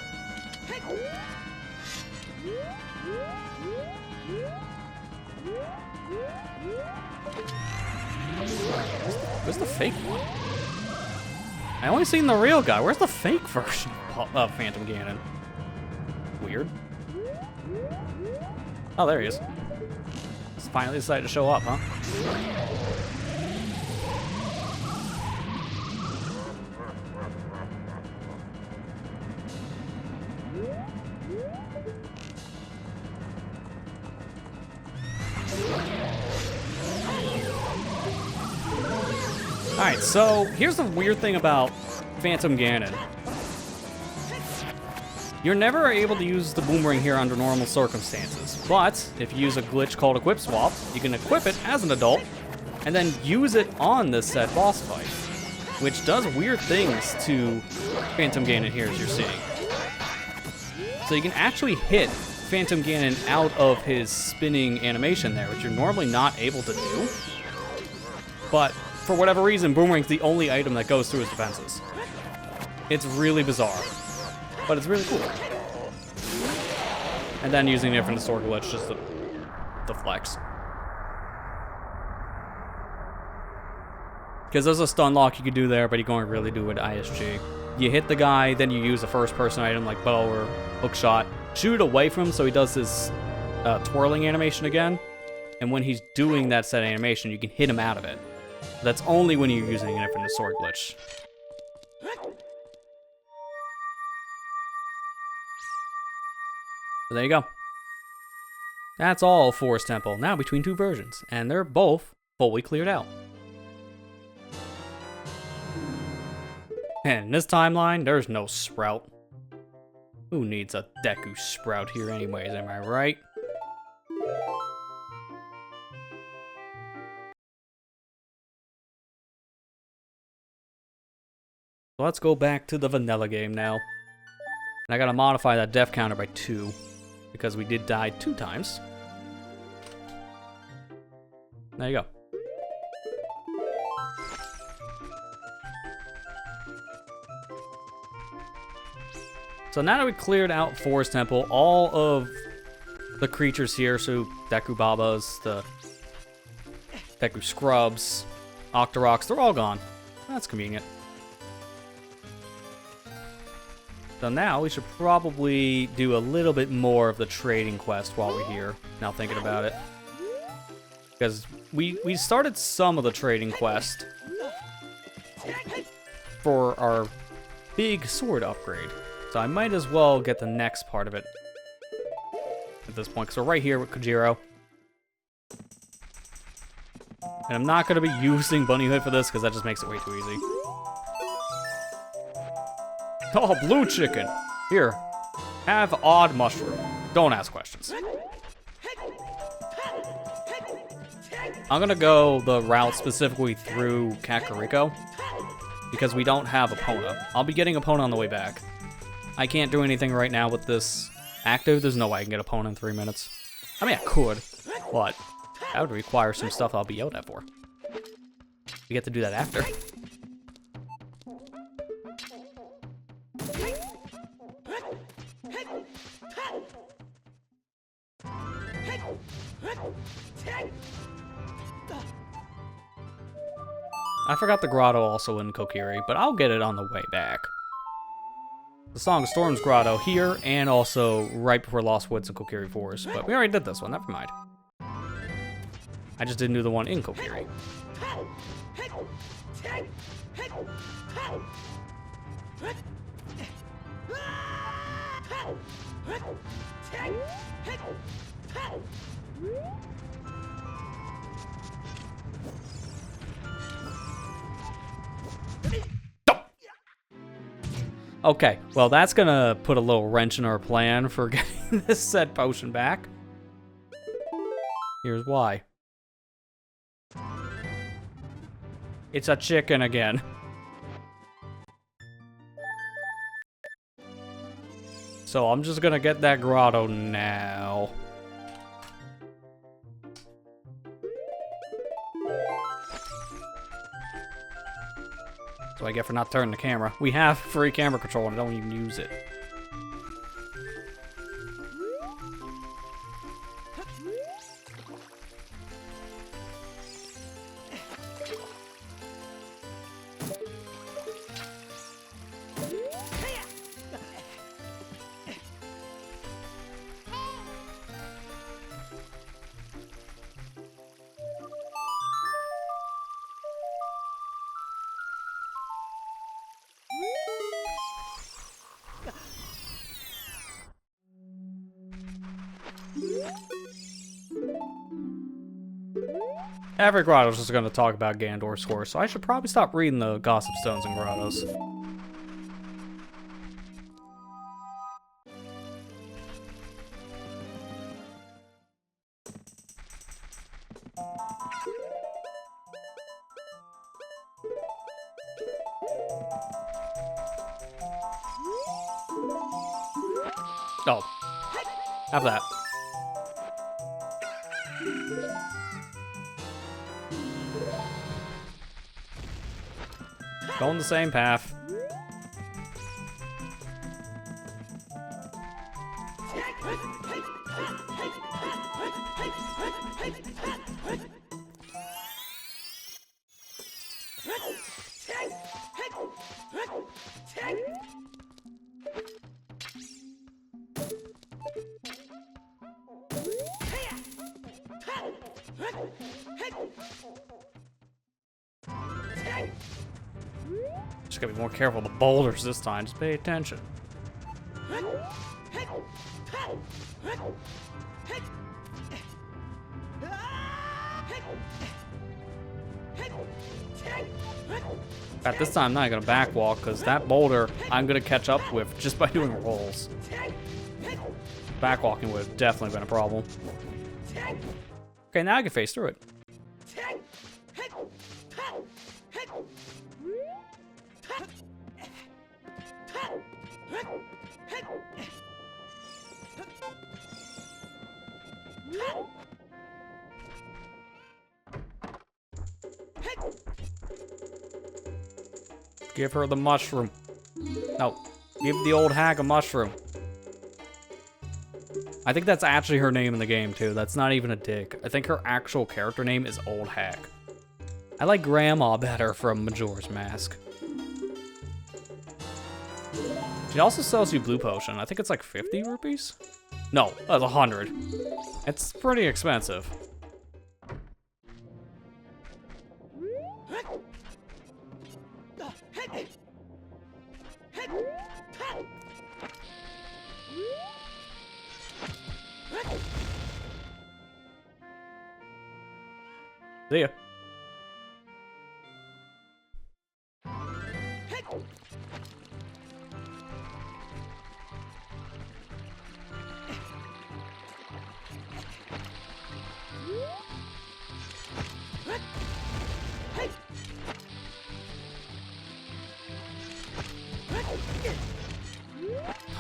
Where's the fake one? I only seen the real guy. Where's the fake version of Phantom Ganon? Weird. Oh, there he is. He's finally decided to show up, huh? Alright, so here's the weird thing about Phantom Ganon. You're never able to use the boomerang here under normal circumstances, but if you use a glitch called Equip Swap, you can equip it as an adult, and then use it on this said boss fight, which does weird things to Phantom Ganon here as you're seeing. So you can actually hit Phantom Ganon out of his spinning animation there, which you're normally not able to do, but for whatever reason, Boomerang's the only item that goes through his defenses. It's really bizarre, but it's really cool. And then using the different sword glitch just the flex. Because there's a stun lock you could do there, but you can't really do it ISG. You hit the guy, then you use a first-person item like bow or hookshot. Shoot away from him so he does his twirling animation again. And when he's doing that set animation, you can hit him out of it. That's only when you're using an infinite sword glitch. So there you go. That's all Forest Temple, now between 2 versions, and they're both fully cleared out. And in this timeline, there's no Sprout. Who needs a Deku Sprout here anyways, am I right? So let's go back to the vanilla game now. And I gotta modify that death counter by 2, because we did die 2 times. There you go. So now that we cleared out Forest Temple, all of the creatures here, so Deku Babas, the Deku Scrubs, Octoroks, they're all gone. That's convenient. So now we should probably do a little bit more of the trading quest while we're here, now thinking about it. Because we started some of the trading quest for our big sword upgrade. So I might as well get the next part of it at this point, because we're right here with Kojiro. And I'm not going to be using Bunny Hood for this, because that just makes it way too easy. Oh, blue chicken! Here, have odd mushroom. Don't ask questions. I'm going to go the route specifically through Kakariko, because we don't have Epona. I'll be getting Epona on the way back. I can't do anything right now with this active. There's no way I can get Epona in 3 minutes. I mean, I could, but that would require some stuff I'll be yelled at for. We get to do that after. I forgot the grotto also in Kokiri, but I'll get it on the way back. The Song of Storms grotto here, and also right before Lost Woods and Kokiri Forest. But we already did this one, never mind. I just didn't do the one in Kokiri. Okay, well that's gonna put a little wrench in our plan for getting this said potion back. Here's why. It's a chicken again. So I'm just gonna get that grotto now. So I get for not turning the camera. We have free camera control and I don't even use it. Every grotto's just gonna talk about Ganondorf's score, so I should probably stop reading the gossip stones and grottos. Oh. Have that. Going the same path. Just gotta be more careful of the boulders this time. Just pay attention. At this time, I'm not gonna backwalk because that boulder I'm gonna catch up with just by doing rolls. Backwalking would have definitely been a problem. Okay, now I can face through it. Give her the mushroom. No, give the old hag a mushroom. I think that's actually her name in the game, too. That's not even a dig. I think her actual character name is Old Hag. I like Grandma better from Majora's Mask. She also sells you Blue Potion. I think it's like 50 rupees? No, that's 100. It's pretty expensive. See ya.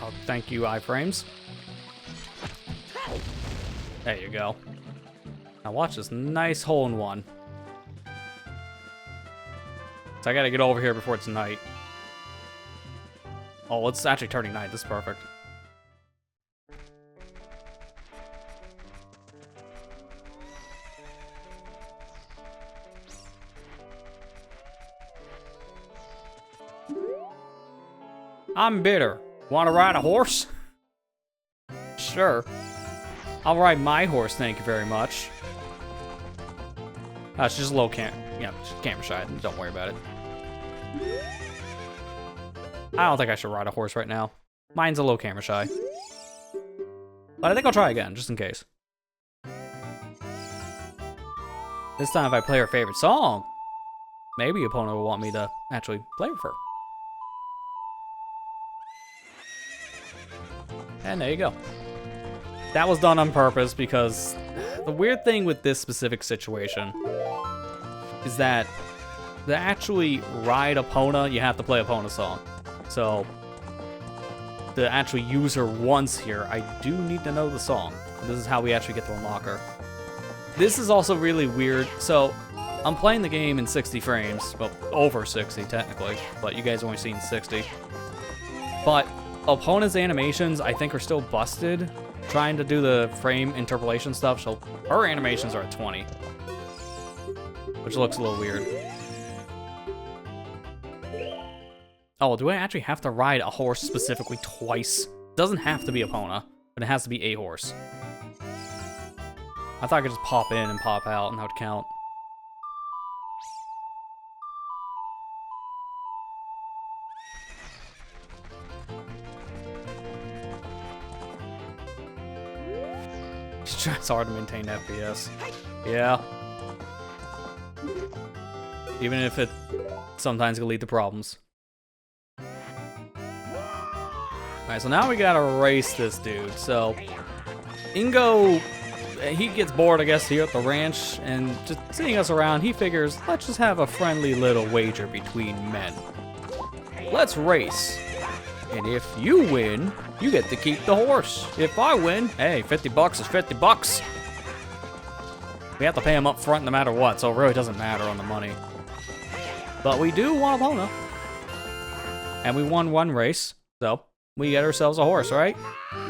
Oh, thank you, iframes. There you go. Now watch this nice hole in one. So I gotta get over here before it's night. Oh, it's actually turning night. This is perfect. I'm bitter. Want to ride a horse? Sure. I'll ride my horse, thank you very much. It's just a little just camera shy. Don't worry about it. I don't think I should ride a horse right now. Mine's a little camera shy. But I think I'll try again, just in case. This time if I play her favorite song, maybe opponent will want me to actually play with her. And there you go. That was done on purpose because the weird thing with this specific situation is that to actually ride Epona, you have to play Epona's song. So to actually use her once here, I do need to know the song. This is how we actually get to unlock her. This is also really weird. So I'm playing the game in 60 frames, well, over 60 technically, but you guys only seen 60. But Epona's animations, I think, are still busted, trying to do the frame interpolation stuff, so her animations are at 20. Which looks a little weird. Oh, do I actually have to ride a horse specifically twice? It doesn't have to be Epona, but it has to be a horse. I thought I could just pop in and pop out and that would count. It's hard to maintain FPS. Yeah. Even if it sometimes can lead to problems. Alright, so now we gotta race this dude. So, Ingo, he gets bored, I guess, here at the ranch, and just seeing us around, he figures, let's just have a friendly little wager between men. Let's race. And if you win, you get to keep the horse. If I win, hey, 50 bucks is 50 bucks. We have to pay him up front no matter what, so it really doesn't matter on the money. But we do want Epona. And we won one race, so we get ourselves a horse, right?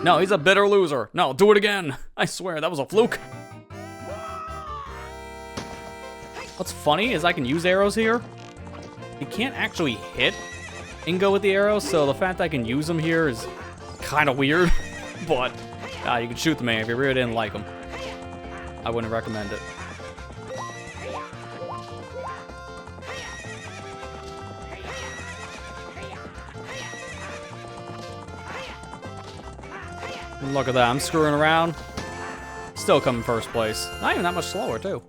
No, he's a bitter loser. No, do it again. I swear, that was a fluke. What's funny is I can use arrows here. You can't actually hit Ingo with the arrows, so the fact that I can use them here is kind of weird. But you can shoot the man if you really didn't like him. I wouldn't recommend it. Look at that, I'm screwing around. Still coming first place. Not even that much slower, too.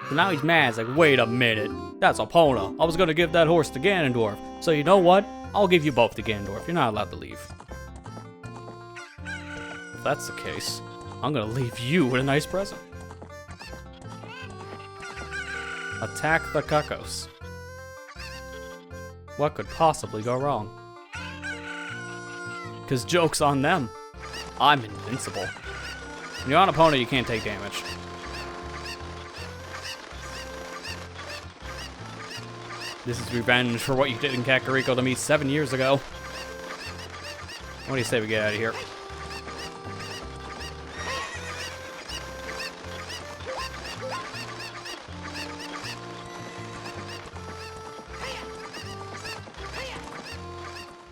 So now he's mad. He's like, wait a minute. That's Epona. I was going to give that horse to Ganondorf. So you know what? I'll give you both to Ganondorf. You're not allowed to leave. If that's the case, I'm going to leave you with a nice present. Attack the Cuccos. What could possibly go wrong? Because joke's on them. I'm invincible. When you're on Epona, you can't take damage. This is revenge for what you did in Kakariko to me 7 years ago. What do you say we get out of here?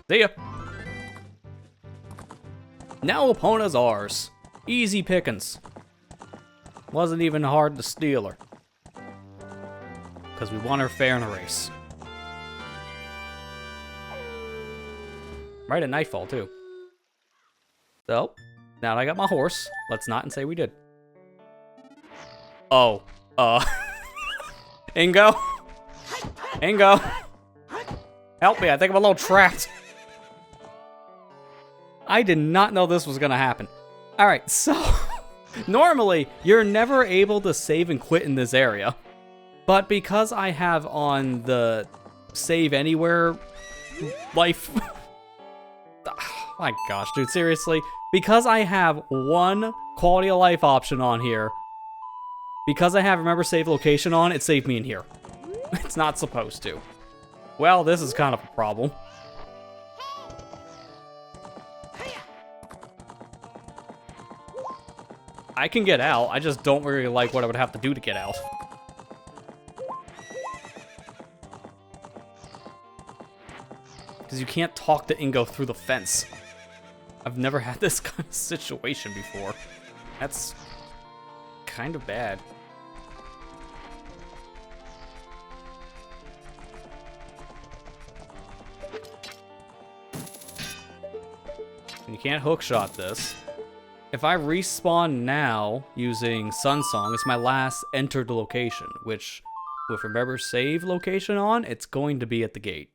See ya! Now Epona's ours. Easy pickings. Wasn't even hard to steal her. Because we won her fair in a race. Right at nightfall, too. So, now that I got my horse, let's not and say we did. Oh, Ingo? Ingo? Help me, I think I'm a little trapped. I did not know this was gonna happen. Alright, so, normally, you're never able to save and quit in this area. But because I have on the save anywhere life... Oh my gosh, dude, seriously? Because I have one quality of life option on here, because I have remember save location on, it saved me in here. It's not supposed to. Well, this is kind of a problem. I can get out, I just don't really like what I would have to do to get out. Because you can't talk to Ingo through the fence. I've never had this kind of situation before. That's kind of bad. And you can't hookshot this. If I respawn now using Sun Song, it's my last entered location, which with remember save location on, it's going to be at the gate.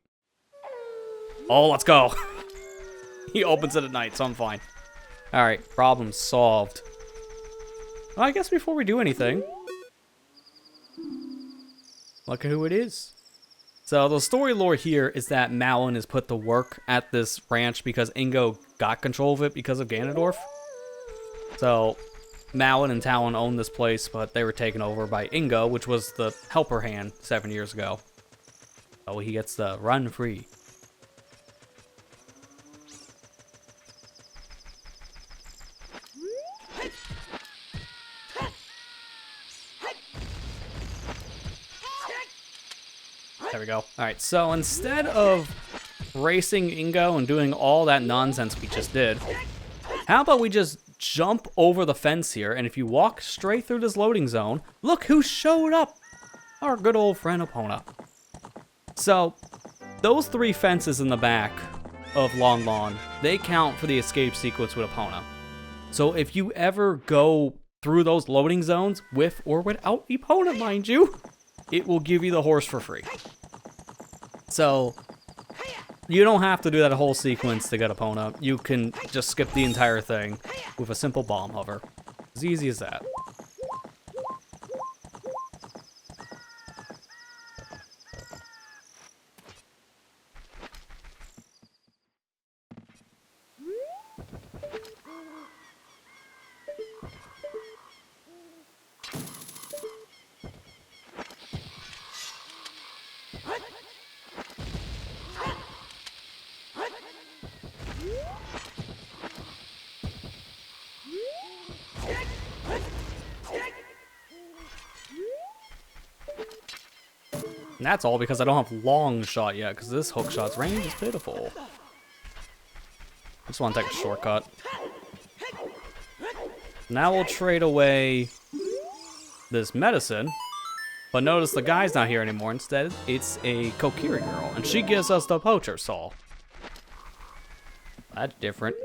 Oh, let's go. He opens it at night, so I'm fine. Alright, problem solved. Well, I guess before we do anything, look at who it is. So the story lore here is that Malin is put to work at this ranch because Ingo got control of it because of Ganondorf. So Malin and Talon owned this place, but they were taken over by Ingo, which was the helper hand 7 years ago. So he gets to run free. There we go. Alright, so instead of racing Ingo and doing all that nonsense we just did, how about we just jump over the fence here, and if you walk straight through this loading zone, look who showed up! Our good old friend Epona. So, those 3 fences in the back of Lon Lon, they count for the escape sequence with Epona. So if you ever go through those loading zones, with or without Epona, mind you, it will give you the horse for free. So, you don't have to do that whole sequence to get Epona. You can just skip the entire thing with a simple bomb hover. As easy as that. And that's all because I don't have long shot yet, because this hook shot's range is pitiful. I just want to take a shortcut. Now we'll trade away this medicine, but notice the guy's not here anymore. Instead, it's a Kokiri girl, and she gives us the poacher saw. That's different.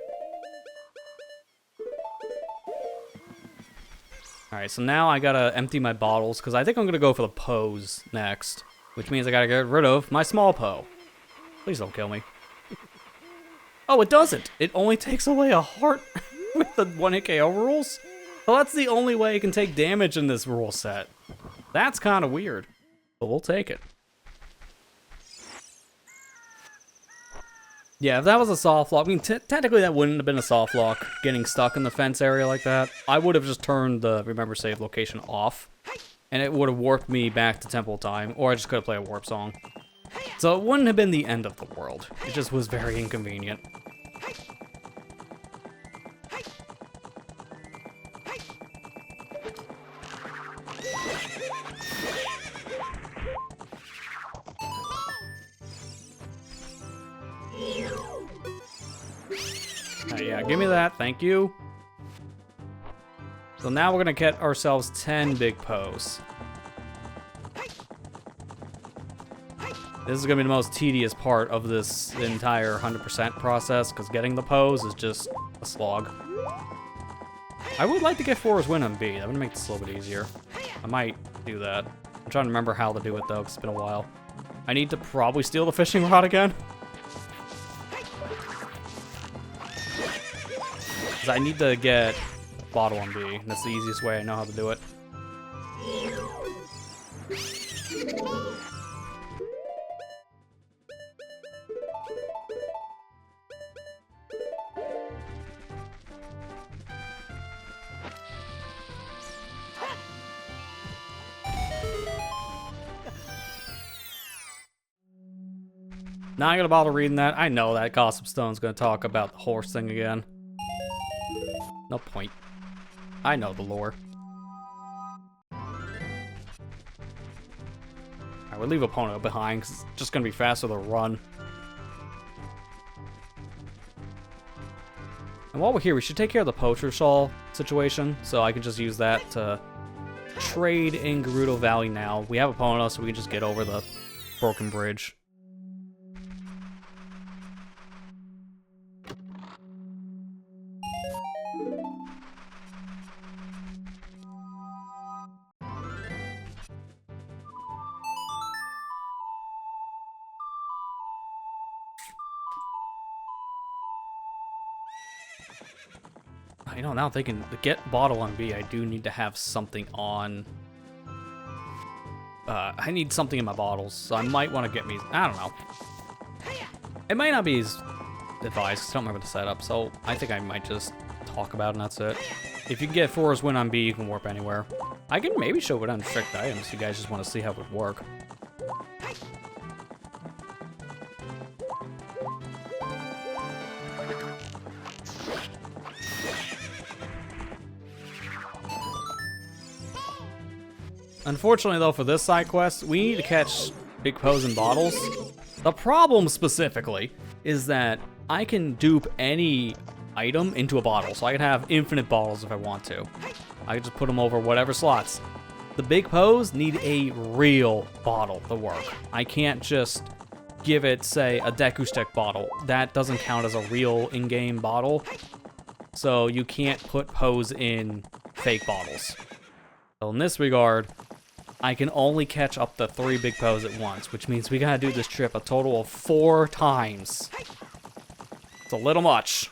Alright, so now I gotta empty my bottles, because I think I'm gonna go for the pose next. Which means I gotta get rid of my small Poe. Please don't kill me. Oh, it doesn't! It only takes away a heart with the 1-hit KO rules? Well, that's the only way it can take damage in this rule set. That's kind of weird. But we'll take it. Yeah, if that was a soft lock, I mean, technically that wouldn't have been a soft lock, getting stuck in the fence area like that. I would have just turned the remember save location off, and it would have warped me back to Temple Time, or I just could have played a warp song. So it wouldn't have been the end of the world. It just was very inconvenient. Yeah, give me that, thank you. So now we're gonna get ourselves 10 big Poes. This is going to be the most tedious part of this entire 100% process, because getting the pose is just a slog. I would like to get Forest Wind on B. That would make this a little bit easier. I might do that. I'm trying to remember how to do it, though, 'cause it's been a while. I need to probably steal the fishing rod again. Because I need to get Bottle on B. That's the easiest way I know how to do it. Not gonna bother reading that. I know that Gossip Stone's gonna talk about the horse thing again. No point. I know the lore. Alright, we'll leave Opponent behind because it's just gonna be faster to run. And while we're here, we should take care of the Poacher Shawl situation, so I can just use that to trade in Gerudo Valley now. We have Opponent, so we can just get over the broken bridge. You know, now I'm thinking, to get Bottle on B, I do need to have something on... I need something in my bottles, so I might want to get me... I don't know. It might not be as advised, 'cause I don't remember the setup, so I think I might just talk about it and that's it. If you can get Forest Wind on B, you can warp anywhere. I can maybe show it on strict items if you guys just want to see how it would work. Unfortunately, though, for this side quest, we need to catch Big Pose in bottles. The problem, specifically, is that I can dupe any item into a bottle, so I can have infinite bottles if I want to. I can just put them over whatever slots. The Big Pose need a real bottle to work. I can't just give it, say, a Deku Stick bottle. That doesn't count as a real in-game bottle, so you can't put Pose in fake bottles. So in this regard, I can only catch up to 3 Big Pose at once, which means we gotta do this trip a total of 4 times. It's a little much.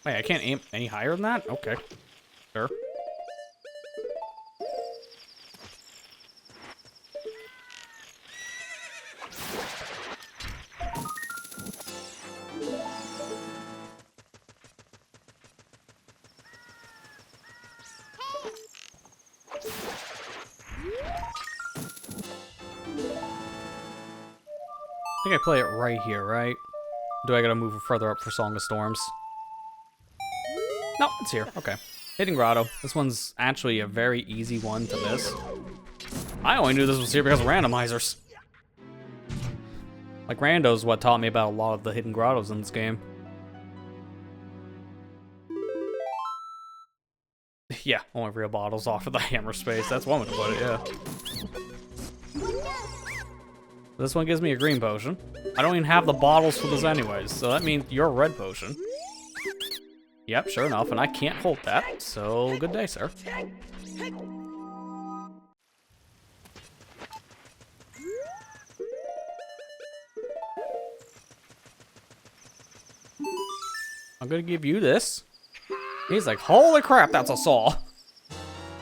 Wait, I can't aim any higher than that? Okay. Sure. I think I play it right here, right? Do I gotta move further up for Song of Storms? No, it's here. Okay. Hidden Grotto. This one's actually a very easy one to miss. I only knew this was here because of randomizers. Like, rando's what taught me about a lot of the hidden grottos in this game. Yeah, only real bottles offer the hammer space. That's one way to put it, yeah. This one gives me a green potion. I don't even have the bottles for this anyways, so that means you're a red potion. Yep, sure enough, and I can't hold that, so good day, sir. I'm gonna give you this. He's like, holy crap, that's a saw.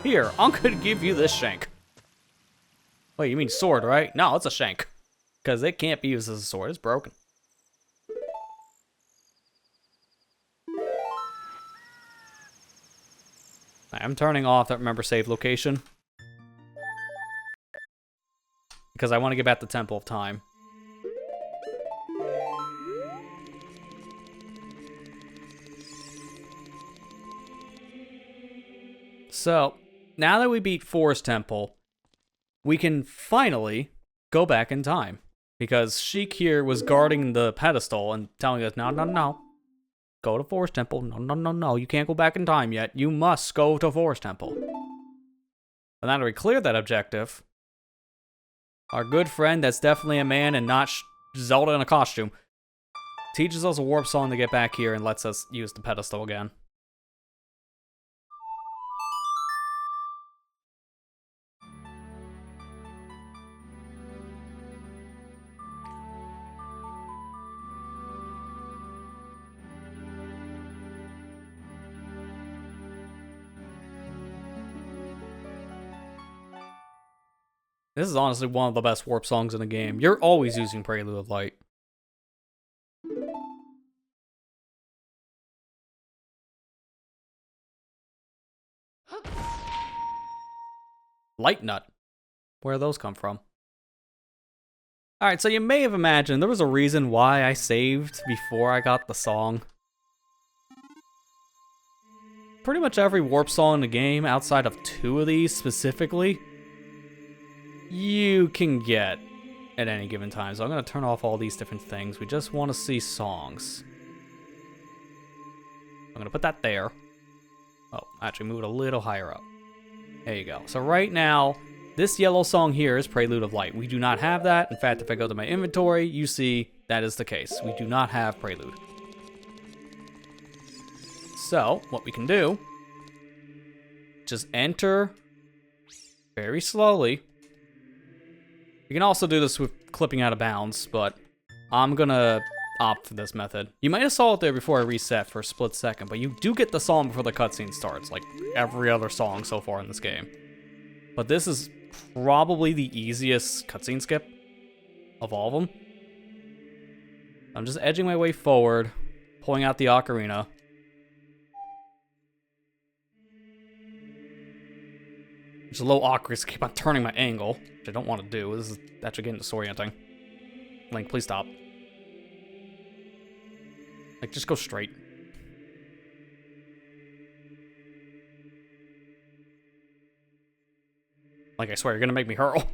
Here, I'm gonna give you this shank. Wait, you mean sword, right? No, it's a shank. Because it can't be used as a sword, it's broken. I'm turning off that remember save location. Because I want to get back to Temple of Time. So, now that we beat Forest Temple, we can finally go back in time. Because Sheik here was guarding the pedestal and telling us, no, no, no. go to Forest Temple. No, no, no, no. You can't go back in time yet. You must go to Forest Temple. But now that we cleared that objective, our good friend that's definitely a man and not Zelda in a costume teaches us a warp song to get back here and lets us use the pedestal again. This is honestly one of the best warp songs in the game. You're always using Prelude of Light. Light Nut. Where do those come from? Alright, so you may have imagined there was a reason why I saved before I got the song. Pretty much every warp song in the game, outside of 2 of these specifically, you can get at any given time. So I'm going to turn off all these different things. We just want to see songs. I'm going to put that there. Oh, actually move it a little higher up. There you go. So right now, this yellow song here is Prelude of Light. We do not have that. In fact, if I go to my inventory, you see that is the case. We do not have Prelude. So, what we can do, just enter very slowly. You can also do this with clipping out of bounds, but I'm gonna opt for this method. You might have saw it there before I reset for a split second, but you do get the song before the cutscene starts, like every other song so far in this game. But this is probably the easiest cutscene skip of all of them. I'm just edging my way forward, pulling out the ocarina. It's a little awkward to keep on turning my angle, which I don't want to do. This is actually getting disorienting. Link, please stop. Like, just go straight. Like, I swear, you're gonna make me hurl.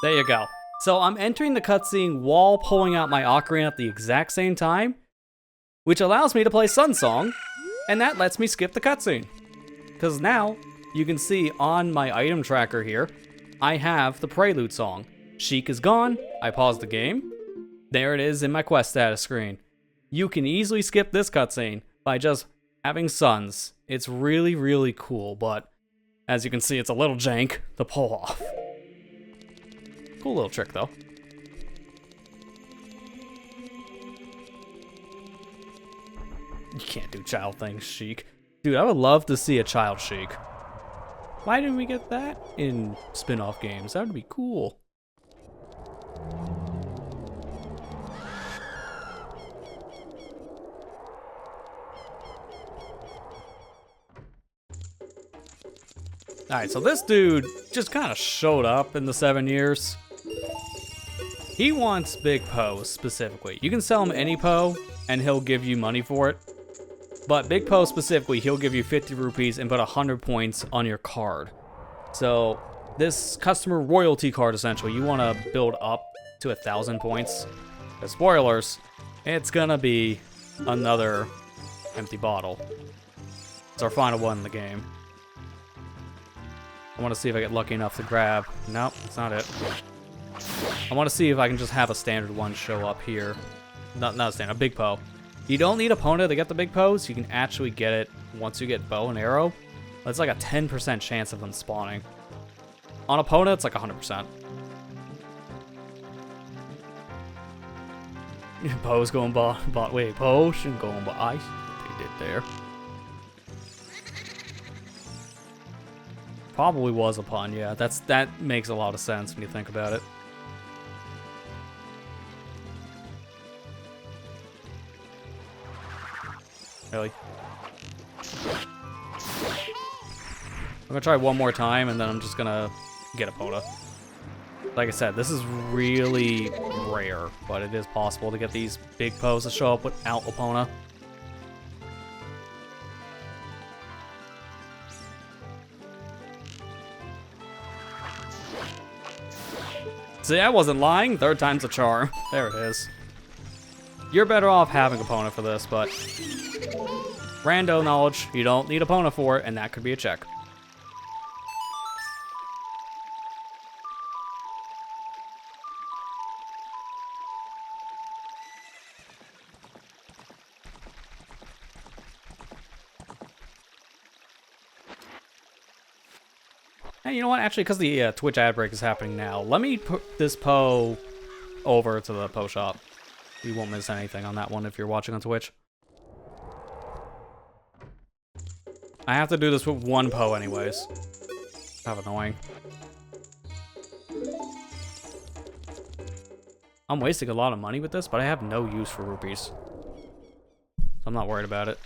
There you go. So I'm entering the cutscene while pulling out my ocarina at the exact same time, which allows me to play Sun Song, and that lets me skip the cutscene. Because now, you can see on my item tracker here, I have the Prelude song. Sheik is gone, I paused the game. There it is in my quest status screen. You can easily skip this cutscene by just having Suns. It's really, really cool, but as you can see, it's a little jank to pull off. Cool little trick, though. You can't do child things, Sheik. Dude, I would love to see a child Sheik. Why didn't we get that in spin-off games? That would be cool. Alright, so this dude just kind of showed up in the 7 years. He wants Big Poe specifically. You can sell him any Poe, and he'll give you money for it. But Big Poe specifically, he'll give you 50 rupees and put 100 points on your card. So this customer royalty card, essentially, you want to build up to 1,000 points. The spoilers, it's gonna be another empty bottle. It's our final one in the game. I want to see if I get lucky enough to grab. Nope, that's not it. I want to see if I can just have a standard one show up here. Not a standard, a Big Poe. You don't need a Pona to get the Big Poes. You can actually get it once you get bow and arrow. It's like a 10% chance of them spawning. On a Pona, it's like 100%. Poe's going bot. Wait, Poe shouldn't go on bot. I they did there. Probably was a pun, yeah. That makes a lot of sense when you think about it. Really? I'm gonna try one more time, and then I'm just gonna get a Pona. Like I said, this is really rare, but it is possible to get these big Poes to show up without Epona. See, I wasn't lying. Third time's a charm. There it is. You're better off having Epona for this, but rando knowledge, you don't need Epona for it, and that could be a check. Hey, you know what? Actually, because the Twitch ad break is happening now, let me put this Poe over to the Poe shop. You won't miss anything on that one if you're watching on Twitch. I have to do this with one Poe anyways. How annoying. I'm wasting a lot of money with this, but I have no use for rupees. So I'm not worried about it.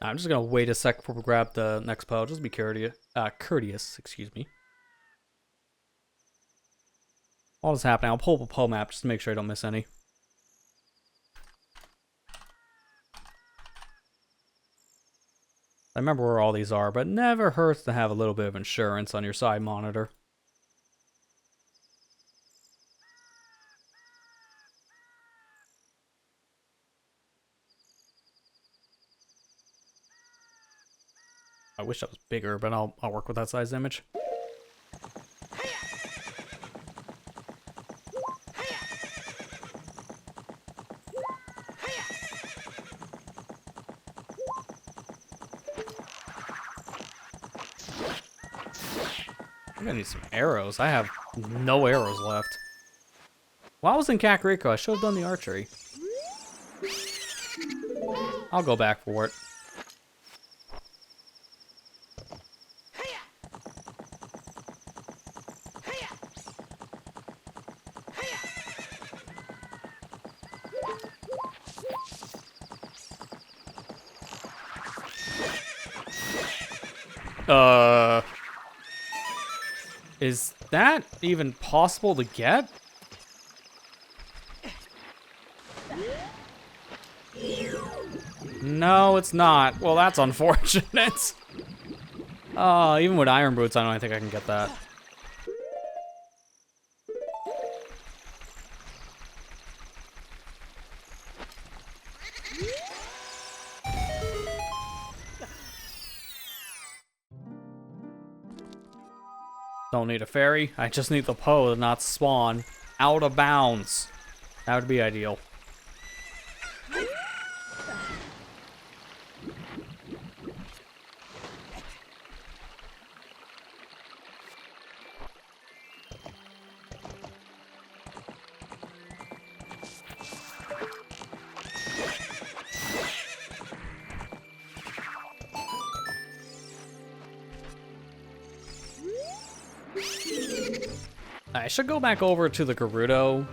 I'm just gonna wait a sec before we grab the next Poe. Just be courteous, excuse me. All this happening, I'll pull up a Poe map just to make sure I don't miss any. I remember where all these are, but it never hurts to have a little bit of insurance on your side monitor. I wish that was bigger, but I'll work with that size image. I'm gonna need some arrows. I have no arrows left. While I was in Kakariko, I should have done the archery. I'll go back for it. Is that even possible to get? No, it's not. Well, that's unfortunate. Even with iron boots, I don't think I can get that. Don't need a fairy. I just need the Poe to not spawn out of bounds. That would be ideal. I should go back over to the Gerudo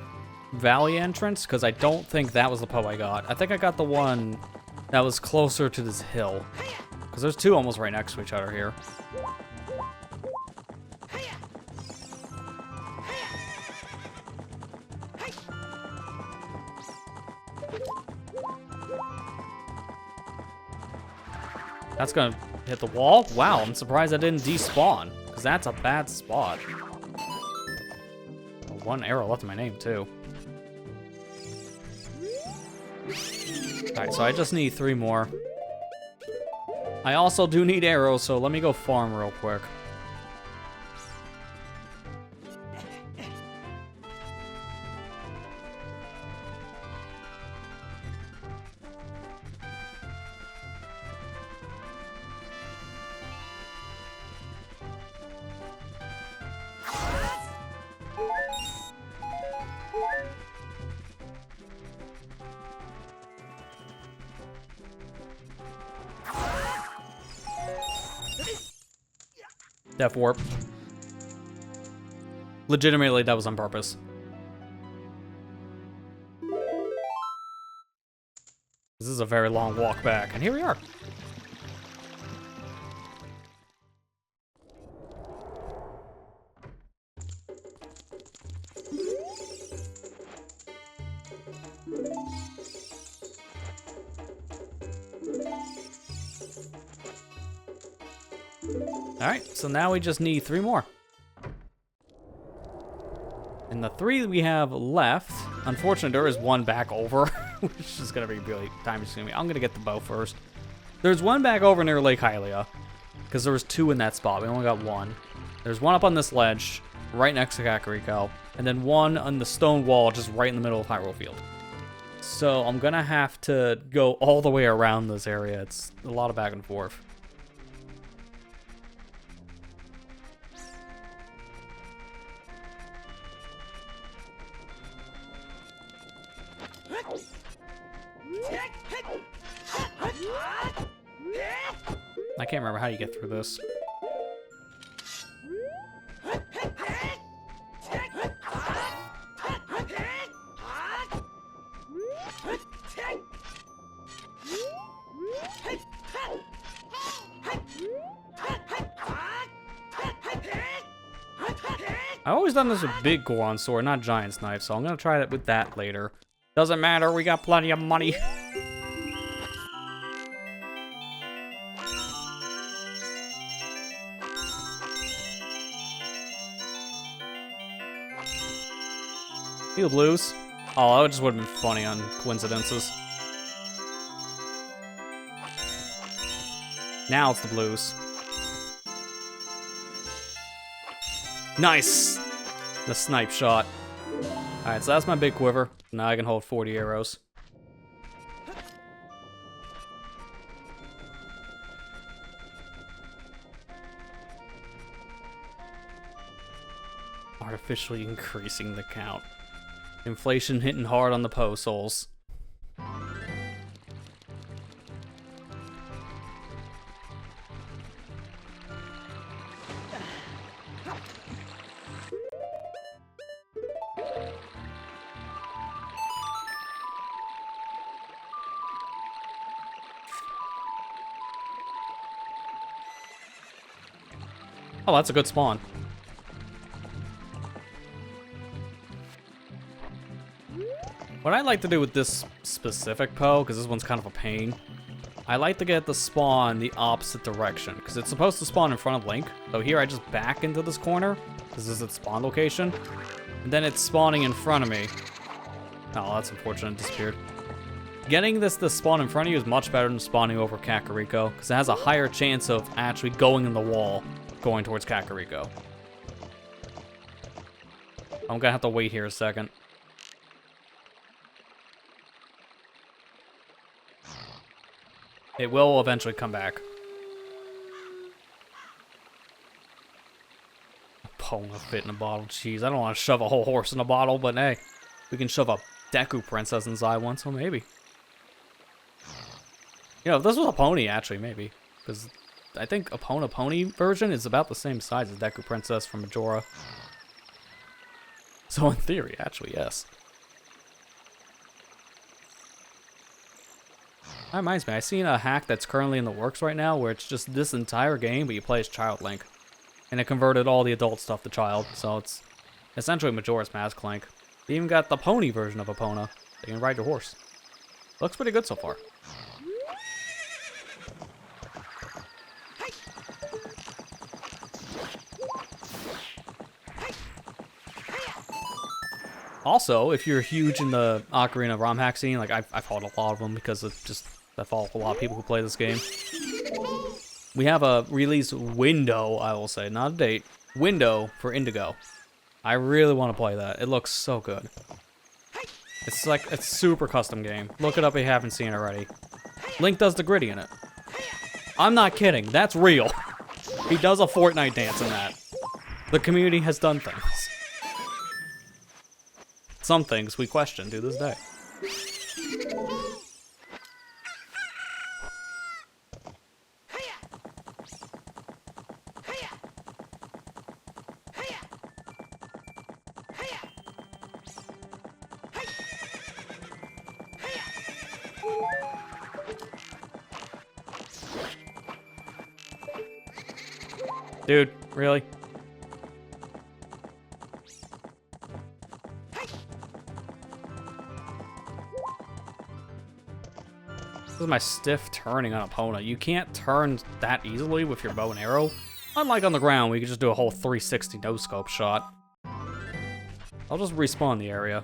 Valley entrance, because I don't think that was the Poe I got. I think I got the one that was closer to this hill. Because there's two almost right next to each other here. That's gonna hit the wall? Wow, I'm surprised I didn't despawn, because that's a bad spot. One arrow left in my name, too. Alright, so I just need 3 more. I also do need arrows, so let me go farm real quick. Death Warp. Legitimately, that was on purpose. This is a very long walk back, and here we are. Alright, so now we just need 3 more. And the 3 we have left, unfortunately there is one back over, which is going to be really time-consuming. I'm going to get the bow first. There's one back over near Lake Hylia, because there was 2 in that spot. We only got 1. There's one up on this ledge, right next to Kakariko, and then one on the stone wall just right in the middle of Hyrule Field. So I'm going to have to go all the way around this area. It's a lot of back and forth. I can't remember how you get through this. I've always done this with big Goron sword, not Giant's knife, so I'm gonna try it with that later. Doesn't matter, we got plenty of money. You blues? Oh, that just would have been funny on coincidences. Now it's the blues. Nice! The snipe shot. Alright, so that's my big quiver. Now I can hold 40 arrows. Artificially increasing the count. Inflation hitting hard on the Poe souls. Oh, that's a good spawn. What I like to do with this specific Poe, because this one's kind of a pain, I like to get the spawn the opposite direction, because it's supposed to spawn in front of Link. So here I just back into this corner, because this is its spawn location, and then it's spawning in front of me. Oh, that's unfortunate, it disappeared. Getting this to spawn in front of you is much better than spawning over Kakariko, because it has a higher chance of actually going in the wall, going towards Kakariko. I'm gonna have to wait here a second. It will eventually come back. A Poe will fit in a bottle. Jeez, I don't want to shove a whole horse in a bottle, but hey, we can shove a Deku princess inside one, so maybe. You know, if this was a pony, actually, maybe. Because I think Epona pony version is about the same size as Deku princess from Majora. So in theory, actually, yes. That reminds me, I've seen a hack that's currently in the works right now where it's just this entire game, but you play as Child Link. And it converted all the adult stuff to child, so it's essentially Majora's Mask Link. They even got the pony version of Epona. You can ride your horse. Looks pretty good so far. Also, if you're huge in the Ocarina ROM hack scene, like I've fought a lot of them because of just I follow a lot of people who play this game. We have a release window, I will say, not a date, window for Indigo. I really want to play that. It looks so good. It's like a super custom game. Look it up if you haven't seen it already. Link does the gritty in it. I'm not kidding. That's real. He does a Fortnite dance in that. The community has done things. Some things we question to this day. Dude, really? This is my stiff turning on opponent. You can't turn that easily with your bow and arrow. Unlike on the ground, we can just do a whole 360 no-scope shot. I'll just respawn the area.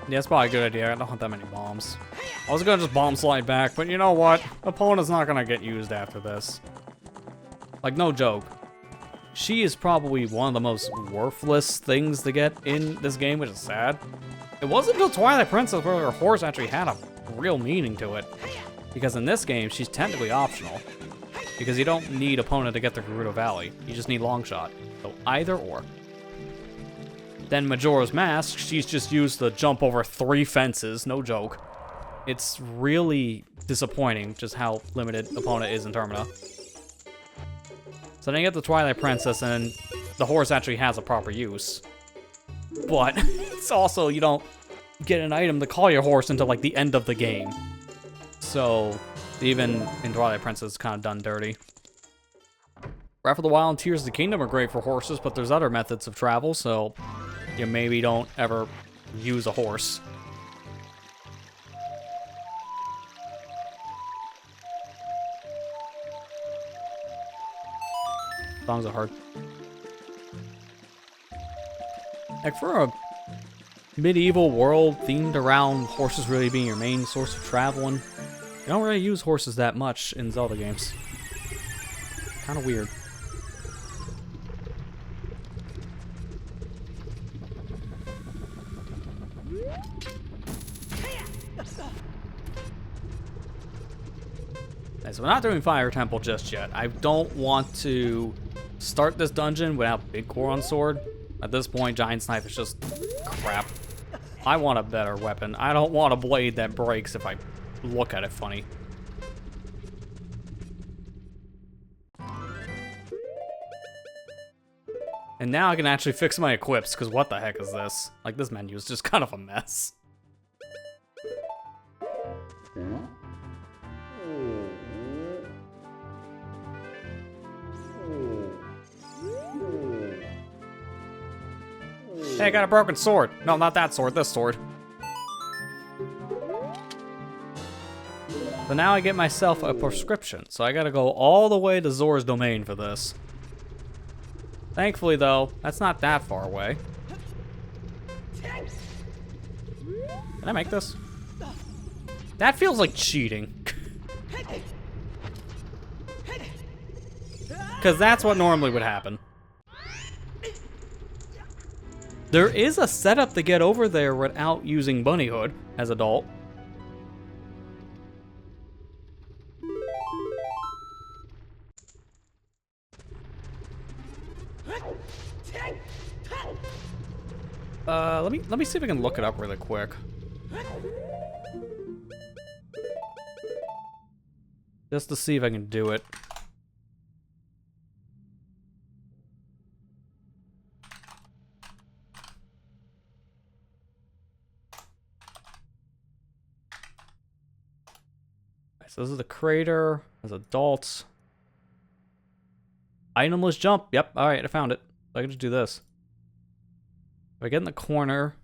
Yeah, it's probably a good idea. I don't have that many bombs. I was gonna just bomb slide back, but you know what? Opponent's not gonna get used after this. Like, no joke. She is probably one of the most worthless things to get in this game, which is sad. It wasn't until Twilight Princess where her horse actually had a real meaning to it. Because in this game, she's technically optional. Because you don't need opponent to get to Gerudo Valley. You just need Longshot. So either or. Then Majora's Mask, she's just used to jump over 3 fences, no joke. It's really disappointing just how limited opponent is in Termina. So then you get the Twilight Princess and the horse actually has a proper use. But it's also, you don't get an item to call your horse until like the end of the game. So even in Twilight Princess, it's kind of done dirty. Breath of the Wild and Tears of the Kingdom are great for horses, but there's other methods of travel, so you maybe don't ever use a horse. Songs are hard. Like, for a medieval world themed around horses really being your main source of traveling, you don't really use horses that much in Zelda games. Kind of weird. So we're not doing Fire Temple just yet. I don't want to start this dungeon without Big Goron Sword. At this point, Giant's Knife is just crap. I want a better weapon. I don't want a blade that breaks if I look at it funny. And now I can actually fix my equips, because what the heck is this? Like, this menu is just kind of a mess. Hey, I got a broken sword. No, not that sword, this sword. So now I get myself a prescription. So I gotta go all the way to Zora's Domain for this. Thankfully, though, that's not that far away. Can I make this? That feels like cheating. Because that's what normally would happen. There is a setup to get over there without using Bunnyhood as adult. Let me see if I can look it up really quick. Just to see if I can do it. So this is the crater as adults. Itemless jump. Yep, alright, I found it. So I can just do this. If I get in the corner,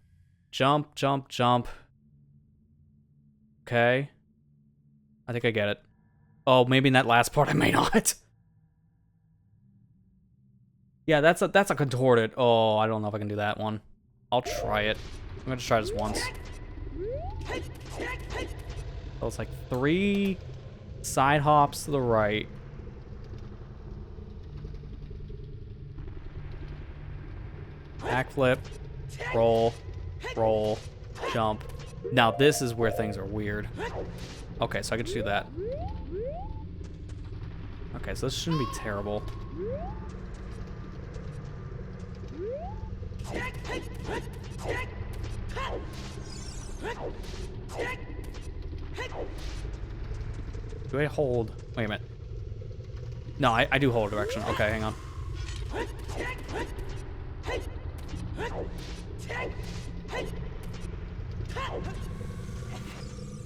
jump, jump, jump. Okay. I think I get it. Oh, maybe in that last part I may not. Yeah, that's a contorted. Oh, I don't know if I can do that one. I'll try it. I'm gonna try this once. So it's like 3 side hops to the right. Backflip, roll, roll, jump. Now this is where things are weird. Okay, so I can just do that. Okay, so this shouldn't be terrible. Do I hold? Wait a minute. No, I do hold direction. Okay, hang on.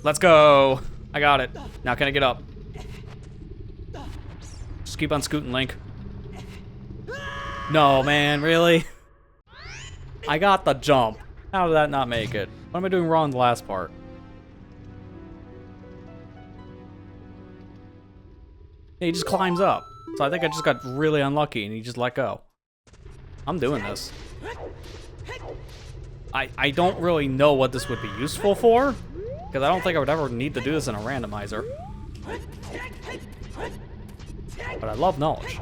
Let's go. I got it. Now can I get up? Just keep on scooting, Link. No, man, really? I got the jump. How did that not make it? What am I doing wrong in the last part? Yeah, he just climbs up. So I think I just got really unlucky and he just let go. I'm doing this. I don't really know what this would be useful for, because I don't think I would ever need to do this in a randomizer. But I love knowledge.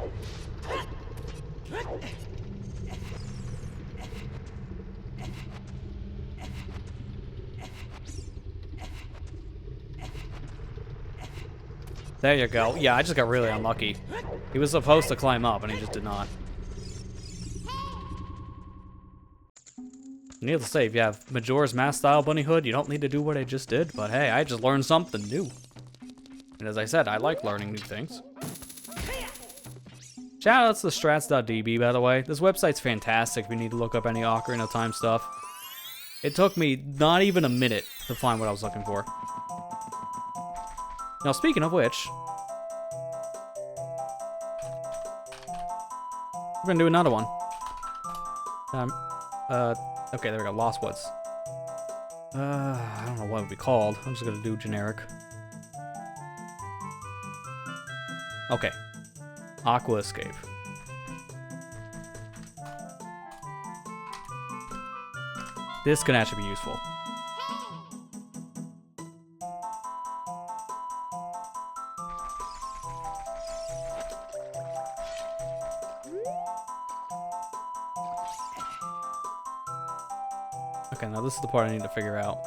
There you go. Yeah, I just got really unlucky. He was supposed to climb up and he just did not. Needless to say, if you have Majora's Mask style bunny hood, you don't need to do what I just did, but hey, I just learned something new. And as I said, I like learning new things. Shoutouts to strats.db, by the way. This website's fantastic if you need to look up any Ocarina of Time stuff. It took me not even a minute to find what I was looking for. Now, speaking of which, we're gonna do another one. Okay, there we go, Lost Woods. I don't know what it would be called. I'm just gonna do generic. Okay. Aqua Escape. This can actually be useful. Okay, now this is the part I need to figure out.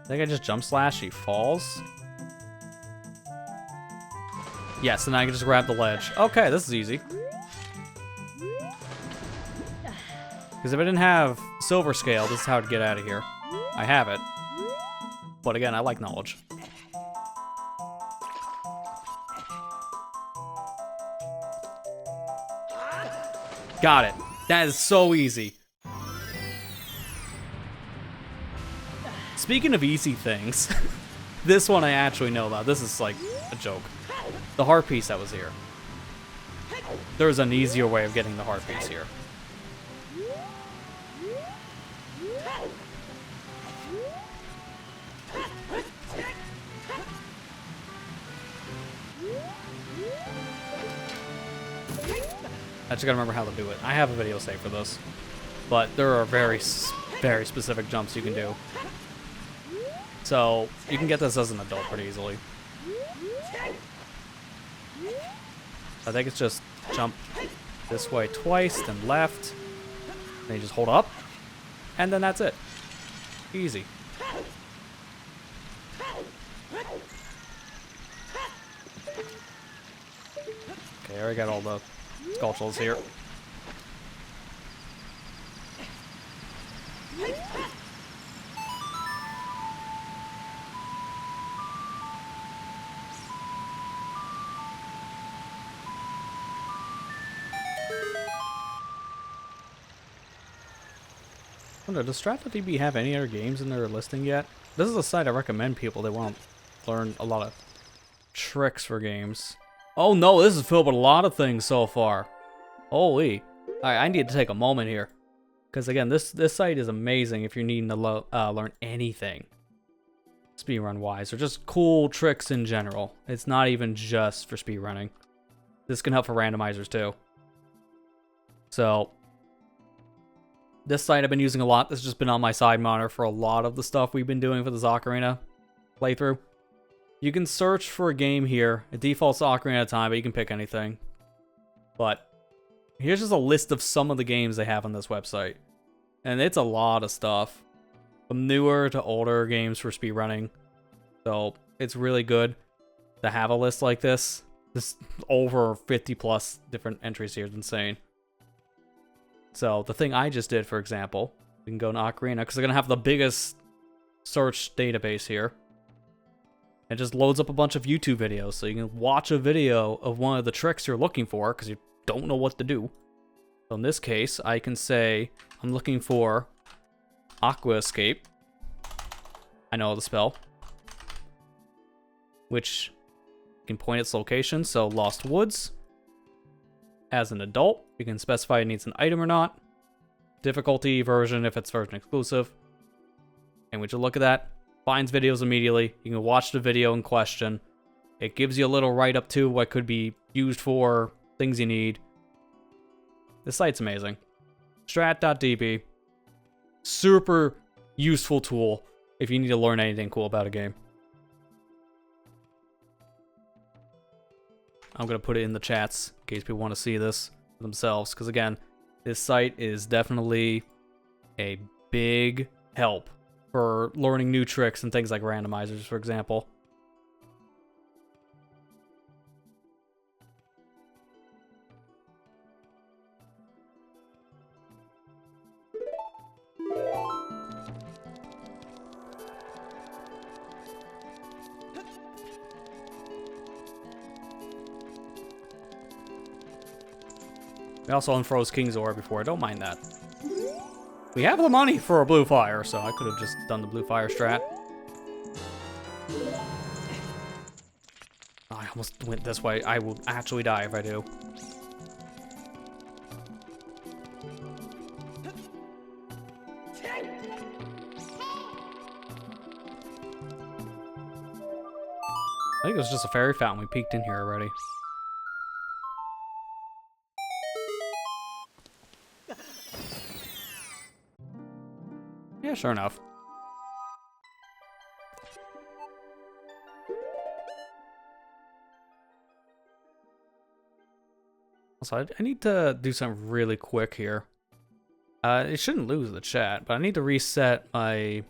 I think I just jump slash, he falls. Yes, and I can just grab the ledge. Okay, this is easy. Because if I didn't have Silver Scale, this is how to get out of here. I have it. But again, I like knowledge. Got it. That is so easy. Speaking of easy things, this one I actually know about. This is like a joke. The heart piece that was here. There's an easier way of getting the heart piece here. I just gotta remember how to do it. I have a video saved for this, but there are very specific jumps you can do. So you can get this as an adult pretty easily. I think it's just jump this way twice, then left, then you just hold up, and then that's it. Easy. Okay, I already got all the sculptures here. I wonder, does Strat.db have any other games in their listing yet? This is a site I recommend people that want to learn a lot of tricks for games. Oh no, this is filled with a lot of things so far. Holy. Alright, I need to take a moment here. Because again, this site is amazing if you're needing to learn anything. Speedrun wise, or just cool tricks in general. It's not even just for speedrunning. This can help for randomizers too. So, this site I've been using a lot. This has just been on my side monitor for a lot of the stuff we've been doing for this Ocarina playthrough. You can search for a game here. It defaults to Ocarina of Time, but you can pick anything. But here's just a list of some of the games they have on this website. And it's a lot of stuff. From newer to older games for speedrunning. So it's really good to have a list like this. There's over 50 plus different entries here. It's insane. So the thing I just did, for example, we can go to Ocarina because they're going to have the biggest search database here. It just loads up a bunch of YouTube videos. So you can watch a video of one of the tricks you're looking for because you don't know what to do. So in this case, I can say I'm looking for Aqua Escape. I know the spell. Which can point its location, so Lost Woods. As an adult, you can specify it needs an item or not. Difficulty version if it's version exclusive. And would you look at that? Finds videos immediately. You can watch the video in question. It gives you a little write-up to what could be used for, things you need. This site's amazing. Strat.db. Super useful tool if you need to learn anything cool about a game. I'm going to put it in the chats in case people want to see this for themselves. Because again, this site is definitely a big help for learning new tricks and things like randomizers, for example. We also unfroze King's Ore before, don't mind that. We have the money for a blue fire, so I could have just done the blue fire strat. Oh, I almost went this way. I will actually die if I do. I think it was just a fairy fountain. We peeked in here already. Yeah, sure enough. Also, I need to do something really quick here. It shouldn't lose the chat, but I need to reset my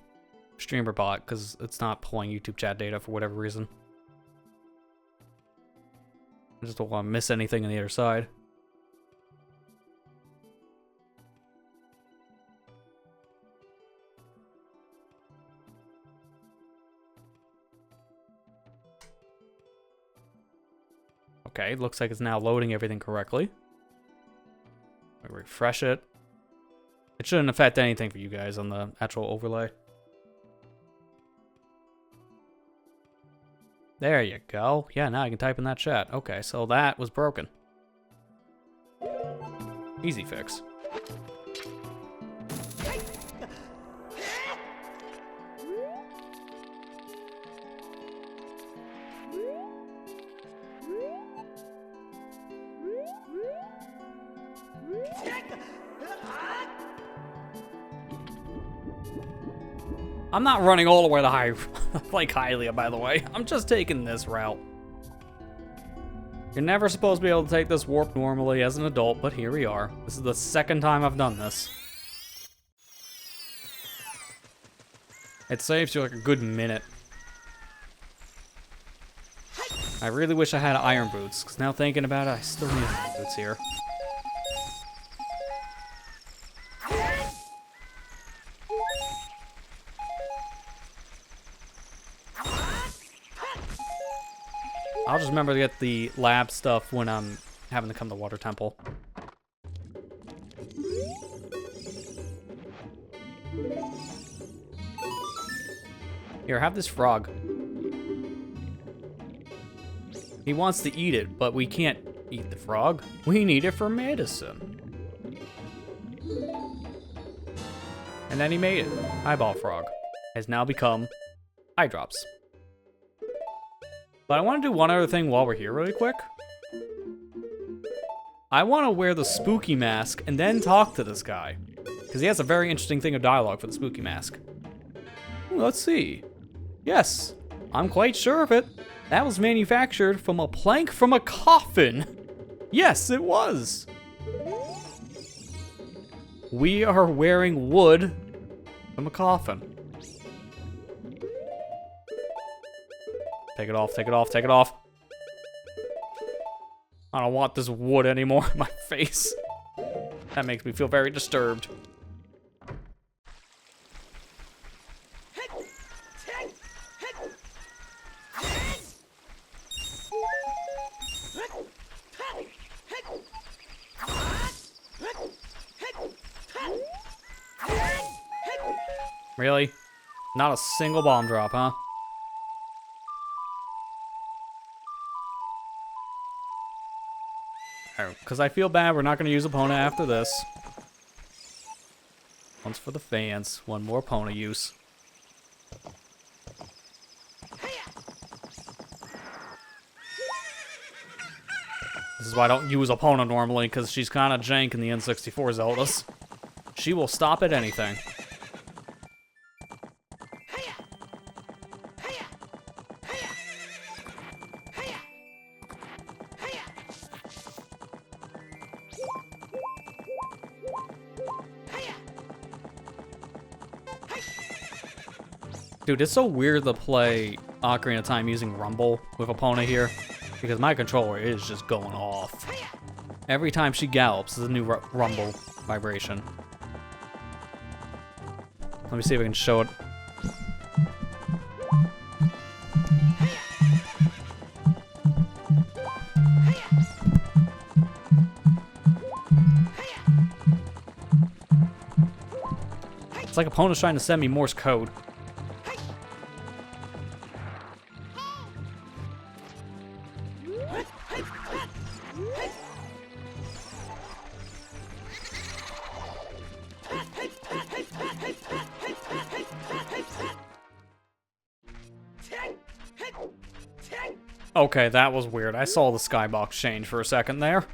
streamer bot because it's not pulling YouTube chat data for whatever reason. I just don't want to miss anything on the other side. Okay, looks like it's now loading everything correctly. I refresh it. It shouldn't affect anything for you guys on the actual overlay. There you go. Yeah, now I can type in that chat. Okay, so that was broken. Easy fix. I'm not running all the way to Hylia, by the way. I'm just taking this route. You're never supposed to be able to take this warp normally as an adult, but here we are. This is the second time I've done this. It saves you like a good minute. I really wish I had iron boots, because now thinking about it, I still need iron boots here. I'll just remember to get the lab stuff when I'm having to come to Water Temple. Here, have this frog. He wants to eat it, but we can't eat the frog. We need it for medicine. And then he made it. Eyeball frog has now become eye drops. But I want to do one other thing while we're here really quick. I want to wear the spooky mask and then talk to this guy. Because he has a very interesting thing of dialogue for the spooky mask. Let's see. Yes, I'm quite sure of it. That was manufactured from a plank from a coffin. Yes, it was. We are wearing wood from a coffin. Take it off, take it off, take it off. I don't want this wood anymore in my face. That makes me feel very disturbed. Really? Not a single bomb drop, huh? Because I feel bad we're not going to use Epona after this. One's for the fans. One more Epona use. This is why I don't use Epona normally, because she's kind of jank in the N64 Zeldas. She will stop at anything. Dude, it's so weird to play Ocarina of Time using Rumble with Epona here, because my controller is just going off. Every time she gallops, there's a new rumble vibration. Let me see if I can show it. It's like Epona's trying to send me Morse code. Okay, that was weird. I saw the skybox change for a second there.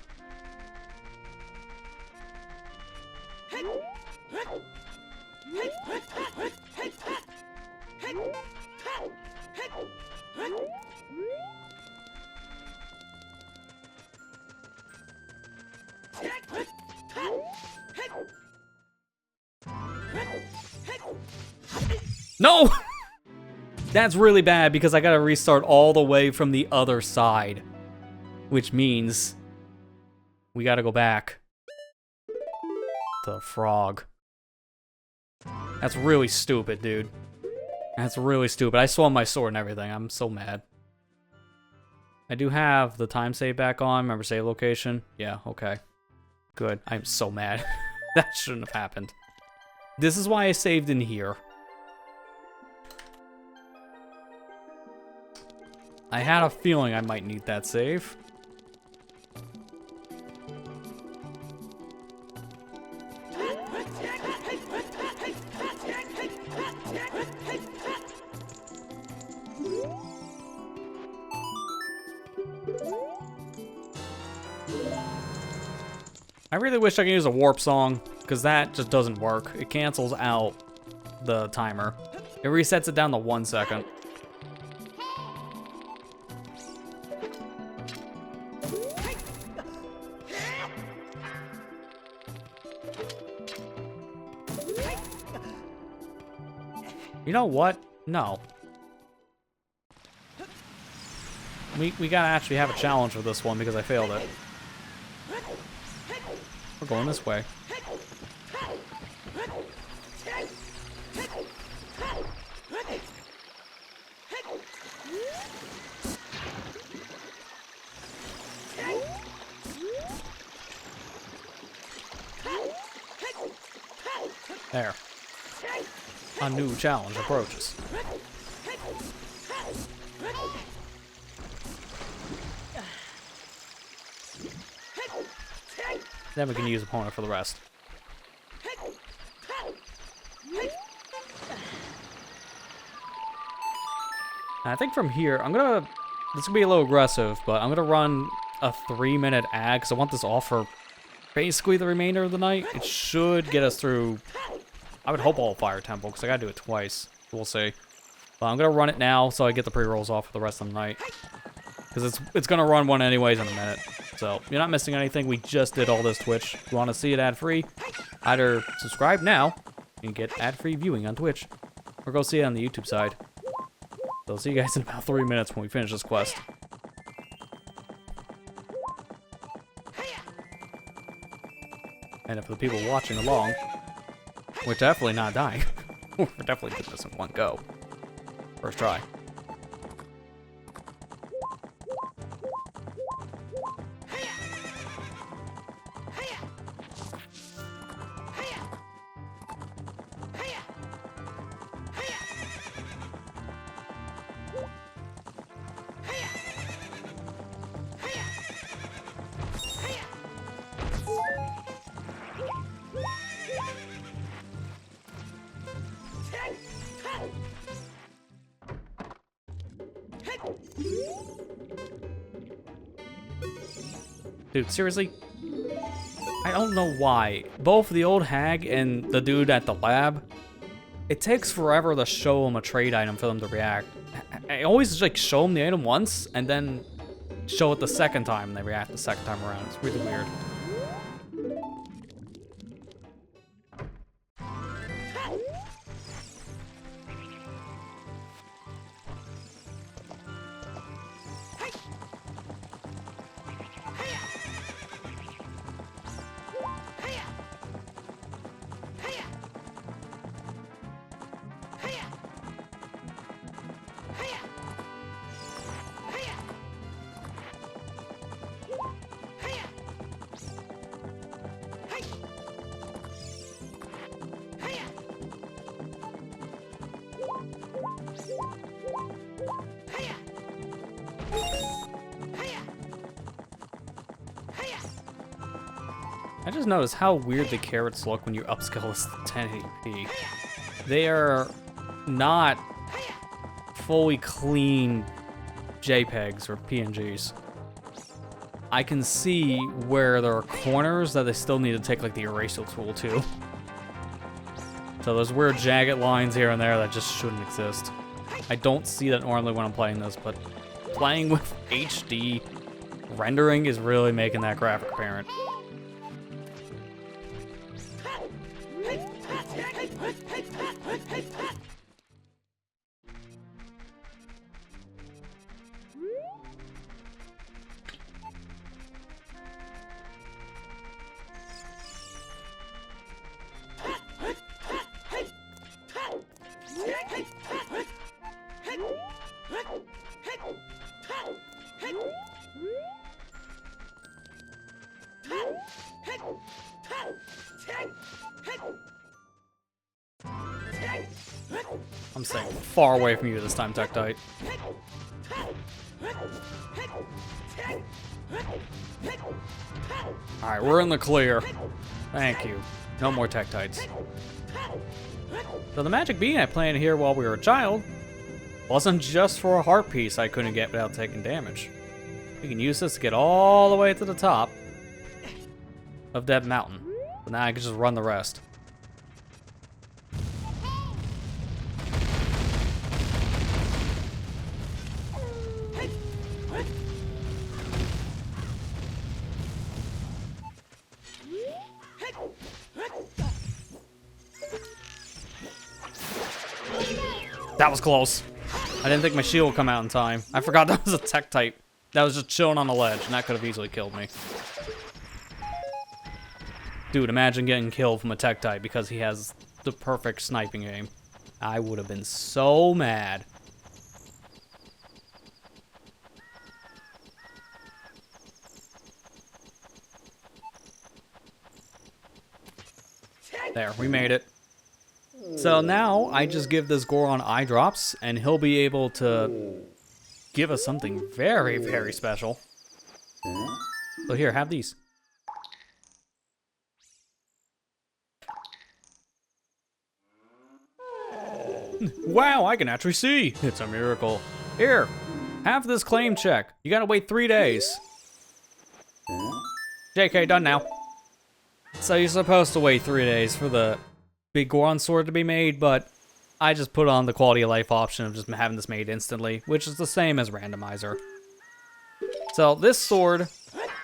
No! That's really bad because I gotta restart all the way from the other side. Which means we gotta go back to the frog. That's really stupid, dude. That's really stupid. I swung my sword and everything. I'm so mad. I do have the time save back on. Remember save location? Yeah, okay. Good. I'm so mad. That shouldn't have happened. This is why I saved in here. I had a feeling I might need that save. I really wish I could use a warp song, because that just doesn't work. It cancels out the timer. It resets it down to 1 second. You know what? No. We gotta actually have a challenge for this one because I failed it. We're going this way. There. A new challenge approaches. Then we can use Epona for the rest. And I think from here, this is gonna be a little aggressive, but I'm gonna run a 3-minute ad because I want this off for basically the remainder of the night. It should get us through, I would hope, all Fire Temple, because I gotta do it twice. We'll see. But I'm gonna run it now so I get the pre-rolls off for the rest of the night. Because it's gonna run one anyways in a minute. So, you're not missing anything. We just did all this Twitch. If you want to see it ad-free, either subscribe now and get ad-free viewing on Twitch, or go see it on the YouTube side. So I'll see you guys in about 3 minutes when we finish this quest. And for the people watching along, we're definitely not dying. We're definitely doing this in one go. First try. Dude, seriously? I don't know why. Both the old hag and the dude at the lab, it takes forever to show them a trade item for them to react. I always just, like, show them the item once and then show it the second time and they react the second time around. It's really weird. I just noticed how weird the carrots look when you upscale this to 1080p. They are not fully clean JPEGs or PNGs. I can see where there are corners that they still need to take like the eraser tool to. So there's weird jagged lines here and there that just shouldn't exist. I don't see that normally when I'm playing this, but playing with HD rendering is really making that graphic apparent. I'm staying far away from you this time, Tektite. Alright, we're in the clear. Thank you. No more Tektites. So the magic bean I planted here while we were a child wasn't just for a heart piece I couldn't get without taking damage. We can use this to get all the way to the top of Dead Mountain. But now I can just run the rest. That was close. I didn't think my shield would come out in time. I forgot that was a Tektite that was just chilling on the ledge, and that could have easily killed me. Dude, imagine getting killed from a Tektite because he has the perfect sniping aim. I would have been so mad. There, we made it. So now I just give this Goron eye drops, and he'll be able to give us something very, very special. So here, have these. Wow, I can actually see. It's a miracle. Here, have this claim check. You gotta wait 3 days. JK, done now. So you're supposed to wait 3 days for the big Goron sword to be made, but I just put on the quality of life option of just having this made instantly, which is the same as randomizer. So this sword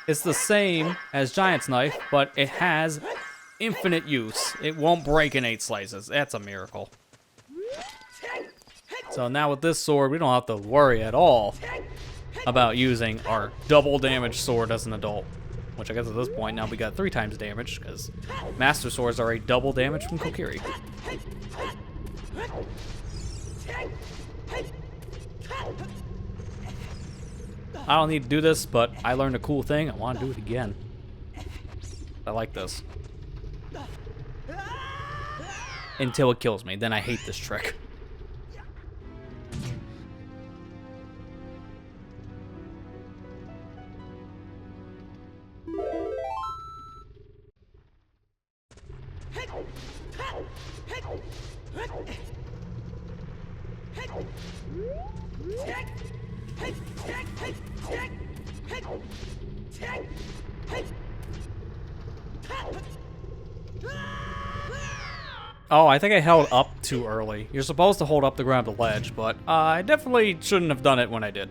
is the same as Giant's Knife, but it has infinite use. It won't break in 8 slices. That's a miracle. So now with this sword, we don't have to worry at all about using our double damage sword as an adult. Which I guess at this point now we got 3 times damage, because Master Swords are a double damage from Kokiri. I don't need to do this, but I learned a cool thing. I want to do it again. I like this. Until it kills me, then I hate this trick. Oh, I think I held up too early. You're supposed to hold up to grab the ledge, but I definitely shouldn't have done it when I did.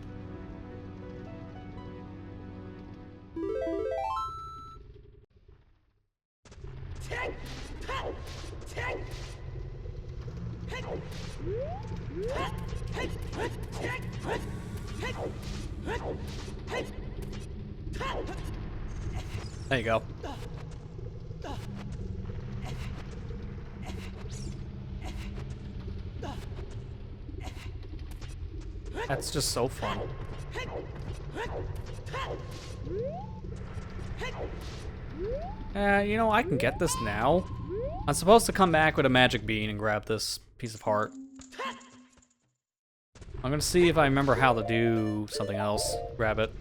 There you go. That's just so fun. You know, I can get this now. I'm supposed to come back with a magic bean and grab this piece of heart. I'm gonna see if I remember how to do something else. Grab it.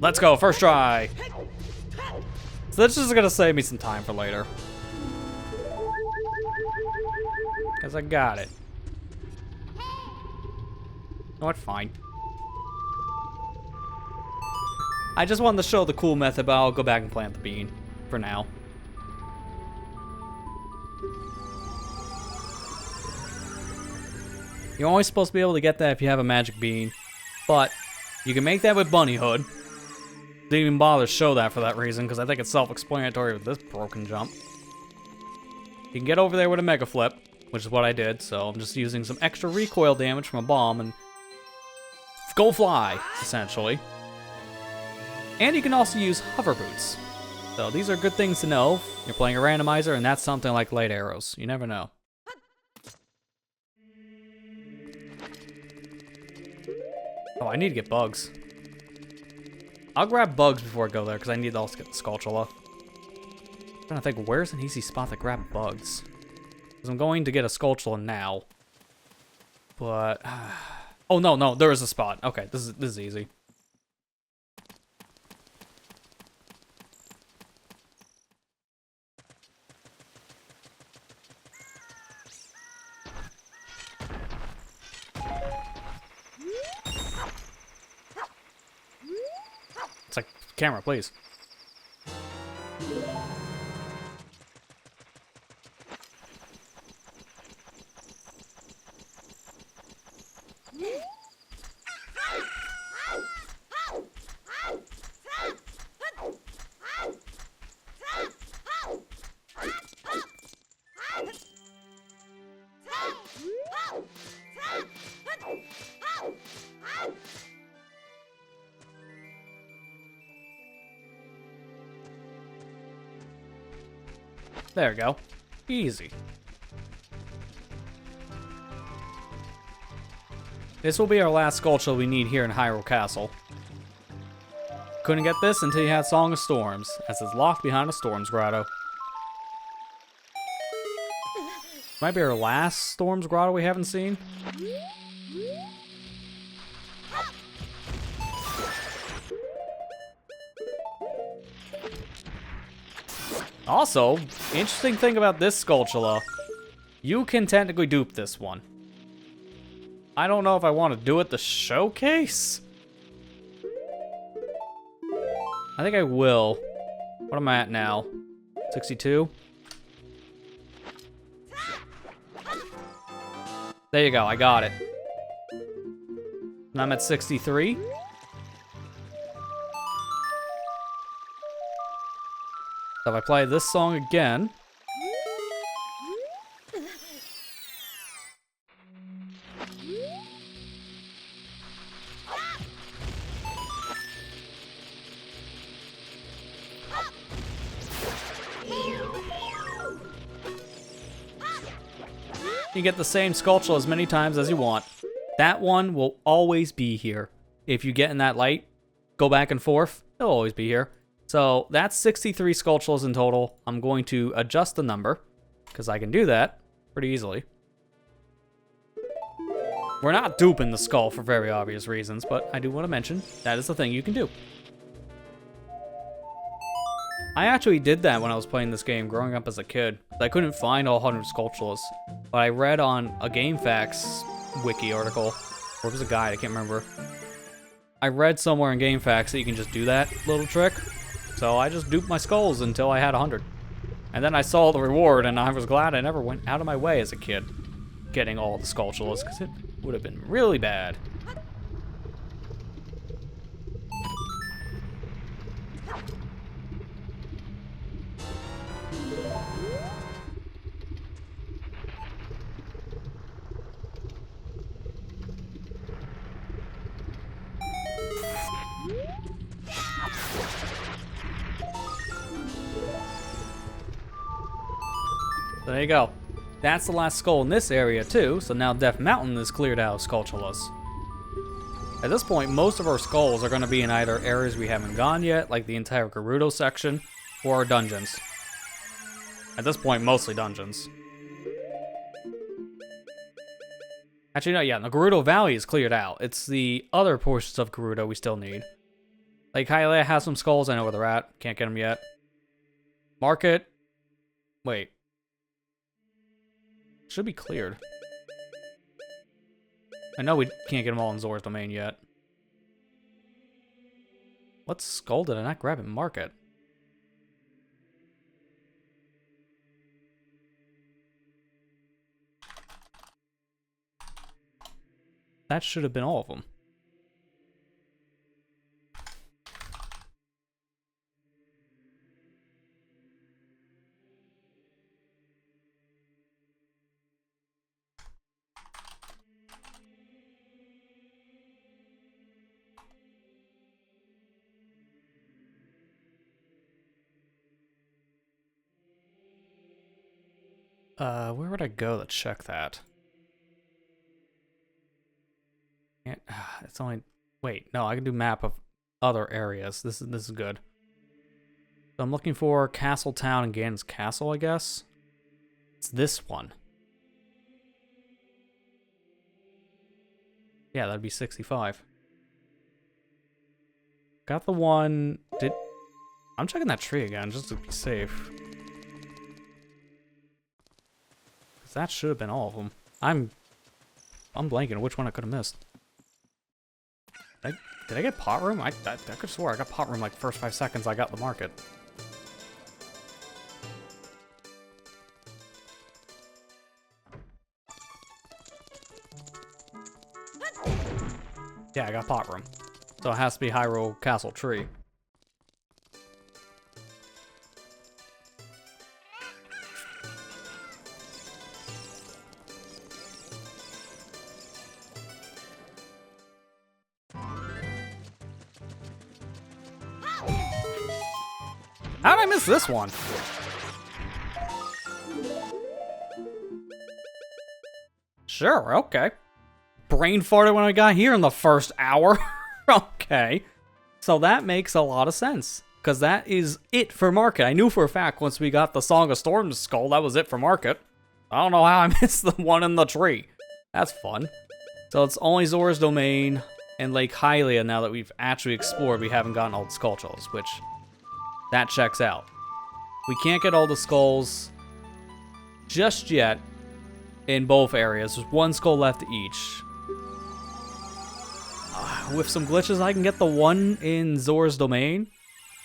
Let's go, first try. So this is gonna save me some time for later. Cause I got it. You know what, fine. I just wanted to show the cool method, but I'll go back and plant the bean for now. You're only supposed to be able to get that if you have a magic bean, but you can make that with Bunny Hood. Didn't even bother to show that for that reason, because I think it's self-explanatory with this broken jump. You can get over there with a Mega Flip, which is what I did, so I'm just using some extra recoil damage from a bomb and go fly, essentially. And you can also use hover boots. So these are good things to know. You're playing a randomizer, and that's something like light arrows. You never know. Oh, I need to get bugs. I'll grab bugs before I go there, because I need to also get the Skulltula. I'm trying to think, where's an easy spot to grab bugs? Because I'm going to get a Skulltula now. But... oh, no, there is a spot. Okay, this is easy. It's like, camera, please. There we go. Easy. This will be our last Skulltula we need here in Hyrule Castle. Couldn't get this until you had Song of Storms, as it's locked behind a Storms Grotto. Might be our last Storms Grotto we haven't seen. Also, interesting thing about this Skulltula, you can technically dupe this one. I don't know if I want to do it to showcase. I think I will. What am I at now? 62. There you go, I got it. And I'm at 63. So if I play this song again. You get the same Skulltula as many times as you want. That one will always be here. If you get in that light, go back and forth, it'll always be here. So that's 63 Skulltulas in total. I'm going to adjust the number, because I can do that pretty easily. We're not duping the skull for very obvious reasons, but I do want to mention that is the thing you can do. I actually did that when I was playing this game growing up as a kid. I couldn't find all 100 Skulltulas, but I read on a GameFAQs wiki article, or it was a guide, I can't remember. I read somewhere in GameFAQs that you can just do that little trick, so I just duped my skulls until I had 100. And then I saw the reward, and I was glad I never went out of my way as a kid getting all the Skulltulas, because it would have been really bad. So there you go. That's the last skull in this area too, so now Death Mountain is cleared out of Skulltulas. At this point, most of our skulls are going to be in either areas we haven't gone yet, like the entire Gerudo section, or dungeons. At this point, mostly dungeons. Actually, no, yeah, the Gerudo Valley is cleared out. It's the other portions of Gerudo we still need. Like, Hylia has some skulls, I know where they're at. Can't get them yet. Market. Wait. Should be cleared. I know we can't get them all in Zora's Domain yet. What skull did I not grab in Market? That should have been all of them. Where would I go to check that? It's only... Wait, no, I can do map of other areas. This is good. So I'm looking for Castle Town and Ganon's Castle, I guess. It's this one. Yeah, that'd be 65. Got the one... I'm checking that tree again, just to be safe. That should have been all of them. I'm blanking which one I could have missed. Did I get Pot Room? I could swear I got Pot Room like the first 5 seconds I got the market. Yeah, I got Pot Room. So it has to be Hyrule Castle Tree. How did I miss this one? Sure, okay. Brain farted when I got here in the first hour. Okay. So that makes a lot of sense. Because that is it for Market. I knew for a fact once we got the Song of Storms skull, that was it for Market. I don't know how I missed the one in the tree. That's fun. So it's only Zora's Domain and Lake Hylia now that we've actually explored. We haven't gotten all the Skulltulas, which... that checks out. We can't get all the skulls just yet in both areas. There's one skull left each. With some glitches, I can get the one in Zora's Domain.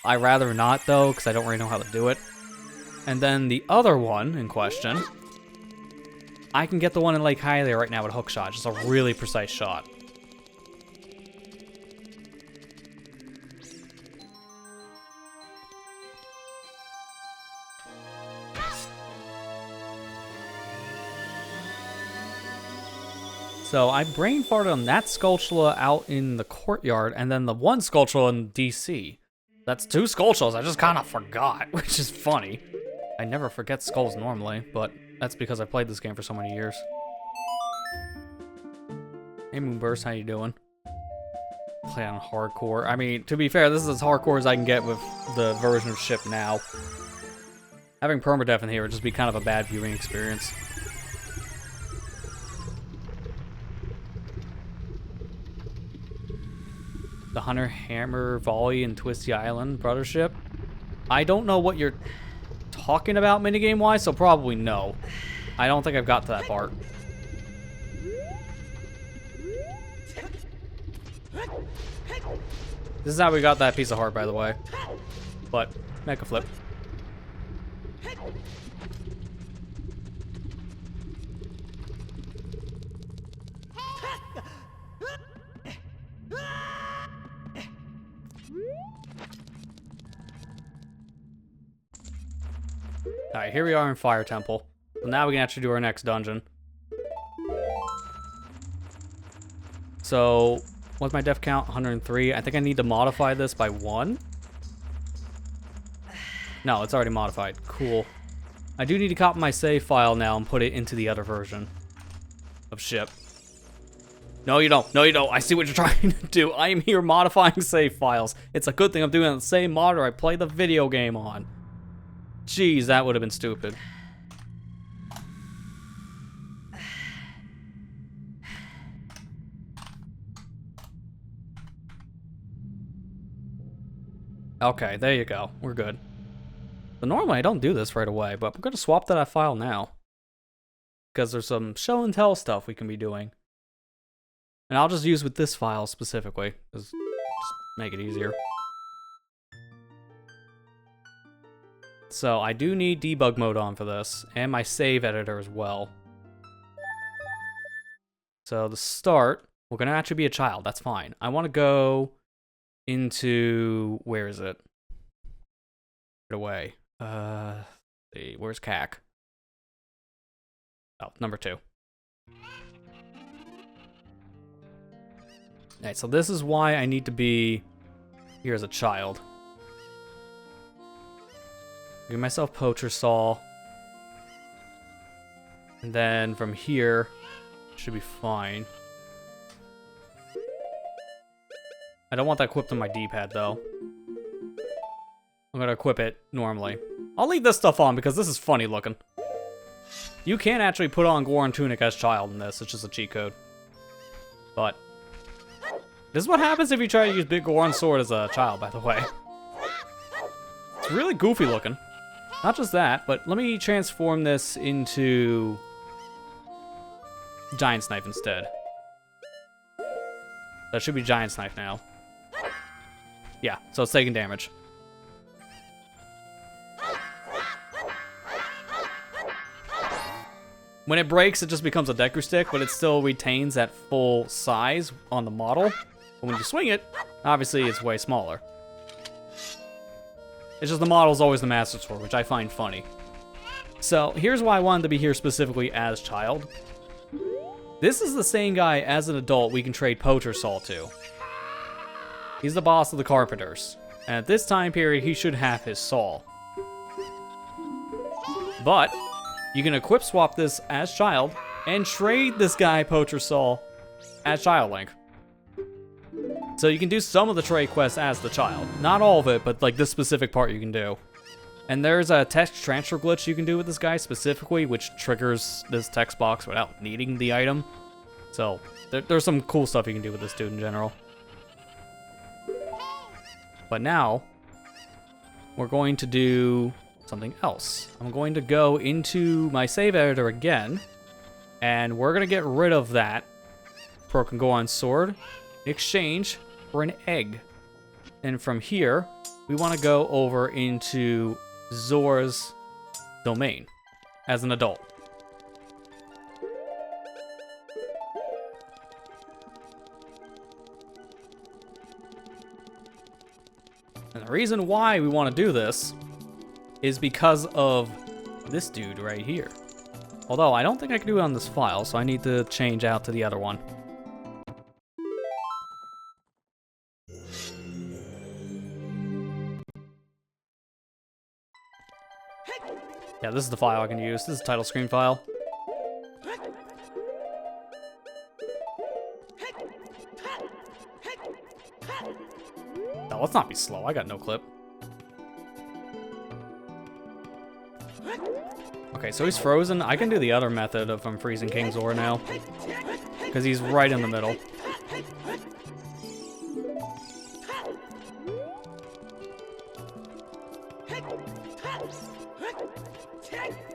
I'd rather not, though, because I don't really know how to do it. And then the other one in question, I can get the one in Lake Hylia right now with hook shot. Just a really precise shot. So I brain farted on that Skulltula out in the courtyard, and then the one Skulltula in DC. That's 2 Skulltulas I just kind of forgot, which is funny. I never forget skulls normally, but that's because I played this game for so many years. Hey Moonburst, how you doing? Play on hardcore. I mean, to be fair, this is as hardcore as I can get with the version of Ship now. Having permadeath in here would just be kind of a bad viewing experience. The Hunter Hammer Volley and Twisty Island Brothership. I don't know what you're talking about minigame-wise, so probably no. I don't think I've got to that part. This is how we got that piece of heart, by the way. But, Mecha Flip. Alright, here we are in Fire Temple. So now we can actually do our next dungeon. So, what's my def count? 103. I think I need to modify this by 1. No, it's already modified. Cool. I do need to copy my save file now and put it into the other version of Ship. No, you don't. No, you don't. I see what you're trying to do. I am here modifying save files. It's a good thing I'm doing it on the same monitor I play the video game on. Jeez, that would have been stupid. Okay, there you go. We're good. So normally I don't do this right away, but I'm going to swap to that file now. Because there's some show and tell stuff we can be doing. And I'll just use with this file specifically. Just make it easier. So I do need debug mode on for this, and my save editor as well. So to start, we're going to actually be a child. That's fine. I want to go into... Where is it? Right away. Let's see. Where's CAC? Oh, number 2. Alright, so this is why I need to be here as a child. Give myself Poacher Saw. And then from here, should be fine. I don't want that equipped on my D-pad, though. I'm gonna equip it normally. I'll leave this stuff on because this is funny looking. You can actually put on Goron Tunic as child in this. It's just a cheat code. But this is what happens if you try to use Big Goron Sword as a child, by the way. It's really goofy looking. Not just that, but let me transform this into Giant's Knife instead. That should be Giant's Knife now. Yeah, so it's taking damage. When it breaks, it just becomes a Deku Stick, but it still retains that full size on the model. But when you swing it, obviously it's way smaller. It's just the model's always the Master Sword, which I find funny. So here's why I wanted to be here specifically as child. This is the same guy as an adult we can trade Poacher Saw to. He's the boss of the Carpenters. And at this time period, he should have his saw. But you can equip swap this as child and trade this guy Poacher Saw as Child Link. So you can do some of the trade quests as the child. Not all of it, but like this specific part you can do. And there's a text transfer glitch you can do with this guy specifically, which triggers this text box without needing the item. So there's some cool stuff you can do with this dude in general. But now, we're going to do something else. I'm going to go into my save editor again, and we're going to get rid of that Broken Goron Sword in exchange for an egg. And from here, we want to go over into Zor's domain as an adult. And the reason why we want to do this is because of this dude right here. Although, I don't think I can do it on this file, so I need to change out to the other one. Yeah, this is the file I can use. This is the title screen file. Oh, let's not be slow. I got no clip. Okay, so he's frozen. I can do the other method of unfreezing King Zora now, because he's right in the middle.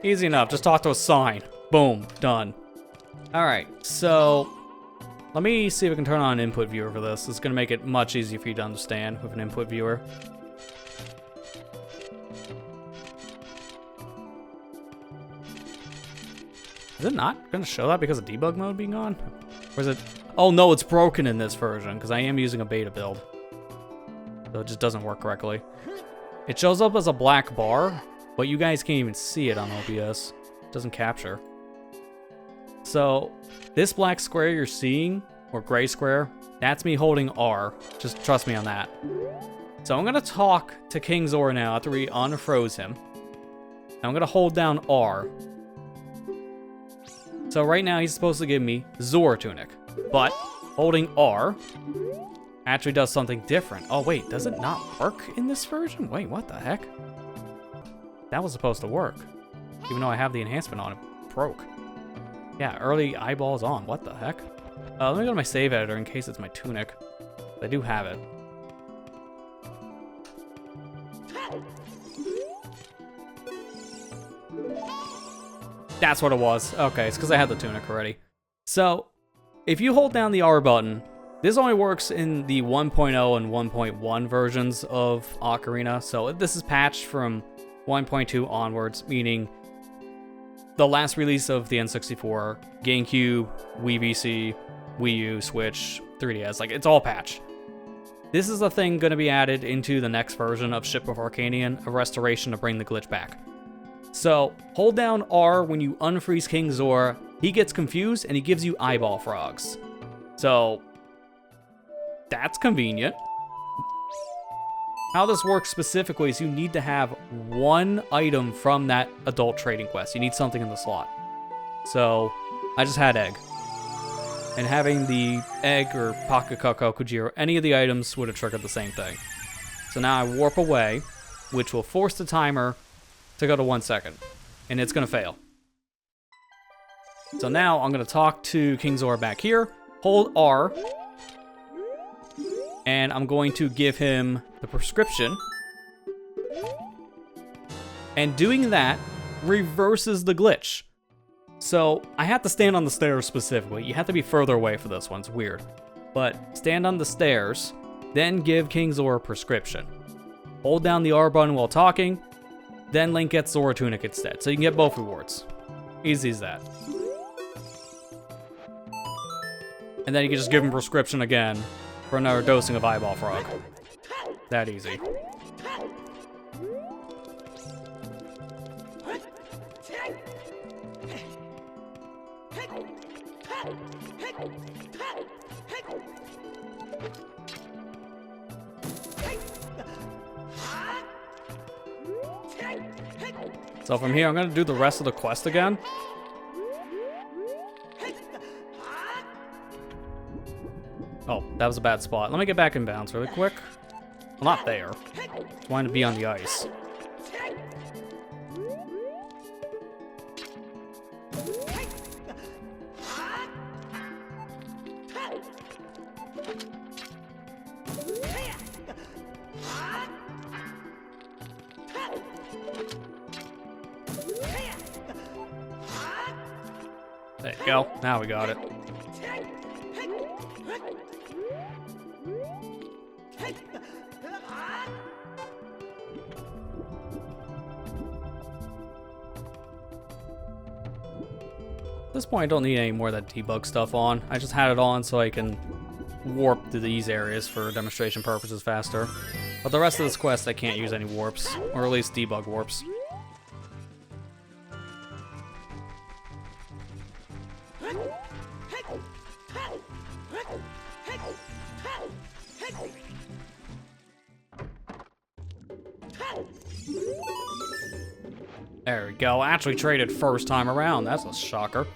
Easy enough. Just talk to a sign. Boom. Done. Alright, so let me see if we can turn on an input viewer for this. It's going to make it much easier for you to understand with an input viewer. Is it not going to show that because of debug mode being on? Or is it... Oh no, it's broken in this version because I am using a beta build. So it just doesn't work correctly. It shows up as a black bar, but you guys can't even see it on OBS. It doesn't capture. So this black square you're seeing, or gray square, that's me holding R. Just trust me on that. So I'm going to talk to King Zora now after we unfroze him. I'm going to hold down R. So right now he's supposed to give me Zora Tunic, but holding R actually does something different. Oh wait, does it not work in this version? Wait, what the heck? That was supposed to work, even though I have the enhancement on it. Broke. Yeah, early eyeballs on. What the heck? Let me go to my save editor in case it's my Tunic. I do have it. That's what it was. Okay, it's because I had the Tunic already. So, if you hold down the R button, this only works in the 1.0 and 1.1 versions of Ocarina. So this is patched from 1.2 onwards, meaning the last release of the N64, GameCube, Wii VC, Wii U, Switch, 3DS, like, it's all patched. This is a thing going to be added into the next version of Ship of Arcanian, a restoration to bring the glitch back. So, hold down R when you unfreeze King Zora. He gets confused, and he gives you eyeball frogs. So, that's convenient. How this works specifically is you need to have one item from that adult trading quest. You need something in the slot. So, I just had egg. And having the egg or Pocket Cocoa, Kujiro, any of the items would have triggered the same thing. So now I warp away, which will force the timer to go to 1 second. And it's going to fail. So now I'm going to talk to King Zora back here, hold R, and I'm going to give him the prescription. And doing that reverses the glitch. So I have to stand on the stairs specifically. You have to be further away for this one. It's weird. But stand on the stairs, then give King Zora a prescription. Hold down the R button while talking, then Link gets Zora Tunic instead. So you can get both rewards. Easy as that. And then you can just give him prescription again for another dosing of Eyeball Frog. That easy. So from here, I'm going to do the rest of the quest again. Oh, that was a bad spot. Let me get back in bounds really quick. Well, not there. Just wanted to be on the ice. There you go. Now we got it. this point, I don't need any more of that debug stuff on. I just had it on so I can warp to these areas for demonstration purposes faster. But the rest of this quest, I can't use any warps, or at least debug warps. There we go. Actually traded first time around. That's a shocker.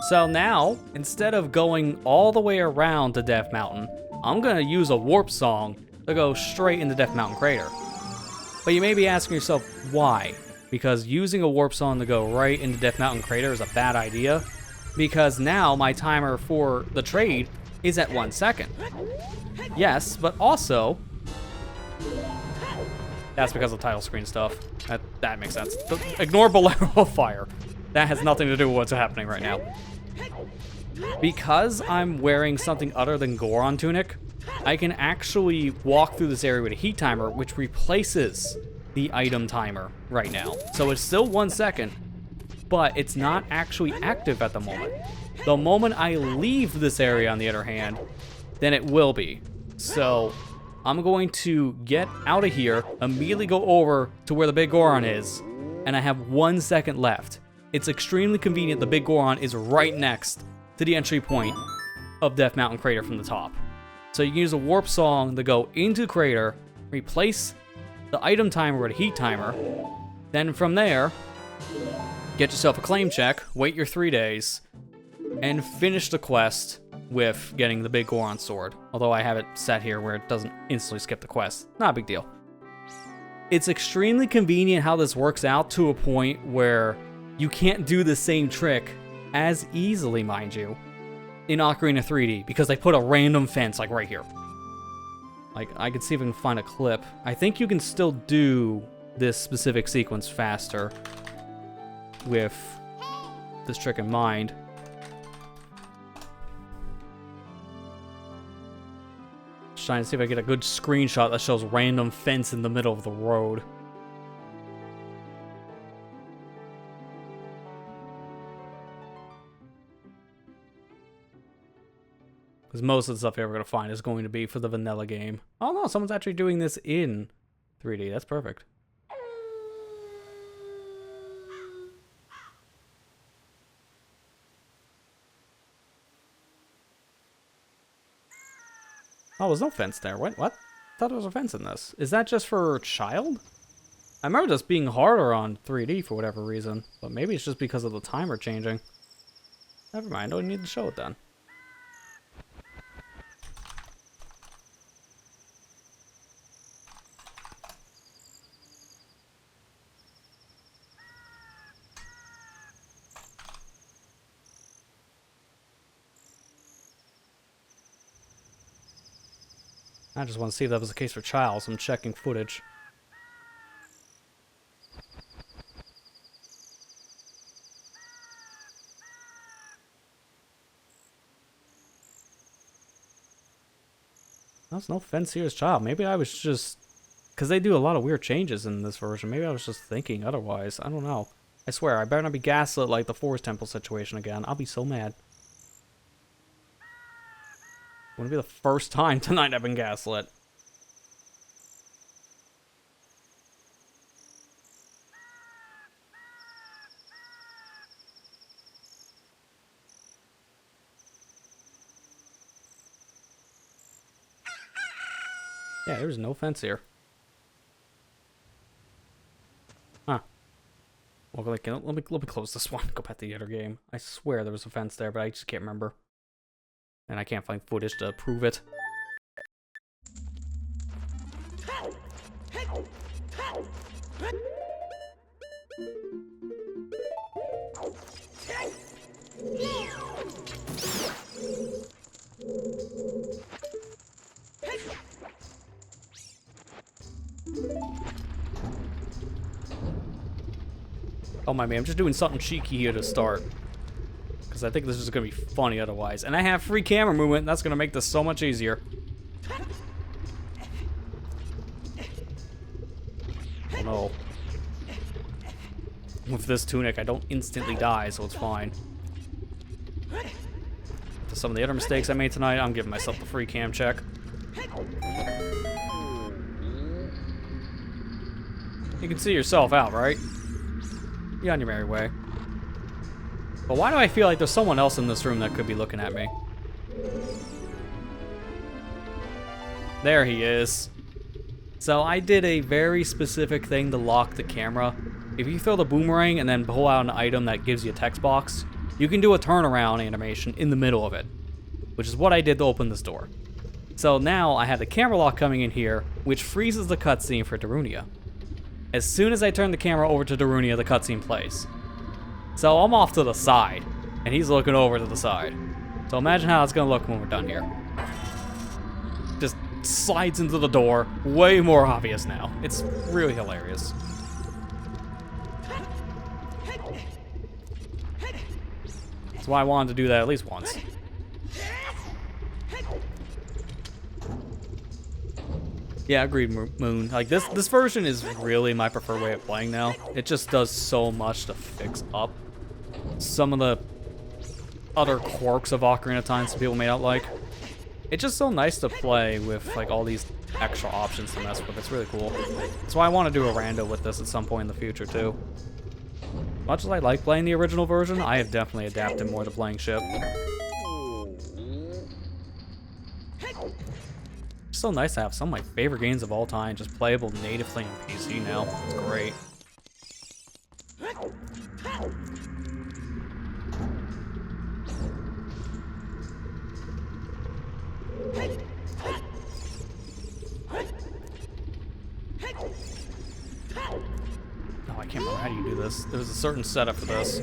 So now, instead of going all the way around to Death Mountain, I'm gonna use a warp song to go straight into Death Mountain Crater. But you may be asking yourself, why? Because using a warp song to go right into Death Mountain Crater is a bad idea. Because now my timer for the trade is at 1 second. Yes, but also, that's because of title screen stuff. That makes sense. Ignore Bolero of Fire. That has nothing to do with what's happening right now. Because I'm wearing something other than Goron Tunic, I can actually walk through this area with a heat timer, which replaces the item timer right now. So it's still 1 second, but it's not actually active at the moment. The moment I leave this area, on the other hand, then it will be. So I'm going to get out of here, immediately go over to where the big Goron is, and I have 1 second left. It's extremely convenient. The big Goron is right next to the entry point of Death Mountain Crater from the top. So you can use a warp song to go into the crater, replace the item timer with a heat timer, then from there, get yourself a claim check, wait your 3 days, and finish the quest with getting the big Goron sword. Although I have it set here where it doesn't instantly skip the quest. Not a big deal. It's extremely convenient how this works out to a point where you can't do the same trick as easily, mind you, in Ocarina 3D, because they put a random fence, like, right here. Like, I can see if I can find a clip. I think you can still do this specific sequence faster with this trick in mind. Just trying to see if I get a good screenshot that shows random fence in the middle of the road. Because most of the stuff you're ever going to find is going to be for the vanilla game. Oh no, someone's actually doing this in 3D. That's perfect. Oh, there's no fence there. What? I thought there was a fence in this. Is that just for child? I remember this being harder on 3D for whatever reason. But maybe it's just because of the timer changing. Never mind, don't need to show it then. I just want to see if that was the case for child, so I'm checking footage. There's no fence here as child. Maybe I was just... Because they do a lot of weird changes in this version. Maybe I was just thinking otherwise. I don't know. I swear, I better not be gaslit like the Forest Temple situation again. I'll be so mad. Wouldn't be the first time tonight I've been gaslit. Yeah, there's no fence here. Huh. Well, like, let me close this one. Go back to the other game. I swear there was a fence there, but I just can't remember. And I can't find footage to prove it. Oh my man, I'm just doing something cheeky here to start. Because I think this is going to be funny otherwise. And I have free camera movement, and that's going to make this so much easier. Oh no. with this tunic, I don't instantly die, so it's fine. To some of the other mistakes I made tonight, I'm giving myself the free cam check. You can see yourself out, right? You're on your merry way. But why do I feel like there's someone else in this room that could be looking at me? There he is. So I did a very specific thing to lock the camera. If you throw the boomerang and then pull out an item that gives you a text box, you can do a turnaround animation in the middle of it, which is what I did to open this door. So now I have the camera lock coming in here, which freezes the cutscene for Darunia. As soon as I turn the camera over to Darunia, the cutscene plays. So I'm off to the side, and he's looking over to the side. So imagine how it's gonna look when we're done here. Just slides into the door, way more obvious now. It's really hilarious. That's why I wanted to do that at least once. Yeah, agreed, Moon. Like, this version is really my preferred way of playing now. It just does so much to fix up some of the other quirks of Ocarina of Time some people may not like. It's just so nice to play with, like, all these extra options to mess with. It's really cool. That's why I want to do a rando with this at some point in the future, too. Much as I like playing the original version, I have definitely adapted more to playing ship. It's so nice to have some of my favorite games of all time just playable natively on PC now. It's great. Oh, I can't remember how do you do this. There's a certain setup for this.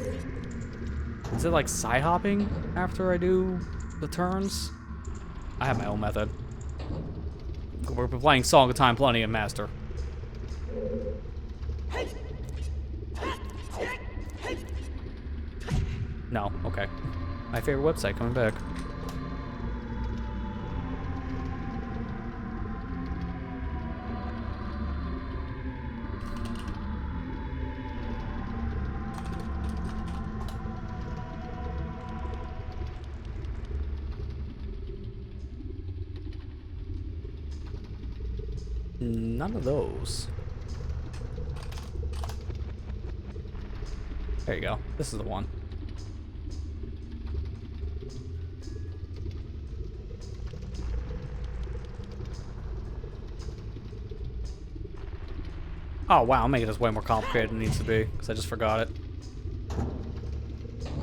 Is it like side hopping after I do the turns? I have my own method. We're playing Song of Time plenty and Master. No, okay. My favorite website coming back. None of those. There you go. This is the one. Oh wow, I'm making this way more complicated than it needs to be, because I just forgot it.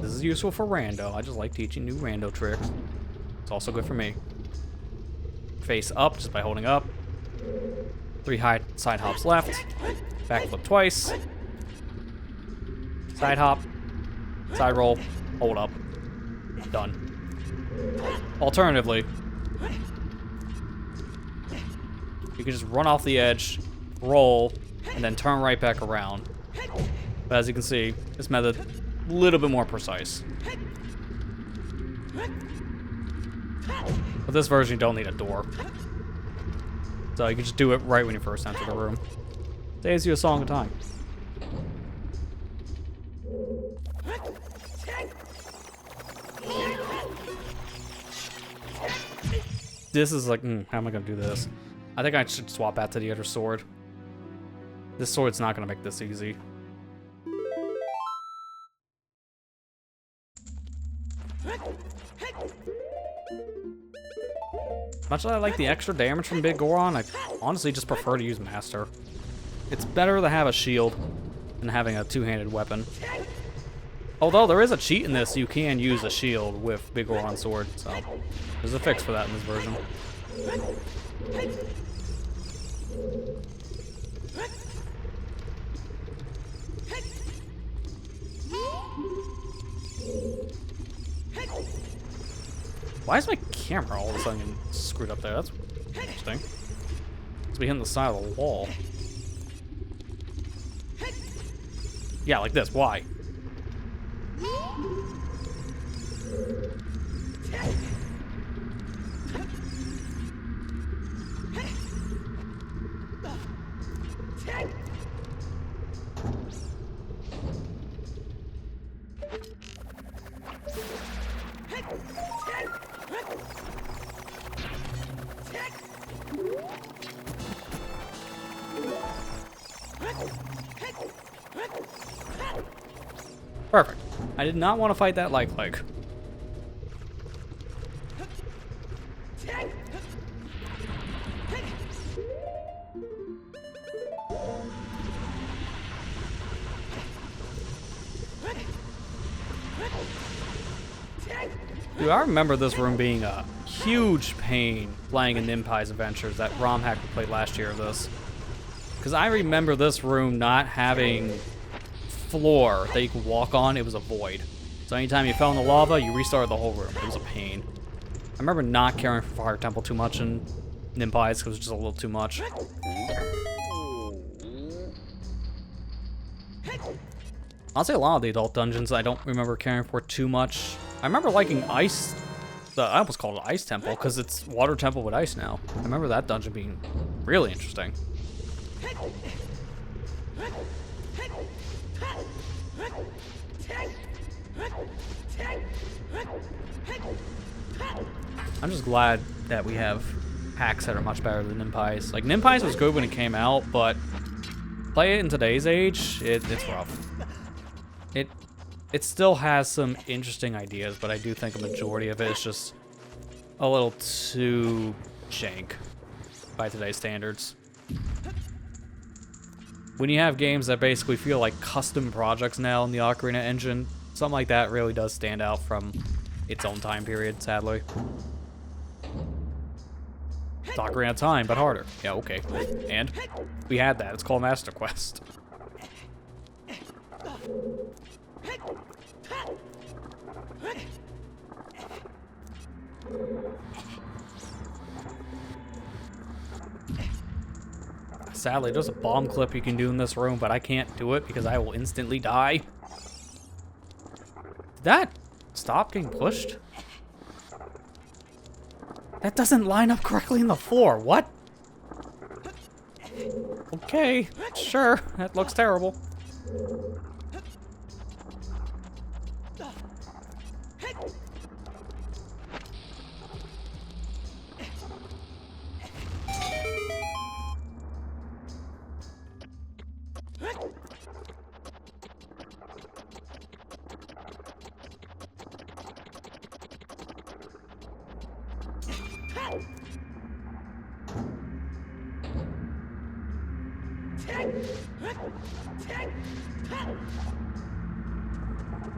This is useful for rando. I just like teaching new rando tricks. It's also good for me. Face up just by holding up. 3 side hops left. Backflip twice. Side hop. Side roll. Hold up. Done. Alternatively, you can just run off the edge, roll, and then turn right back around. But as you can see, this method a little bit more precise. With this version, you don't need a door. So you can just do it right when you first enter the room. Saves you a Song of Time. This is like, how am I gonna do this? I think I should swap out to the other sword. This sword's not gonna make this easy. Much as I like the extra damage from Big Goron, I honestly just prefer to use Master. It's better to have a shield than having a two-handed weapon. Although there is a cheat in this, you can use a shield with Big Goron sword, so there's a fix for that in this version. Why is my camera all of a sudden screwed up there? That's interesting. It's hitting the side of the wall. Yeah, like this. Why? Perfect. I did not want to fight that like leg. Dude, I remember this room being a huge pain playing in Nimpai's Adventures, that ROM hack we played last year of this. Because I remember this room not having floor that you could walk on, it was a void. So anytime you fell in the lava, you restarted the whole room. It was a pain. I remember not caring for Fire Temple too much in Nimpai's because it was just a little too much. Honestly, a lot of the adult dungeons I don't remember caring for too much. I remember liking Ice. I almost called it Ice Temple because it's Water Temple with ice now. I remember that dungeon being really interesting. I'm just glad that we have hacks that are much better than Nimpai's. Like, Nimpai's was good when it came out, but play it in today's age, it's rough. It still has some interesting ideas, but I do think a majority of it is just a little too jank by today's standards. When you have games that basically feel like custom projects now in the Ocarina engine, something like that really does stand out from its own time period, sadly. It's Ocarina of Time, but harder. Yeah, okay. And we had that. It's called Master Quest. Sadly, there's a bomb clip you can do in this room, but I can't do it because I will instantly die. Did that stop getting pushed? That doesn't line up correctly in the floor. What? Okay, sure. That looks terrible.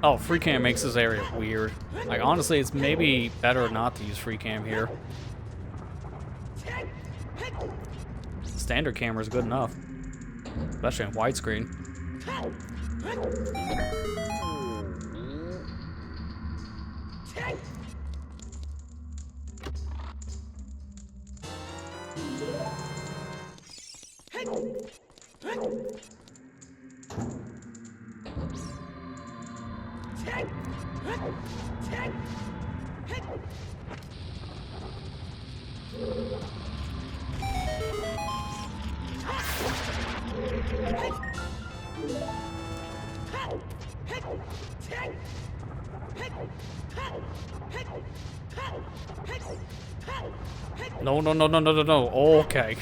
Oh, free cam makes this area weird. Like, honestly, it's maybe better not to use free cam here. Standard camera is good enough, especially in widescreen. No, no, no, no, no, no, no. Okay.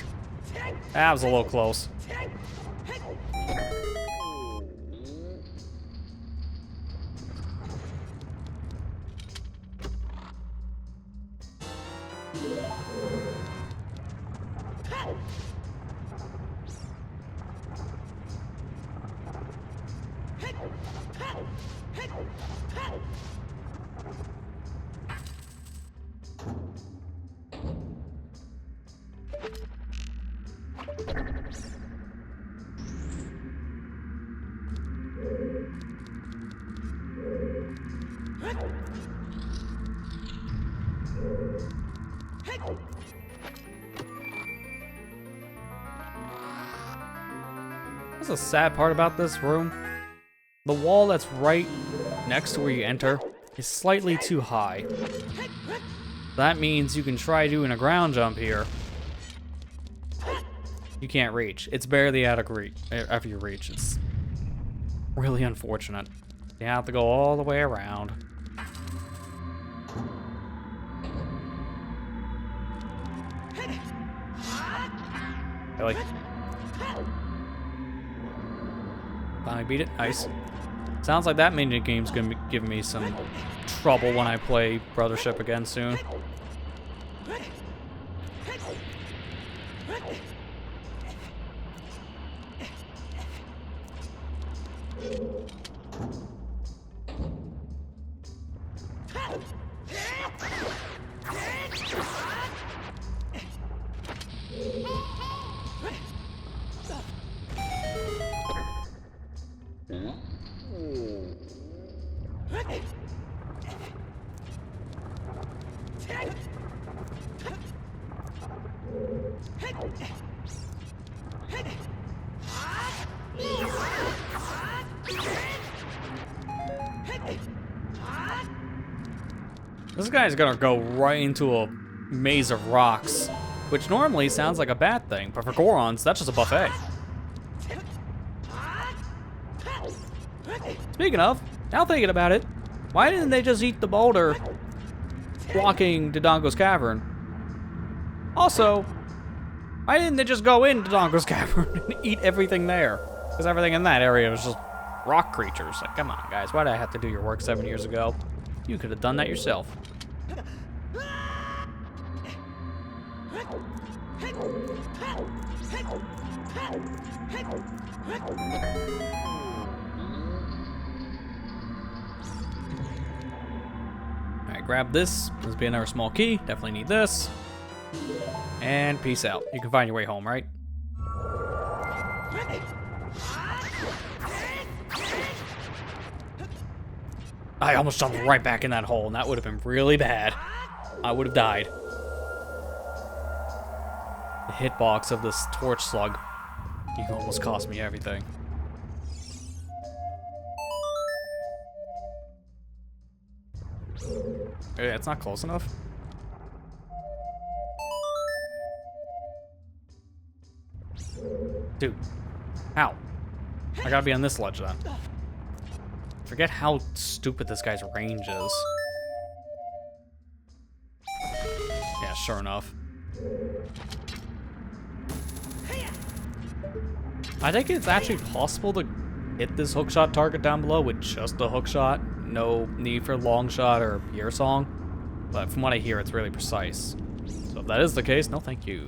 That was a little close. What's the sad part about this room? The wall that's right next to where you enter is slightly too high. That means you can try doing a ground jump here. You can't reach. It's barely out of reach after you reach. It's really unfortunate. You have to go all the way around. Really? Finally beat it. Nice. Sounds like that mini game's gonna be giving me some trouble when I play Brothership again soon. This guy's gonna go right into a maze of rocks, which normally sounds like a bad thing, but for Gorons, that's just a buffet. Speaking of, now thinking about it, why didn't they just eat the boulder blocking Dodongo's cavern? Also, why didn't they just go into Dodongo's cavern and eat everything there? Because everything in that area was just rock creatures. Like, come on, guys, why did I have to do your work 7 years ago? You could have done that yourself. Alright, grab this. This will be another small key. Definitely need this. And peace out. You can find your way home, right? I almost jumped right back in that hole, and that would have been really bad. I would have died. The hitbox of this torch slug, you almost cost me everything. Yeah, it's not close enough. Dude, how? I gotta be on this ledge then. Forget how stupid this guy's range is. Yeah, sure enough. I think it's actually possible to hit this hookshot target down below with just a hookshot. No need for long shot or ear song. But from what I hear, it's really precise. So if that is the case, no thank you.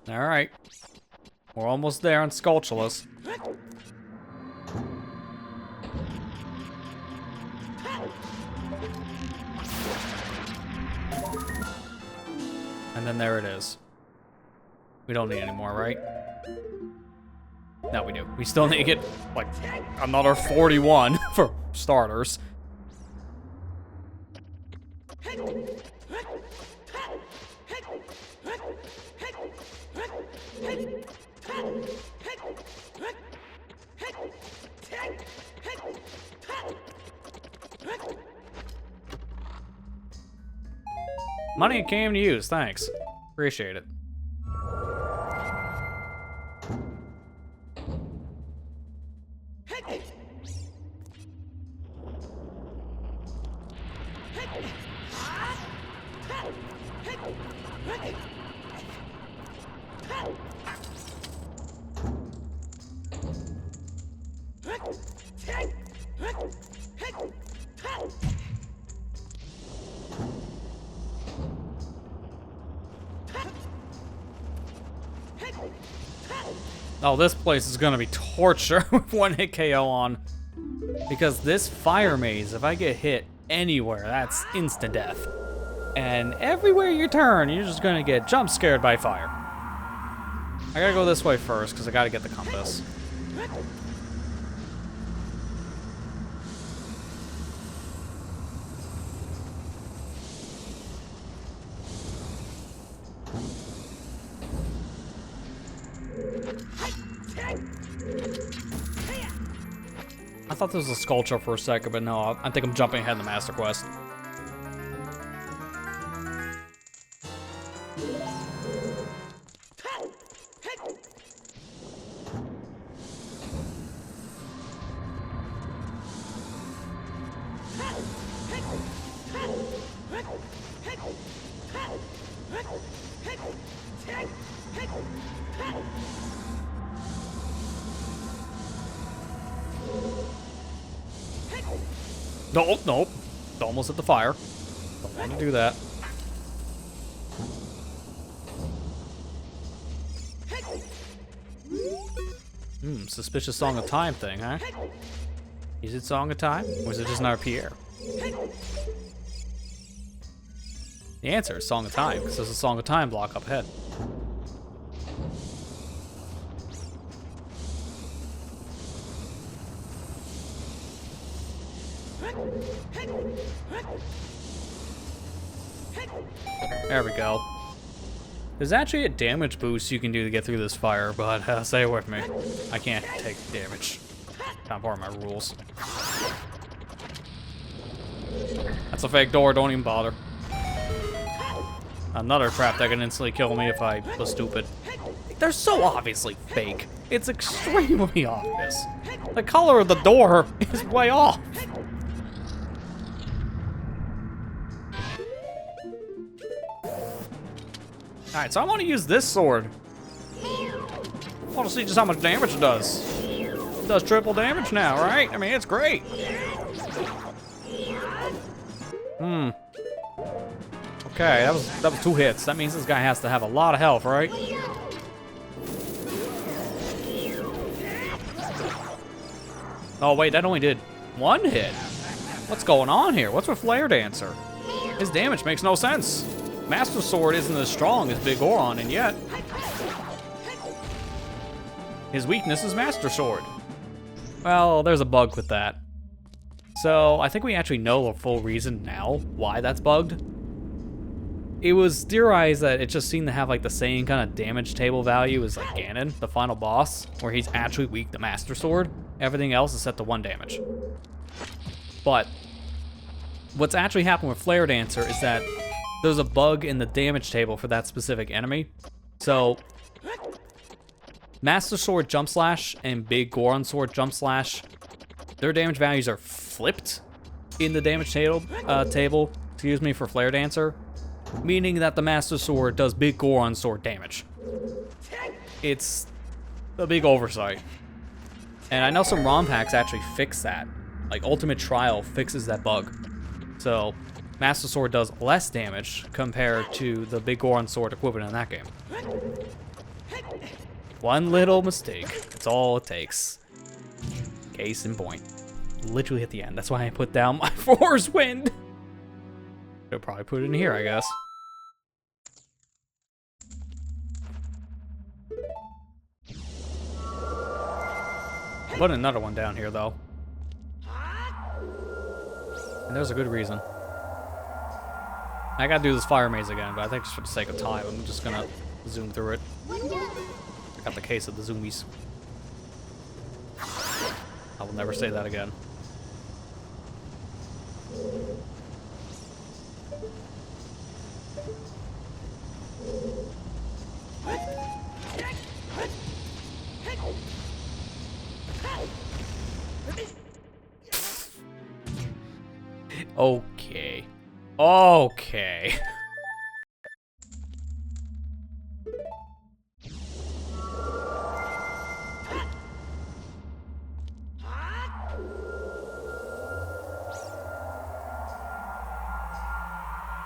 Alright. We're almost there on Skulltulus. And then there it is. We don't need any more, right? No, we do. We still need to get, like, another 41 for starters. Money came to use, thanks. Appreciate it. Oh, this place is gonna be torture with one hit KO on. Because this fire maze, if I get hit anywhere, that's instant death. And everywhere you turn, you're just gonna get jump scared by fire. I gotta go this way first, because I gotta get the compass. I thought this was a sculpture for a second, but no, I think I'm jumping ahead in the Master Quest. Nope, nope. Almost hit the fire. Don't want to do that. Suspicious Song of Time thing, huh? Is it Song of Time? Or is it just another Pierre? The answer is Song of Time, because there's a Song of Time block up ahead. There we go. There's actually a damage boost you can do to get through this fire, but stay with me. I can't take damage. Not part of my rules. That's a fake door, don't even bother. Another trap that can instantly kill me if I was stupid. They're so obviously fake. It's extremely obvious. The color of the door is way off. Alright, so I want to use this sword. I want to see just how much damage it does. It does triple damage now, right? I mean, it's great. Okay, that was 2 hits. That means this guy has to have a lot of health, right? Oh wait, that only did 1 hit. What's going on here? What's with Flare Dancer? His damage makes no sense. Master Sword isn't as strong as Big Goron, and yet his weakness is Master Sword. Well, there's a bug with that. So I think we actually know the full reason now why that's bugged. It was theorized that it just seemed to have like the same kind of damage table value as like Ganon, the final boss, where he's actually weak to Master Sword. Everything else is set to 1 damage. But what's actually happened with Flare Dancer is that there's a bug in the damage table for that specific enemy. So Master Sword Jump Slash and Big Goron Sword Jump Slash, their damage values are flipped in the damage table, for Flare Dancer, meaning that the Master Sword does Big Goron Sword damage. It's a big oversight. And I know some ROM packs actually fix that. Like Ultimate Trial fixes that bug. So Master Sword does less damage compared to the Big Goron Sword equivalent in that game. 1 little mistake. That's all it takes. Case in point. Literally at the end. That's why I put down my Force Wind. Should probably put it in here, I guess. Put another one down here, though. And there's a good reason. I gotta do this fire maze again, but I think just for the sake of time, I'm just gonna zoom through it. I got the case of the zoomies. I will never say that again. Okay. Okay.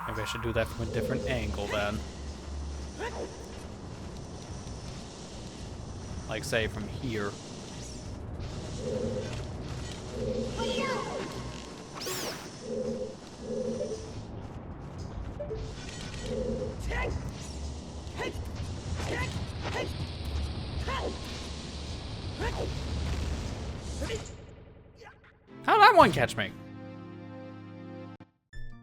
Maybe I should do that from a different angle then. Like, say, from here. How'd that one catch me?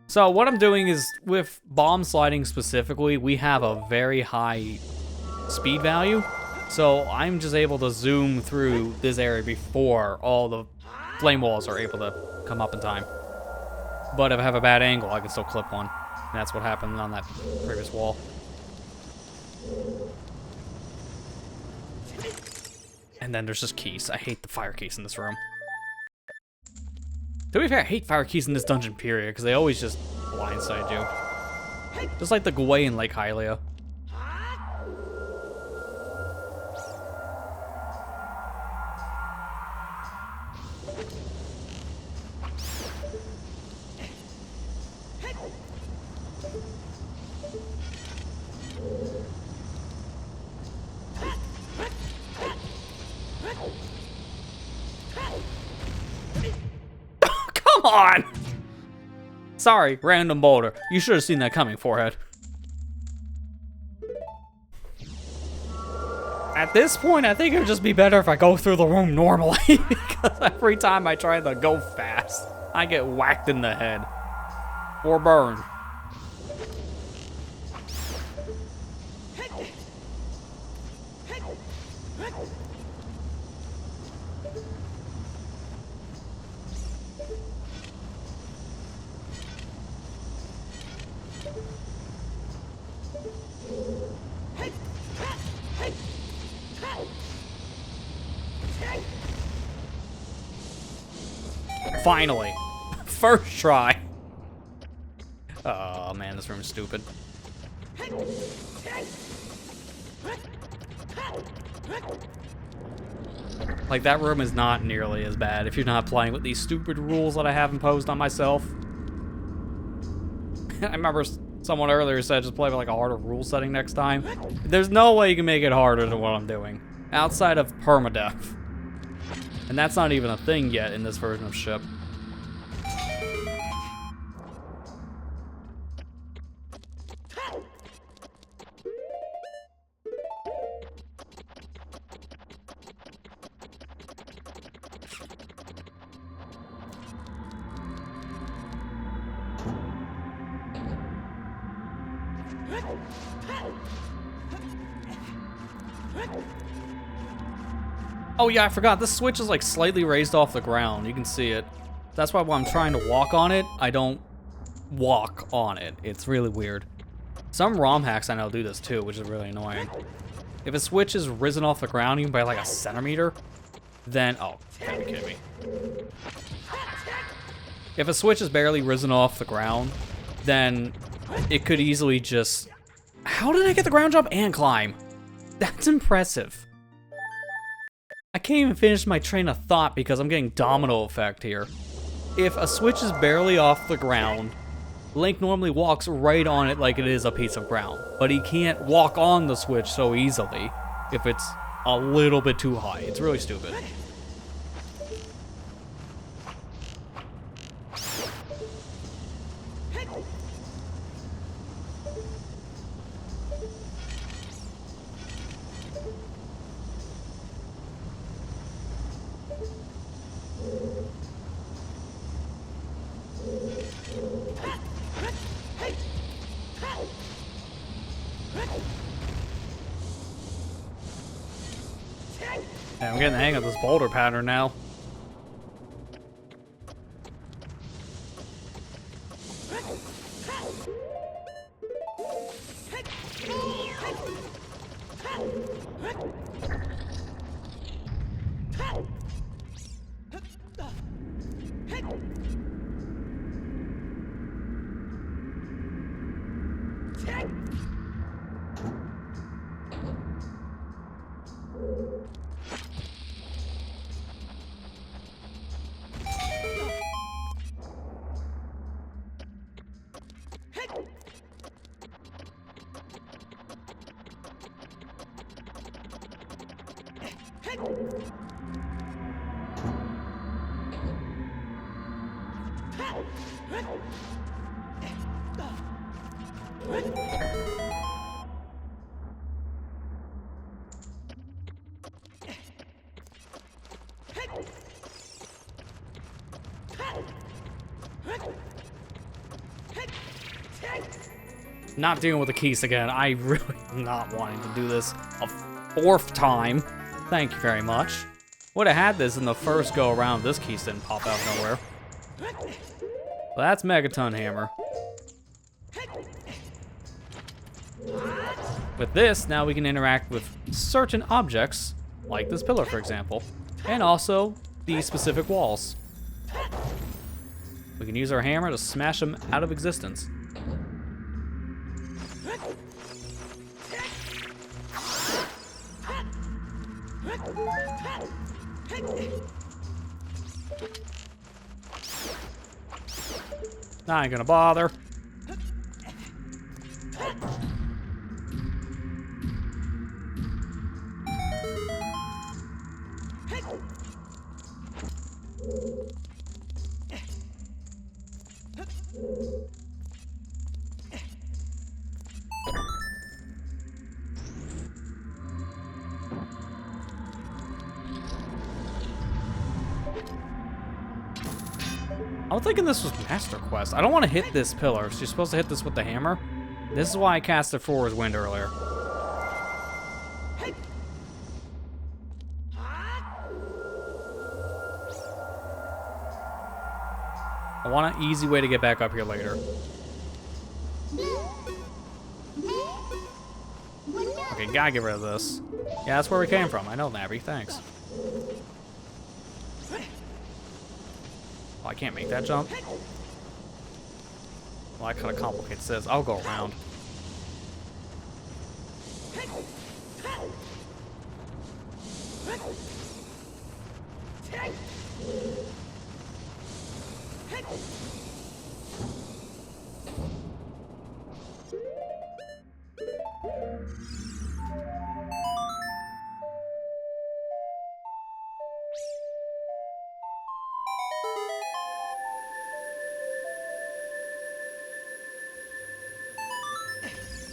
So what I'm doing is, with bomb sliding specifically, we have a very high speed value. So I'm just able to zoom through this area before all the flame walls are able to come up in time. But if I have a bad angle, I can still clip one. And that's what happened on that previous wall. And then there's just keys. I hate the fire keys in this room. To be fair, I hate fire keys in this dungeon period, because they always just blindside you. Just like the Gwei in Lake Hylia. on! Sorry, random boulder. You should have seen that coming, forehead. At this point, I think it would just be better if I go through the room normally, because every time I try to go fast, I get whacked in the head. Or burned. Finally. First try. Oh man, this room is stupid. Like, that room is not nearly as bad if you're not playing with these stupid rules that I have imposed on myself. I remember someone earlier said just play with like a harder rule setting next time. There's no way you can make it harder than what I'm doing. Outside of permadeath. And that's not even a thing yet in this version of Ship. Oh yeah, I forgot. This switch is like slightly raised off the ground. You can see it. That's why when I'm trying to walk on it, I don't walk on it. It's really weird. Some ROM hacks I know do this too, which is really annoying. If a switch is risen off the ground even by like a centimeter, then... Oh, you gotta be kidding me. If a switch is barely risen off the ground, then it could easily just... How did I get the ground jump and climb? That's impressive. I can't even finish my train of thought because I'm getting domino effect here. If a switch is barely off the ground, Link normally walks right on it like it is a piece of ground. But he can't walk on the switch so easily if it's a little bit too high. It's really stupid. Yeah, I'm getting the hang of this boulder pattern now. Not dealing with the keys again. I really am not wanting to do this a fourth time. Thank you very much. Would have had this in the first go around. This keys didn't pop out of nowhere. Well, that's Megaton Hammer. With this, now we can interact with certain objects, like this pillar, for example, and also these specific walls. We can use our hammer to smash them out of existence. I ain't gonna bother. I'm thinking this was Master Quest. I don't want to hit this pillar. So you're supposed to hit this with the hammer. This is why I casted Forward Wind earlier. I want an easy way to get back up here later. Okay, gotta get rid of this. Yeah, that's where we came from. I know, Nabby. Thanks. Oh, I can't make that jump. Well, that kind of complicates this. I'll go around.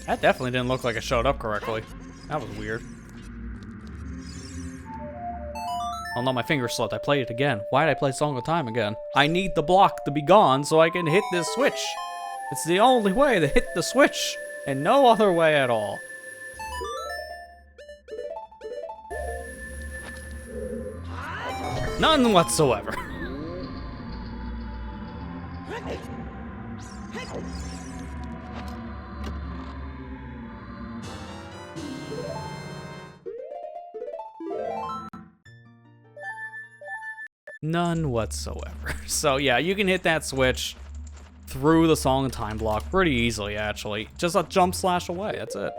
That definitely didn't look like it showed up correctly. That was weird. Oh no, my finger slipped. I played it again. Why did I play Song of Time again? I need the block to be gone so I can hit this switch. It's the only way to hit the switch, and no other way at all. None whatsoever. None whatsoever. So yeah, you can hit that switch through the Song of Time block pretty easily, actually. Just a jump slash away, that's it.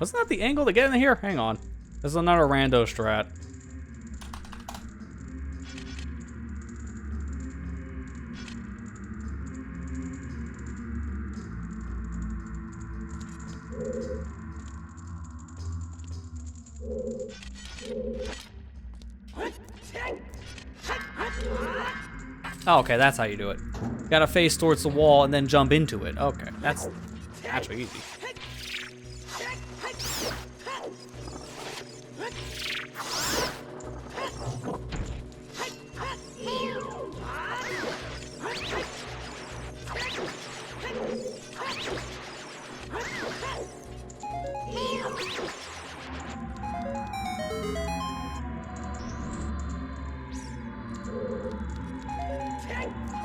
Wasn't that the angle to get in here? Hang on. This is another rando strat. Oh, okay, that's how you do it. You gotta face towards the wall and then jump into it. Okay, that's actually easy.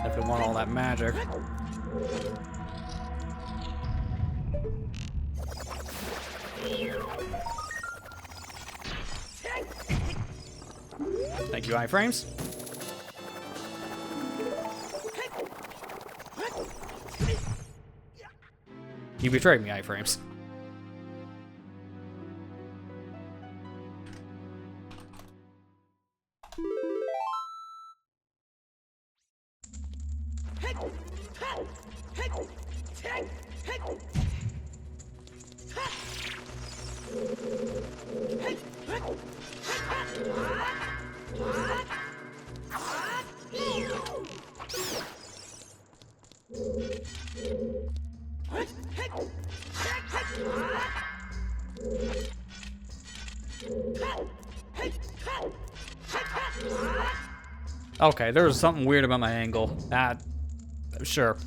If we want all that magic. Thank you, iframes. You betrayed me, iframes. Okay, there was something weird about my angle. Sure.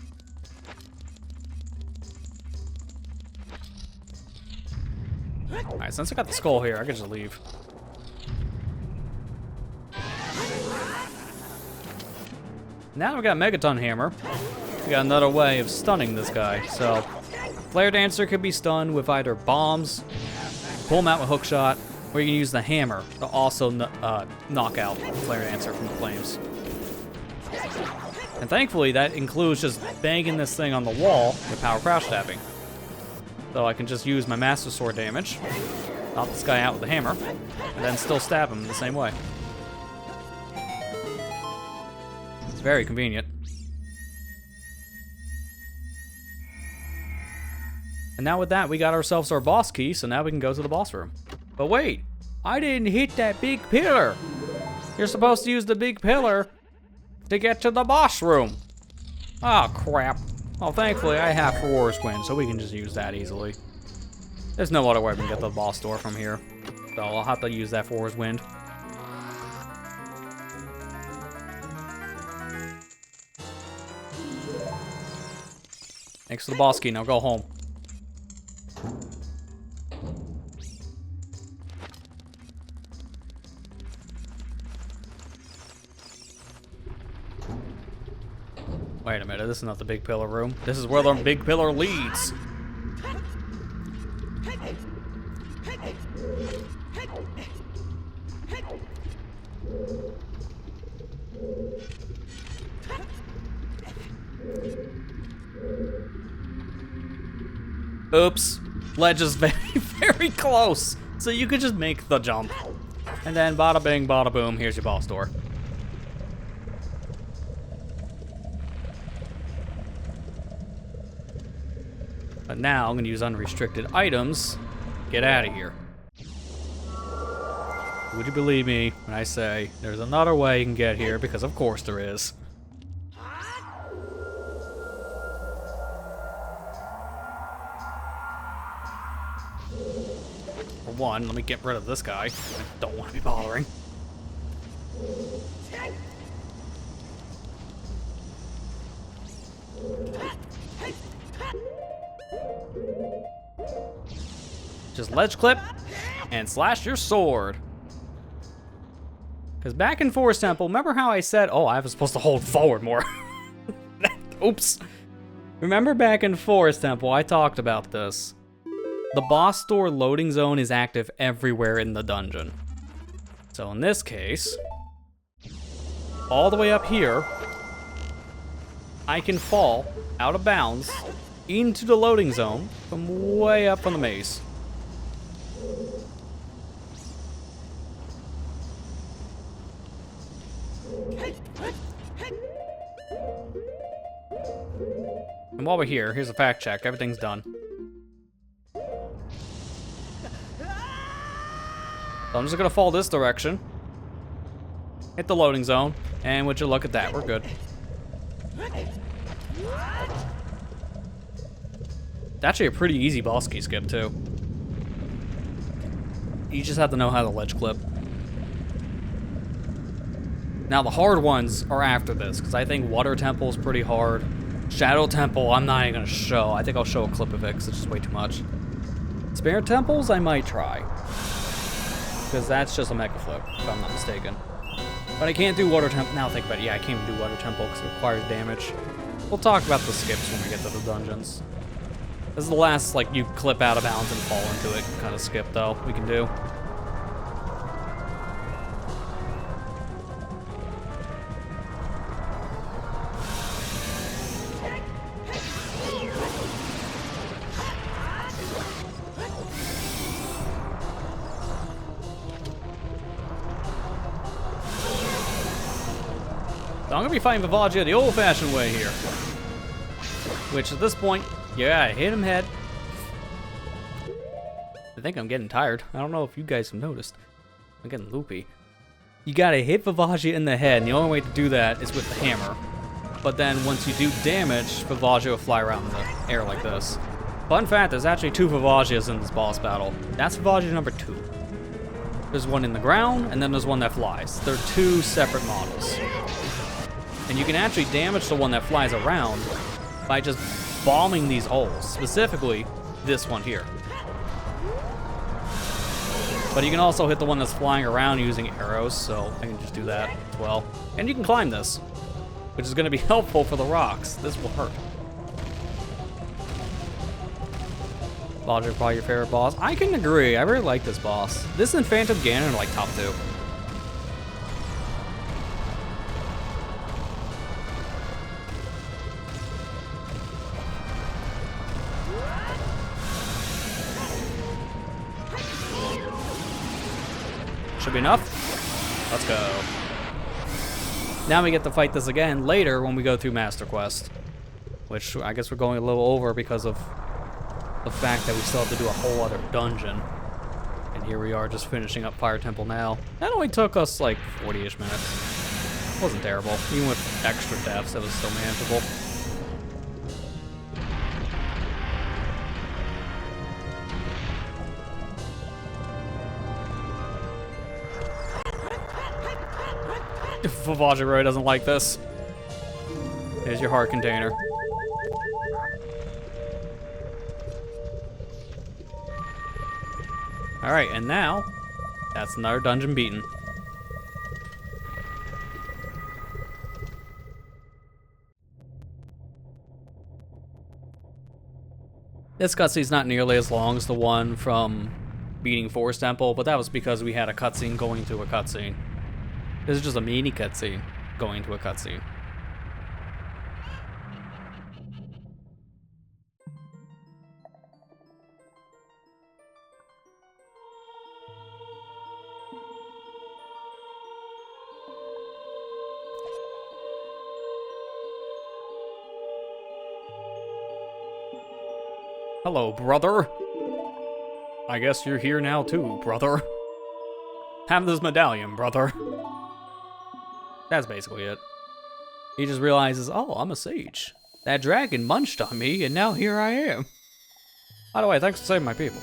Alright, since I got the skull here, I can just leave. Now we got Megaton Hammer. We got another way of stunning this guy. So, Flare Dancer could be stunned with either bombs, pull him out with Hookshot, or you can use the hammer to also knock out Flare Dancer from the flames. And thankfully, that includes just banging this thing on the wall with power crouch tapping. So I can just use my Master Sword damage, knock this guy out with the hammer, and then still stab him the same way. very convenient. And now with that, we got ourselves our boss key, so now we can go to the boss room. But wait, I didn't hit that big pillar. You're supposed to use the big pillar to get to the boss room. Oh, crap. Well, thankfully, I have Forest Wind, so we can just use that easily. There's no other way we can get to the boss door from here. So I'll have to use that Forest Wind. Thanks for the boss key, now go home. Wait a minute, this is not the big pillar room. This is where the big pillar leads. Oops. Ledge is very, very close. So you could just make the jump. And then bada bing, bada boom, here's your boss door. But now I'm going to use unrestricted items. Get out of here. Would you believe me when I say there's another way you can get here? Because of course there is. For one, let me get rid of this guy. I don't want to be bothering. Just ledge clip and slash your sword. Because back in Forest Temple, remember how I said, oh, I was supposed to hold forward more. Oops. Remember back in Forest Temple, I talked about this. The boss door loading zone is active everywhere in the dungeon. So in this case, all the way up here, I can fall out of bounds into the loading zone from way up on the maze. And while we're here, here's a fact check. Everything's done. So I'm just gonna fall this direction. Hit the loading zone. And would you look at that, we're good. It's actually a pretty easy boss key skip too. You just have to know how to ledge clip. Now the hard ones are after this, because I think Water Temple is pretty hard. Shadow Temple, I'm not even gonna show. I think I'll show a clip of it, because it's just way too much. Spirit Temples, I might try. Because that's just a Mega Flip, if I'm not mistaken. But I can't do Water Temple. Now think about it, yeah, I can't even do Water Temple, because it requires damage. We'll talk about the skips when we get to the dungeons. This is the last, like, you clip out of bounds and fall into it kind of skip, though, we can do. So I'm gonna be fighting Vivagia the old-fashioned way here. Which, at this point, you gotta hit him head. I think I'm getting tired. I don't know if you guys have noticed. I'm getting loopy. You gotta hit Vivagia in the head, and the only way to do that is with the hammer. But then once you do damage, Vivagia will fly around in the air like this. Fun fact, there's actually 2 Vivagias in this boss battle. That's Vivagia number 2. There's one in the ground, and then there's one that flies. They're 2 separate models. And you can actually damage the one that flies around by just bombing these holes, specifically this one here. But you can also hit the one that's flying around using arrows, so I can just do that as well. And you can climb this, which is going to be helpful for the rocks. This will hurt. Logic, probably your favorite boss. I can agree, I really like this boss. This and Phantom Ganon are like top 2. Should be enough. Let's go. Now we get to fight this again later when we go through Master Quest. Which I guess we're going a little over because of the fact that we still have to do a whole other dungeon. And here we are just finishing up Fire Temple now. That only took us like 40-ish minutes. Wasn't terrible. Even with extra deaths, it was still manageable. Vavaji really doesn't like this. Here's your heart container. Alright, and now, that's another dungeon beaten. This cutscene's not nearly as long as the one from beating Forest Temple, but that was because we had a cutscene going to a cutscene. This is just a mini cutscene going to a cutscene. Hello, brother. I guess you're here now too, brother. Have this medallion, brother. That's basically it. He just realizes, oh, I'm a sage. That dragon munched on me, and now here I am. By the way, thanks for saving my people.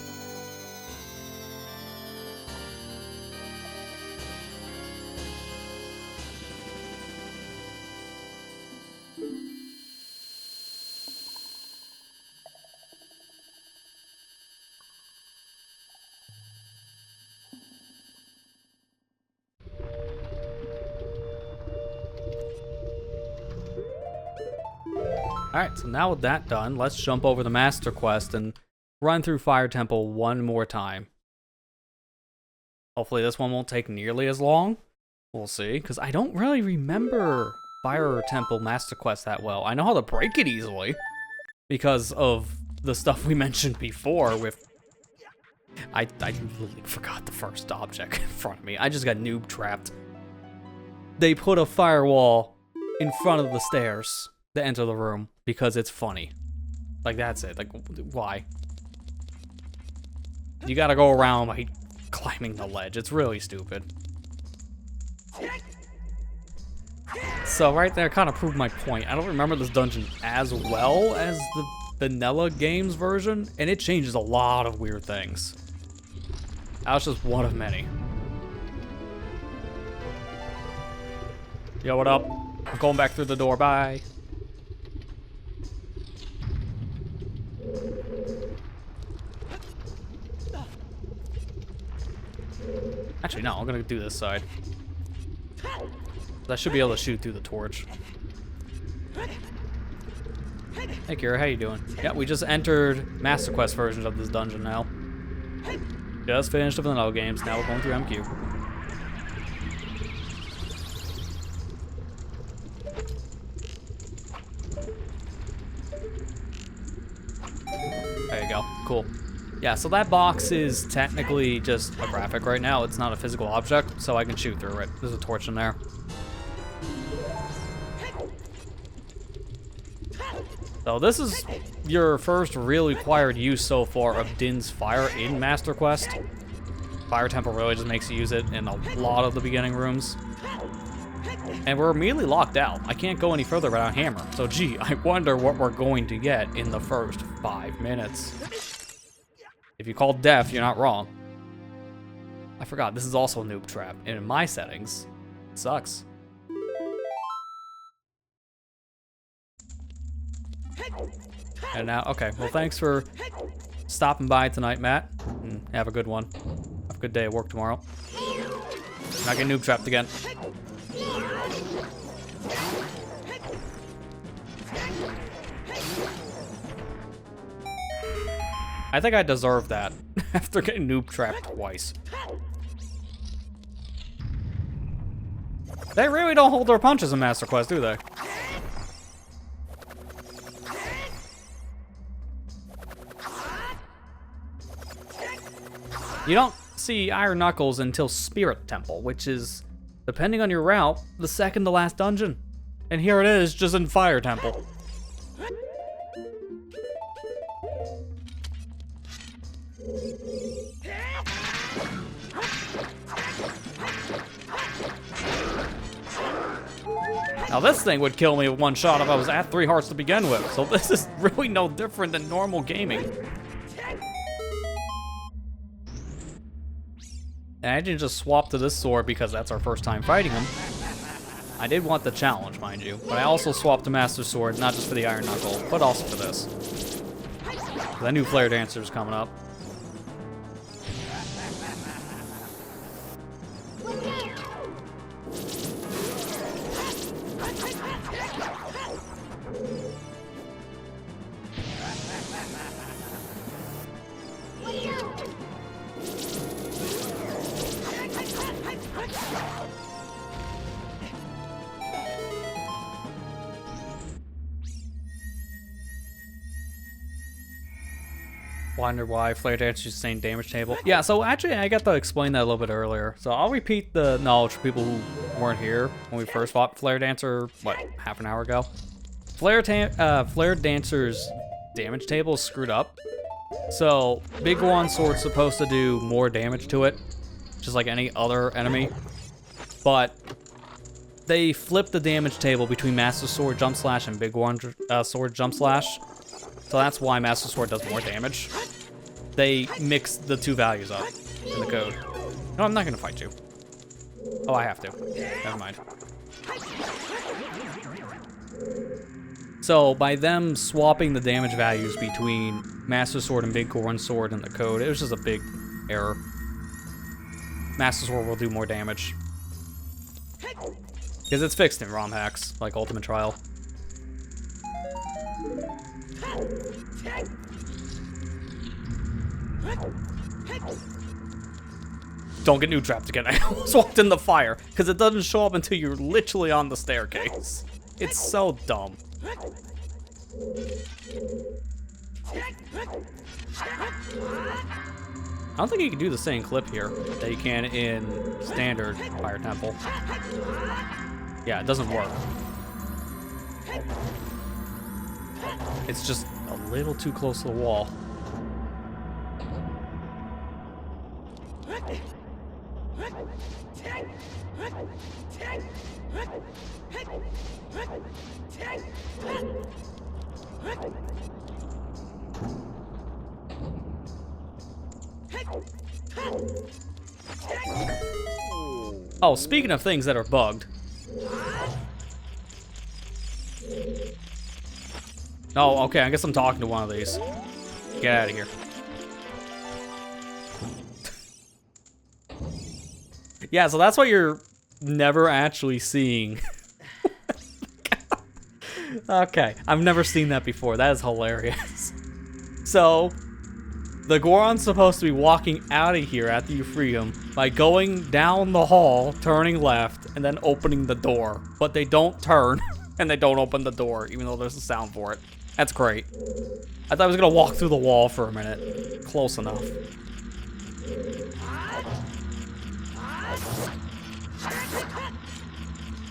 Alright, so now with that done, let's jump over the Master Quest and run through Fire Temple one more time. Hopefully this one won't take nearly as long. We'll see, because I don't really remember Fire Temple Master Quest that well. I know how to break it easily, because of the stuff we mentioned before with... I literally forgot the first object in front of me. I just got noob trapped. They put a firewall in front of the stairs to enter the room because it's funny. Like, that's it. Like, why? You gotta go around by climbing the ledge. It's really stupid. So right there kind of proved my point. I don't remember this dungeon as well as the vanilla games version, and it changes a lot of weird things. That was just one of many. Yo, what up? I'm going back through the door. Bye. Actually, no, I'm gonna do this side. I should be able to shoot through the torch. Hey, Kira, how you doing? Yeah, we just entered Master Quest versions of this dungeon now. Just finished the vanilla games, now we're going through MQ. There you go, cool. Yeah, so that box is technically just a graphic right now. It's not a physical object, so I can shoot through it. There's a torch in there. So this is your first really required use so far of Din's Fire in Master Quest. Fire Temple really just makes you use it in a lot of the beginning rooms. And we're immediately locked out. I can't go any further without Hammer. So gee, I wonder what we're going to get in the first 5 minutes. If you call deaf, you're not wrong. I forgot, this is also a noob trap. And in my settings, it sucks. And now, okay, well thanks for stopping by tonight, Matt. And have a good one. Have a good day at work tomorrow. Not getting noob trapped again. I think I deserve that after getting noob trapped twice. They really don't hold their punches in Master Quest, do they? You don't see Iron Knuckles until Spirit Temple, which is depending on your route, the second to last dungeon. And here it is, just in Fire Temple. Now this thing would kill me with one shot if I was at 3 hearts to begin with, so this is really no different than normal gaming. And I didn't just swap to this sword because that's our first time fighting him. I did want the challenge, mind you, but I also swapped to Master Sword, not just for the Iron Knuckle, but also for this. The new Flare Dancer is coming up. Wonder why Flare Dancer's the same damage table. Yeah, so actually I got to explain that a little bit earlier. So I'll repeat the knowledge for people who weren't here when we first fought Flare Dancer, what, half an hour ago? Flare Dancer's damage table is screwed up. So Big One Sword's supposed to do more damage to it, just like any other enemy. But they flipped the damage table between Master Sword Jump Slash and Big One Sword Jump Slash. So that's why Master Sword does more damage. They mixed the two values up in the code. No, I'm not gonna fight you. Oh, I have to. Never mind. So by them swapping the damage values between Master Sword and Big One Sword in the code, it was just a big error. Master Sword will do more damage. Because it's fixed in ROM hacks, like Ultimate Trial. Don't get new trapped again. I almost walked in the fire because it doesn't show up until you're literally on the staircase. It's so dumb. I don't think you can do the same clip here that you can in standard Fire Temple. Yeah, it doesn't work. It's just a little too close to the wall. Oh, speaking of things that are bugged. Oh, okay, I guess I'm talking to one of these. Get out of here. Yeah, so that's what you're never actually seeing. Okay, I've never seen that before. That is hilarious. So, the Goron's supposed to be walking out of here after you free him by going down the hall, turning left, and then opening the door. But they don't turn, and they don't open the door, even though there's a sound for it. That's great. I thought I was gonna walk through the wall for a minute. Close enough.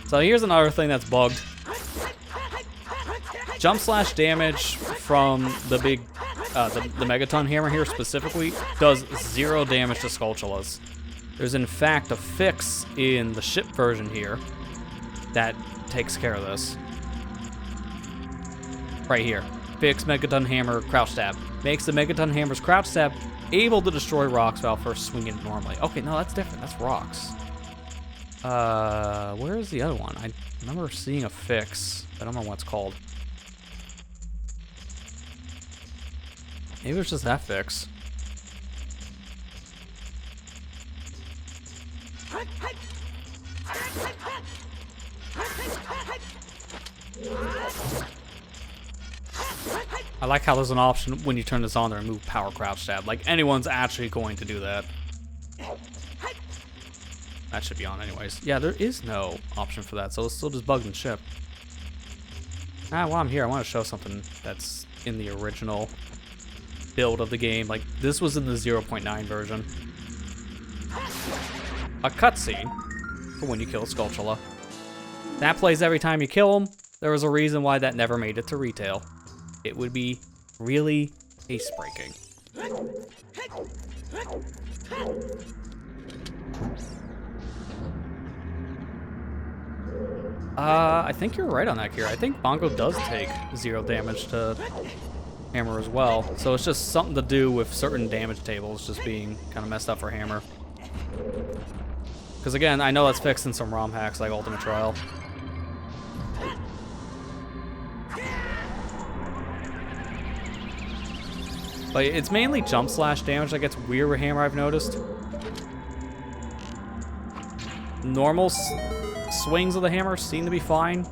So here's another thing that's bugged. Jump slash damage from the big, the Megaton Hammer here specifically does 0 damage to Skulltulas. There's in fact a fix in the ship version here that takes care of this. Right here. Fix Megaton Hammer Crouch Stab. Makes the Megaton Hammer's Crouch Stab able to destroy rocks while first swinging normally. Okay, no, that's different. That's rocks. Where is the other one? I remember seeing a fix. I don't know what it's called. Maybe it was just that fix. I like how there's an option when you turn this on to remove power crouch stab. Like anyone's actually going to do that. That should be on anyways. Yeah, there is no option for that, so it's still just bugged and ship. While I'm here, I want to show something that's in the original build of the game. Like, this was in the 0.9 version. A cutscene for when you kill Skulltula. That plays every time you kill him. There was a reason why that never made it to retail. It would be really ace-breaking. I think you're right on that, Kira. I think Bongo does take 0 damage to Hammer as well. So it's just something to do with certain damage tables just being kind of messed up for Hammer. Because again, I know that's fixed in some ROM hacks like Ultimate Trial. But it's mainly jump slash damage that gets weird with Hammer, I've noticed. Normal swings of the Hammer seem to be fine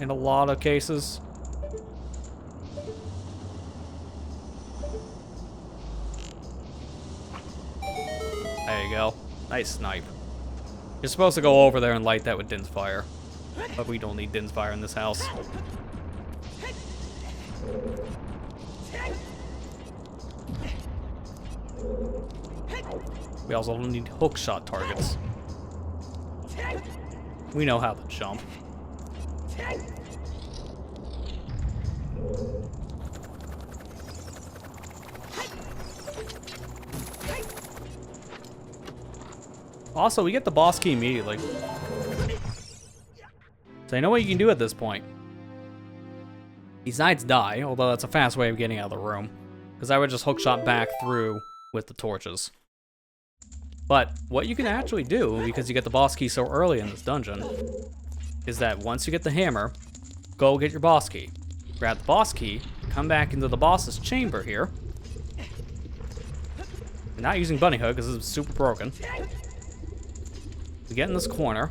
in a lot of cases. There you go. Nice snipe. You're supposed to go over there and light that with Din's Fire. But we don't need Din's Fire in this house. We also don't need hook shot targets. We know how to jump. Also, we get the boss key immediately. So I know what you can do at this point. Besides die, although that's a fast way of getting out of the room. Because I would just hookshot back through with the torches. But what you can actually do, because you get the boss key so early in this dungeon, is that once you get the hammer, go get your boss key. Grab the boss key, come back into the boss's chamber here. I'm not using Bunny Hood because this is super broken. We get in this corner.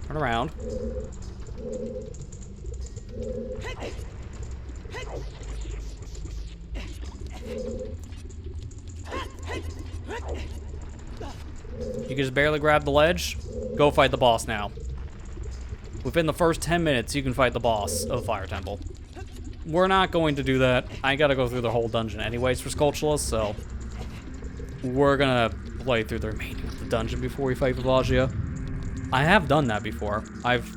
Turn around. You can just barely grab the ledge. Go fight the boss now. Within the first 10 minutes, you can fight the boss of Fire Temple. We're not going to do that. I gotta go through the whole dungeon anyways for Skulltula, so we're gonna play through the remaining of the dungeon before we fight Vivagia. I have done that before. I've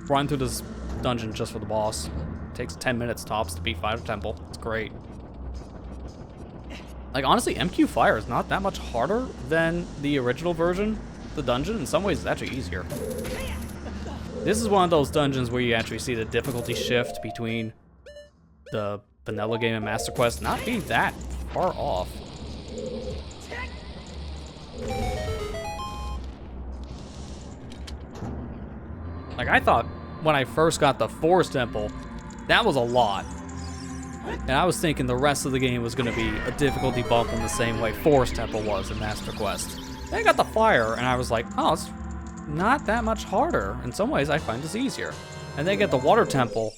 run through this dungeon just for the boss. It takes 10 minutes tops to beat Fire Temple. It's great. Like, honestly, MQ Fire is not that much harder than the original version of the dungeon. In some ways, it's actually easier. This is one of those dungeons where you actually see the difficulty shift between the vanilla game and Master Quest not being that far off. Like, I thought when I first got the Forest Temple, that was a lot. And I was thinking the rest of the game was going to be a difficulty bump in the same way Forest Temple was in Master Quest. Then I got the Fire, and I was like, oh, it's not that much harder. In some ways, I find this easier. And then I get the Water Temple,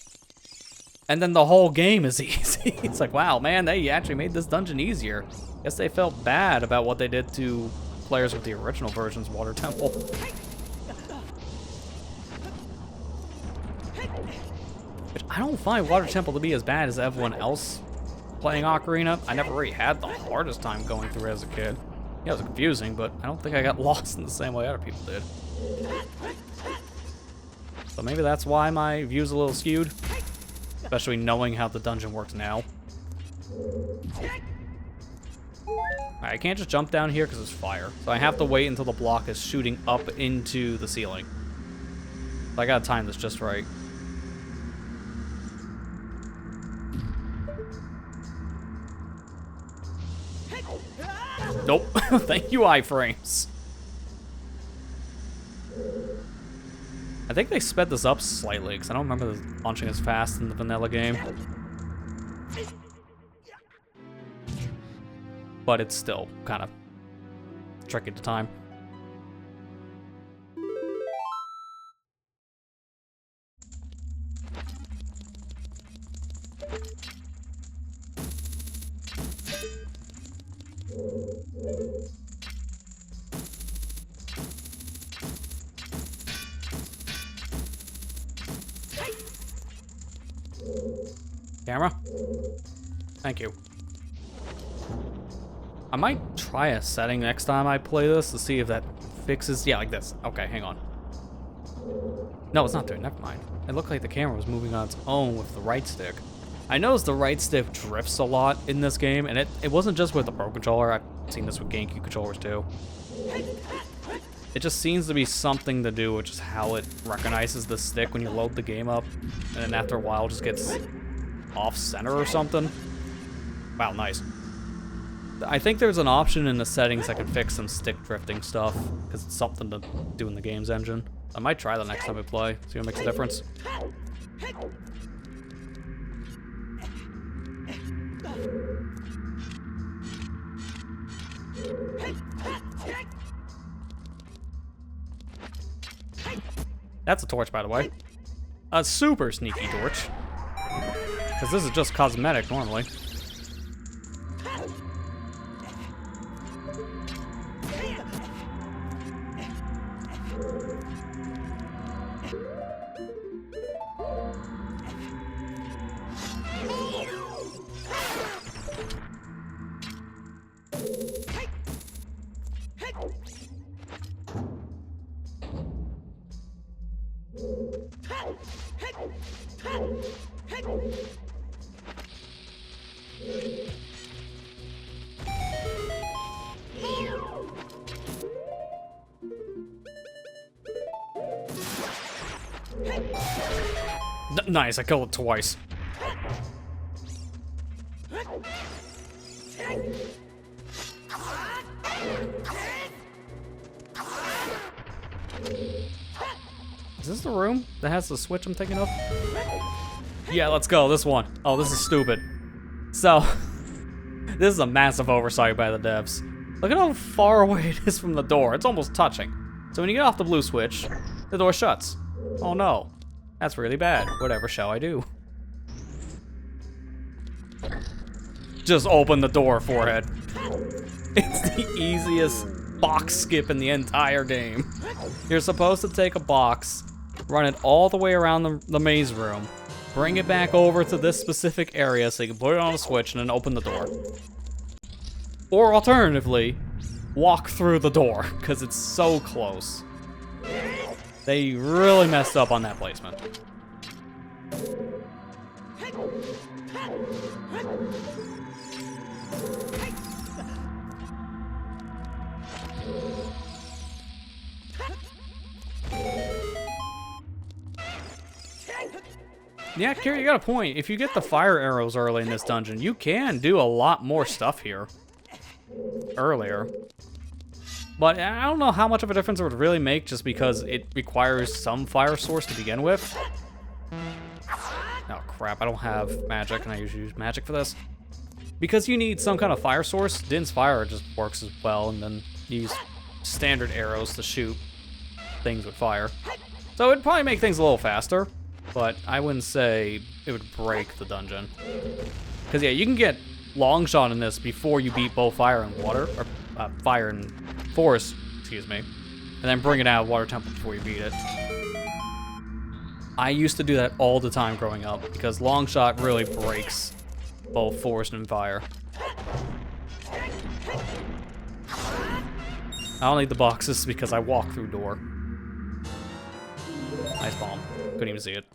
and then the whole game is easy. It's like, wow, man, they actually made this dungeon easier. Guess they felt bad about what they did to players with the original version's Water Temple. Which I don't find Water Temple to be as bad as everyone else playing Ocarina. I never really had the hardest time going through it as a kid. Yeah, it was confusing, but I don't think I got lost in the same way other people did. So maybe that's why my view's a little skewed. Especially knowing how the dungeon works now. Alright, I can't just jump down here because it's fire. So I have to wait until the block is shooting up into the ceiling. So I gotta time this just right. Nope. Thank you, iframes. I think they sped this up slightly, because I don't remember this launching as fast in the vanilla game. But it's still kind of tricky to time. Camera? Thank you. I might try a setting next time I play this to see if that fixes... Yeah, like this. Okay, hang on. No, it's not doing. Never mind. It looked like the camera was moving on its own with the right stick. I noticed the right stick drifts a lot in this game, and it wasn't just with the Pro Controller. I've seen this with GameCube controllers too. It just seems to be something to do with just how it recognizes the stick when you load the game up, and then after a while just gets off-center or something. Wow, nice. I think there's an option in the settings that can fix some stick drifting stuff, because it's something to do in the game's engine. I might try that next time we play, see what makes a difference. That's a torch, by the way. A super sneaky torch. Because this is just cosmetic normally. Nice, I killed it twice. Is this the room that has the switch I'm thinking of? Yeah, let's go, this one. Oh, this is stupid. So, this is a massive oversight by the devs. Look at how far away it is from the door. It's almost touching. So when you get off the blue switch, the door shuts. Oh no. That's really bad. Whatever shall I do? Just open the door, forehead. It's the easiest box skip in the entire game. You're supposed to take a box, run it all the way around the maze room, bring it back over to this specific area so you can put it on a switch and then open the door. Or alternatively, walk through the door, because it's so close. They really messed up on that placement. Yeah, Kira, you got a point. If you get the fire arrows early in this dungeon, you can do a lot more stuff here. Earlier. But I don't know how much of a difference it would really make just because it requires some fire source to begin with. Oh crap, I don't have magic and I usually use magic for this. Because you need some kind of fire source, Din's fire just works as well, and then you use standard arrows to shoot things with fire. So it'd probably make things a little faster, but I wouldn't say it would break the dungeon. Because yeah, you can get long shot in this before you beat both fire and water, or fire and forest, excuse me, and then bring it out of water temple before you beat it. I used to do that all the time growing up because long shot really breaks both forest and fire. I don't need the boxes because I walk through door. Nice bomb. Couldn't even see it.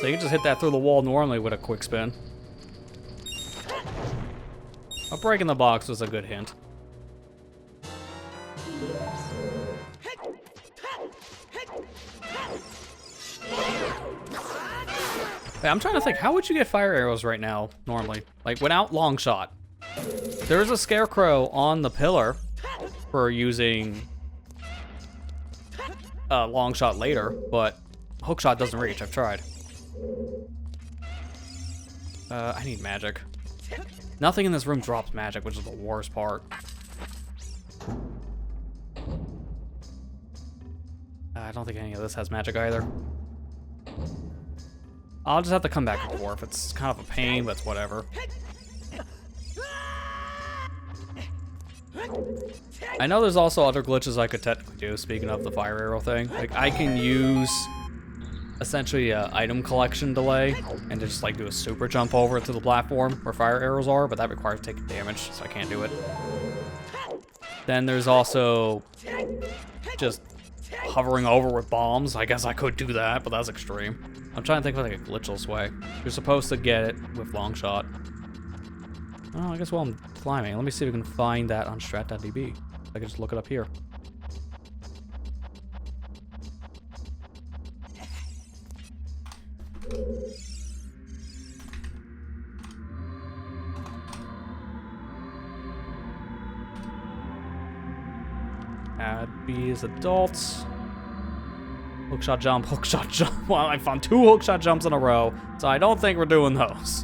So you can just hit that through the wall normally with a quick spin. But breaking the box was a good hint. Hey, I'm trying to think, how would you get fire arrows right now, normally? Like, without long shot. There is a scarecrow on the pillar for using long shot later, but hook shot doesn't reach. I've tried. I need magic. Nothing in this room drops magic, which is the worst part. I don't think any of this has magic either. I'll just have to come back and forth. It's kind of a pain, but it's whatever. I know there's also other glitches I could technically do, speaking of the fire arrow thing. Like, I can use essentially a item collection delay and just like do a super jump over to the platform where fire arrows are, but that requires taking damage, so I can't do it. Then there's also just hovering over with bombs. I guess I could do that, but that's extreme. I'm trying to think of like a glitchless way. You're supposed to get it with long shot. Oh, I guess while I'm climbing, let me see if we can find that on strat.db. I can just look it up here. Add B as adults. Hookshot jump, hookshot jump. Well, I found 2 hookshot jumps in a row, so I don't think we're doing those.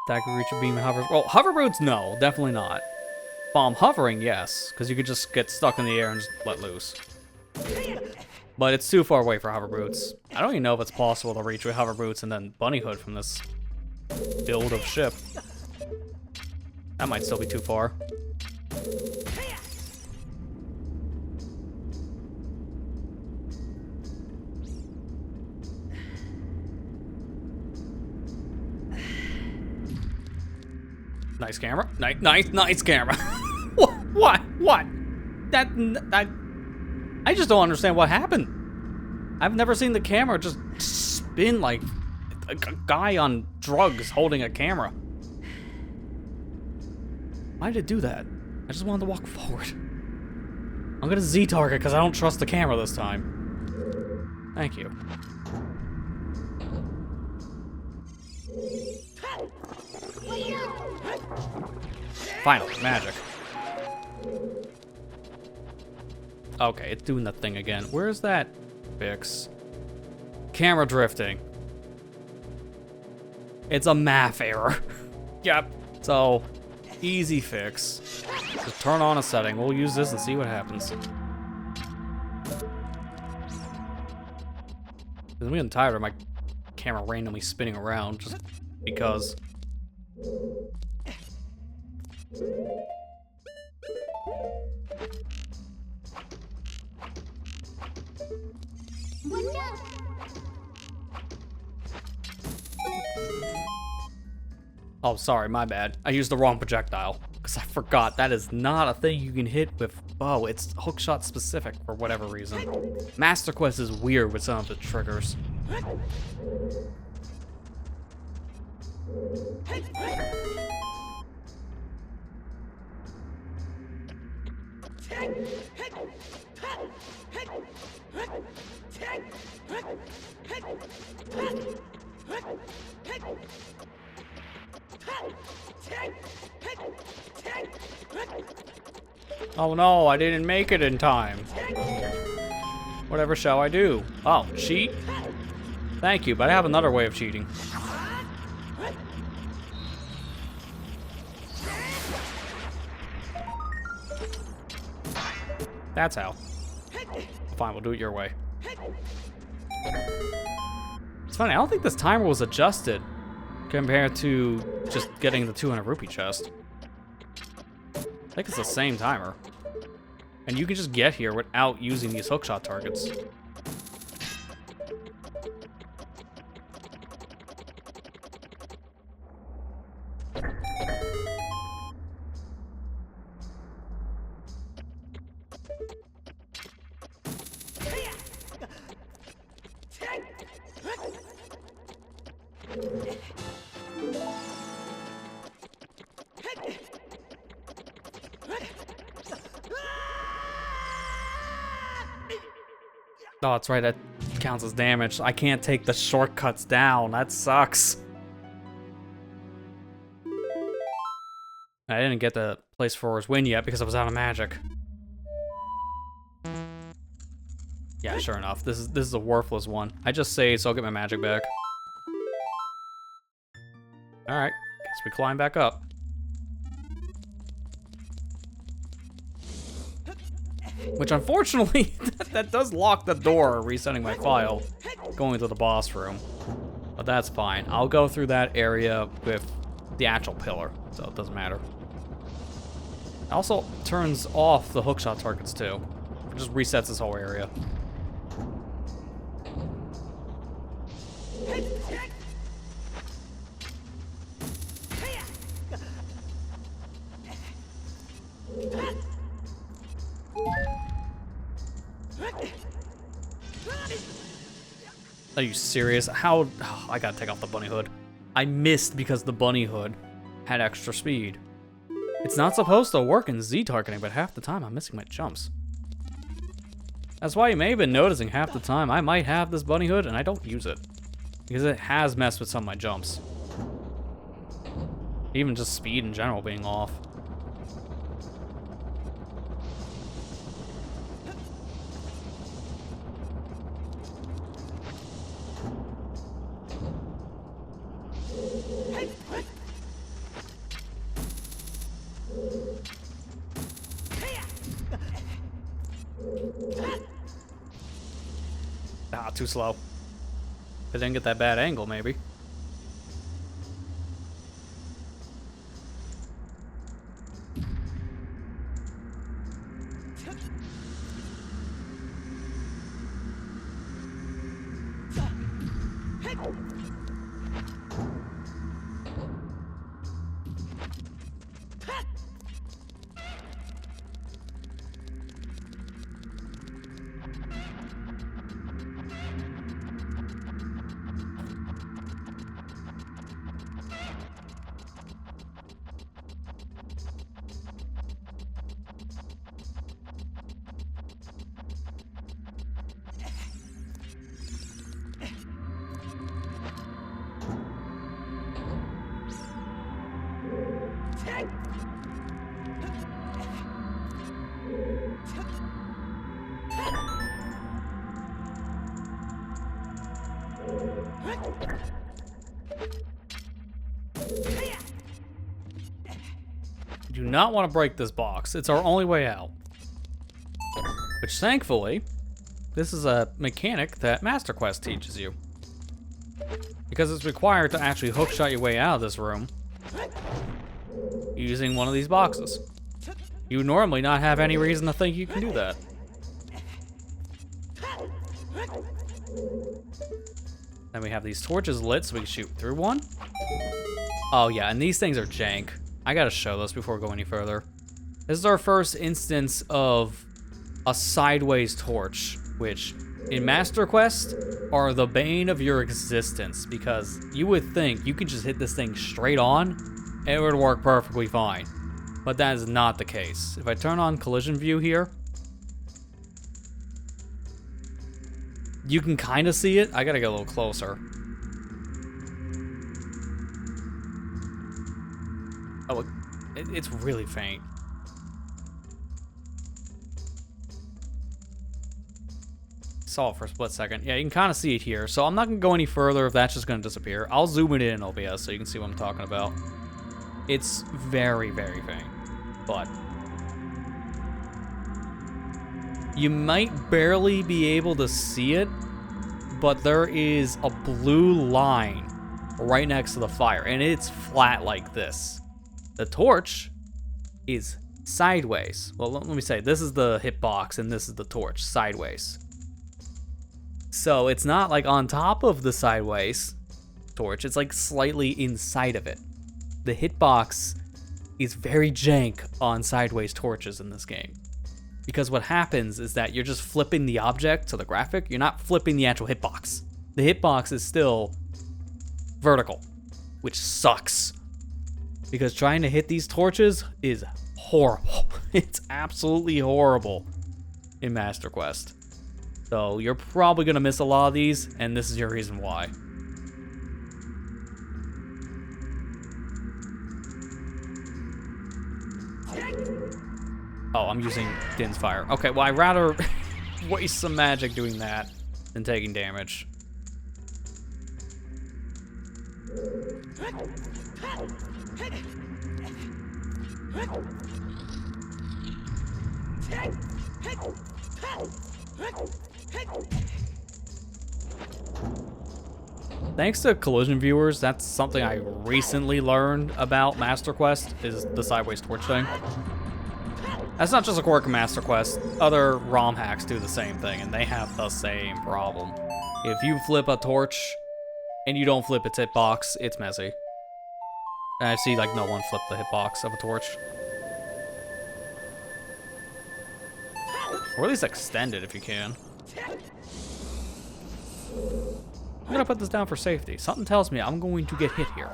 Attack, reach, beam, hover. Well, hover boots, no, definitely not. Bomb hovering, yes, because you could just get stuck in the air and just let loose. But it's too far away for hover boots. I don't even know if it's possible to reach with hover boots and then bunny hood from this build of ship. That might still be too far. Nice camera. Nice camera. What? That I just don't understand what happened. I've never seen the camera just spin like a guy on drugs holding a camera. Why did it do that? I just wanted to walk forward. I'm gonna Z target because I don't trust the camera this time. Thank you. Finally, magic. Okay, it's doing the thing again. Where's that fix? Camera drifting. It's a math error. Yep. So, easy fix. Just turn on a setting. We'll use this and see what happens. I'm getting tired of my camera randomly spinning around just because. Oh, sorry, my bad. I used the wrong projectile because I forgot that is not a thing you can hit with bow. It's hookshot specific for whatever reason. Master Quest is weird with some of the triggers. Oh no, I didn't make it in time. Whatever shall I do? Oh, cheat? Thank you, but I have another way of cheating. That's how. Fine, we'll do it your way. It's funny, I don't think this timer was adjusted compared to just getting the 200 rupee chest. I think it's the same timer. And you can just get here without using these hookshot targets. Oh, that's right, that counts as damage. I can't take the shortcuts down. That sucks. I didn't get the place forwards win yet because I was out of magic. Yeah, sure enough. This is a worthless one. I just saved, so I'll get my magic back. Alright, guess we climb back up. Which unfortunately, that does lock the door, resetting my file, going to the boss room. But that's fine. I'll go through that area with the actual pillar, so it doesn't matter. It also turns off the hookshot targets too. It just resets this whole area. Are you serious? How? Oh, I gotta take off the bunny hood. I missed because the bunny hood had extra speed. It's not supposed to work in Z targeting, but half the time I'm missing my jumps. That's why you may have been noticing half the time I might have this bunny hood and I don't use it. Because it has messed with some of my jumps. Even just speed in general being off. Ah, too slow. I didn't get that bad angle, maybe. Do not want to break this box. It's our only way out. Which, thankfully, this is a mechanic that Master Quest teaches you. Because it's required to actually hookshot your way out of this room using one of these boxes. You would normally not have any reason to think you can do that. Then we have these torches lit so we can shoot through one. Oh yeah, and these things are jank. I gotta show this before we go any further. This is our first instance of a sideways torch, which in Master Quest are the bane of your existence, because you would think you could just hit this thing straight on and it would work perfectly fine. But that is not the case. If I turn on collision view here, you can kind of see it. I gotta get a little closer. Oh, it's really faint. Saw it for a split second. Yeah, you can kind of see it here. So I'm not gonna go any further if that's just gonna disappear. I'll zoom it in OBS so you can see what I'm talking about. It's very, very faint, but you might barely be able to see it, but there is a blue line right next to the fire, and it's flat like this. The torch is sideways. Well, let me say, this is the hitbox and this is the torch, sideways. So it's not like on top of the sideways torch, it's like slightly inside of it. The hitbox is very jank on sideways torches in this game. Because what happens is that you're just flipping the object to the graphic, you're not flipping the actual hitbox. The hitbox is still vertical, which sucks. Because trying to hit these torches is horrible. It's absolutely horrible in Master Quest. So you're probably gonna miss a lot of these, and this is your reason why. Oh, I'm using Din's Fire. Okay, well, I'd rather waste some magic doing that than taking damage. Thanks to collision viewers, that's something I recently learned about Master Quest, is the sideways torch thing. That's not just a quirk of Master Quest. Other ROM hacks do the same thing, and they have the same problem. If you flip a torch and you don't flip its hitbox, it's messy. And I see like no one flip the hitbox of a torch. Or at least extend it if you can. I'm gonna put this down for safety. Something tells me I'm going to get hit here.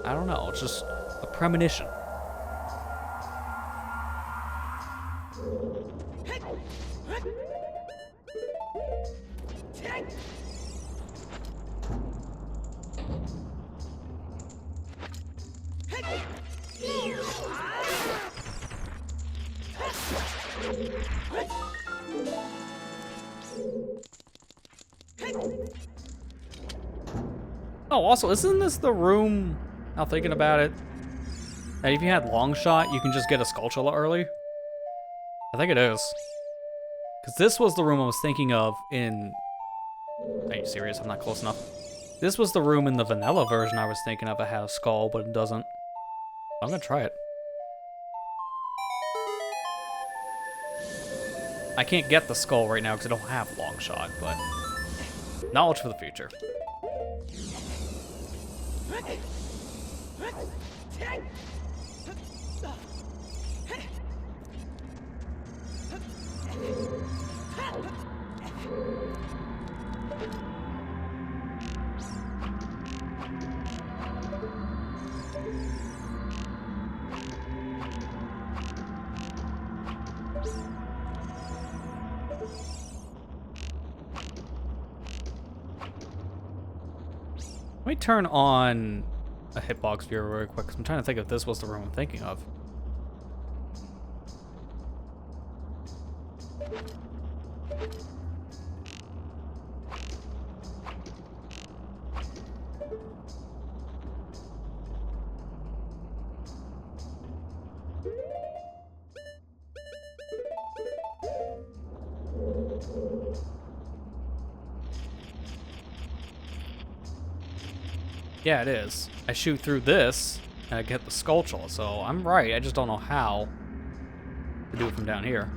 I don't know, it's just a premonition. Oh, also, isn't this the room, now thinking about it, that if you had long shot, you can just get a Skulltula early? I think it is. Because this was the room I was thinking of in... Are you serious? I'm not close enough. This was the room in the vanilla version I was thinking of. It had a skull, but it doesn't. I'm gonna try it. I can't get the skull right now because I don't have long shot, but knowledge for the future. Let me turn on a hitbox viewer really quick, because I'm trying to think if this was the room I'm thinking of. Yeah, it is. I shoot through this, and I get the Skulltula, so I'm right. I just don't know how to do it from down here.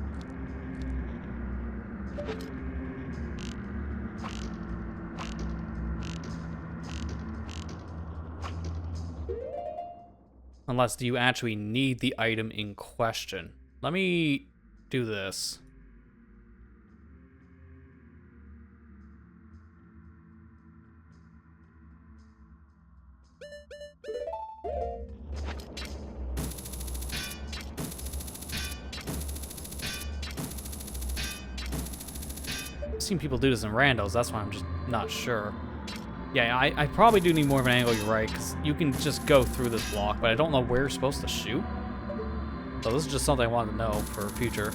Unless, do you actually need the item in question? Let me do this. I've seen people do this in randos, that's why I'm just not sure. Yeah, I probably do need more of an angle, you're right, because you can just go through this block, but I don't know where you're supposed to shoot. So this is just something I wanted to know for future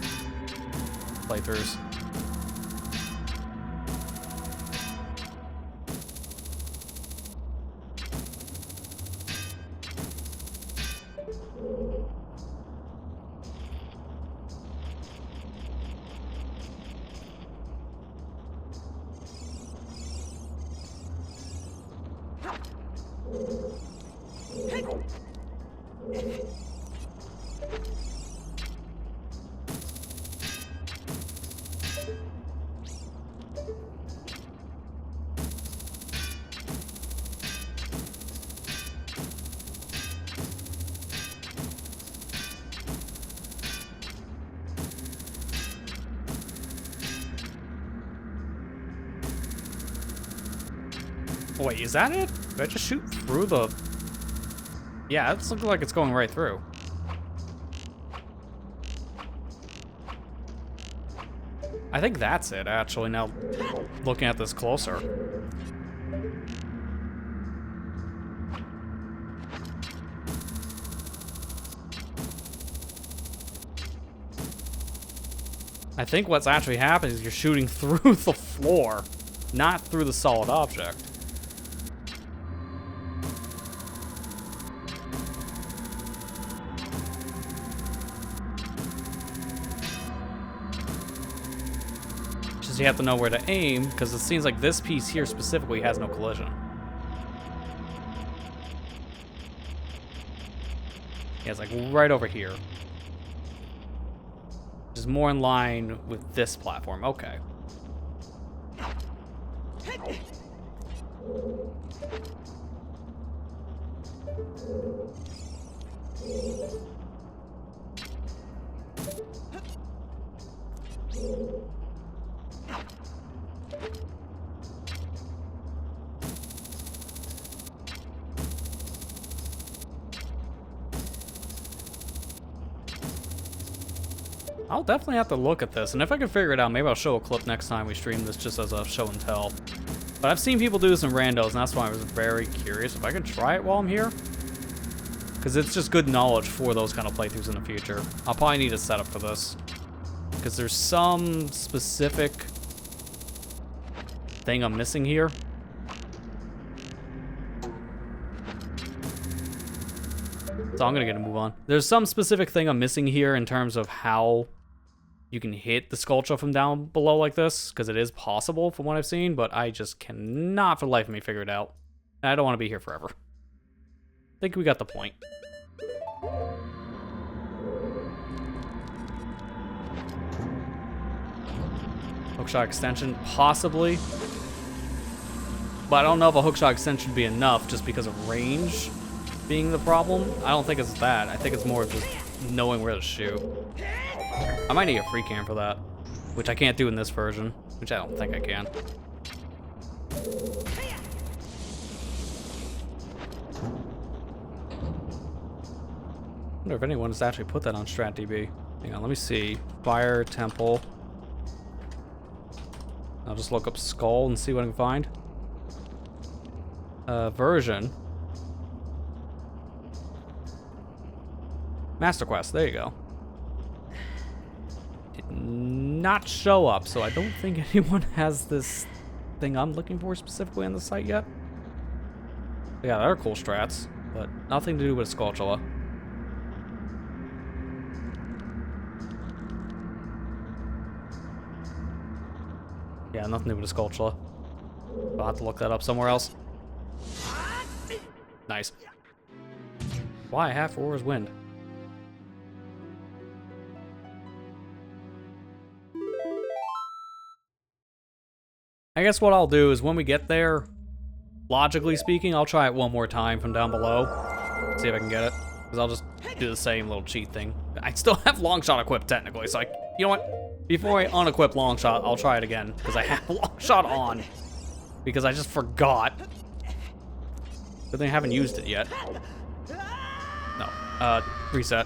playthroughs. Wait, is that it? Did I just shoot through the... Yeah, it's looking like it's going right through. I think that's it, actually, now looking at this closer. I think what's actually happening is you're shooting through the floor, not through the solid object. Just you have to know where to aim, because it seems like this piece here specifically has no collision. Yeah, it's like right over here. Which is more in line with this platform. Okay. I'll definitely have to look at this, and if I can figure it out, maybe I'll show a clip next time we stream this just as a show and tell. But I've seen people do this in randos, and that's why I was very curious if I can try it while I'm here. Because it's just good knowledge for those kind of playthroughs in the future. I'll probably need a setup for this. Because there's some specific thing I'm missing here. So I'm gonna get a move on. There's some specific thing I'm missing here in terms of how you can hit the sculpture from down below like this, because it is possible from what I've seen, but I just cannot for the life of me figure it out. And I don't want to be here forever. I think we got the point. Hookshot extension, possibly. But I don't know if a hookshot extension would be enough just because of range being the problem. I don't think it's that. I think it's more of just knowing where to shoot. I might need a free cam for that, which I can't do in this version, which I don't think I can. I wonder if anyone has actually put that on StratDB. Hang on, let me see. Fire Temple. I'll just look up Skull and see what I can find. Version. Master Quest, there you go. Did not show up, so I don't think anyone has this thing I'm looking for specifically on the site yet. Yeah, there are cool strats, but nothing to do with Skulltula. Yeah, nothing to do with a Skulltula. I'll have to look that up somewhere else. Nice. Why half Aura's Wind? I guess what I'll do is when we get there, logically speaking, I'll try it one more time from down below. See if I can get it. Because I'll just do the same little cheat thing. I still have Longshot equipped technically, so you know what? Before I unequip Longshot, I'll try it again. Because I have Longshot on. Because I just forgot. Good thing I haven't used it yet. No. Reset.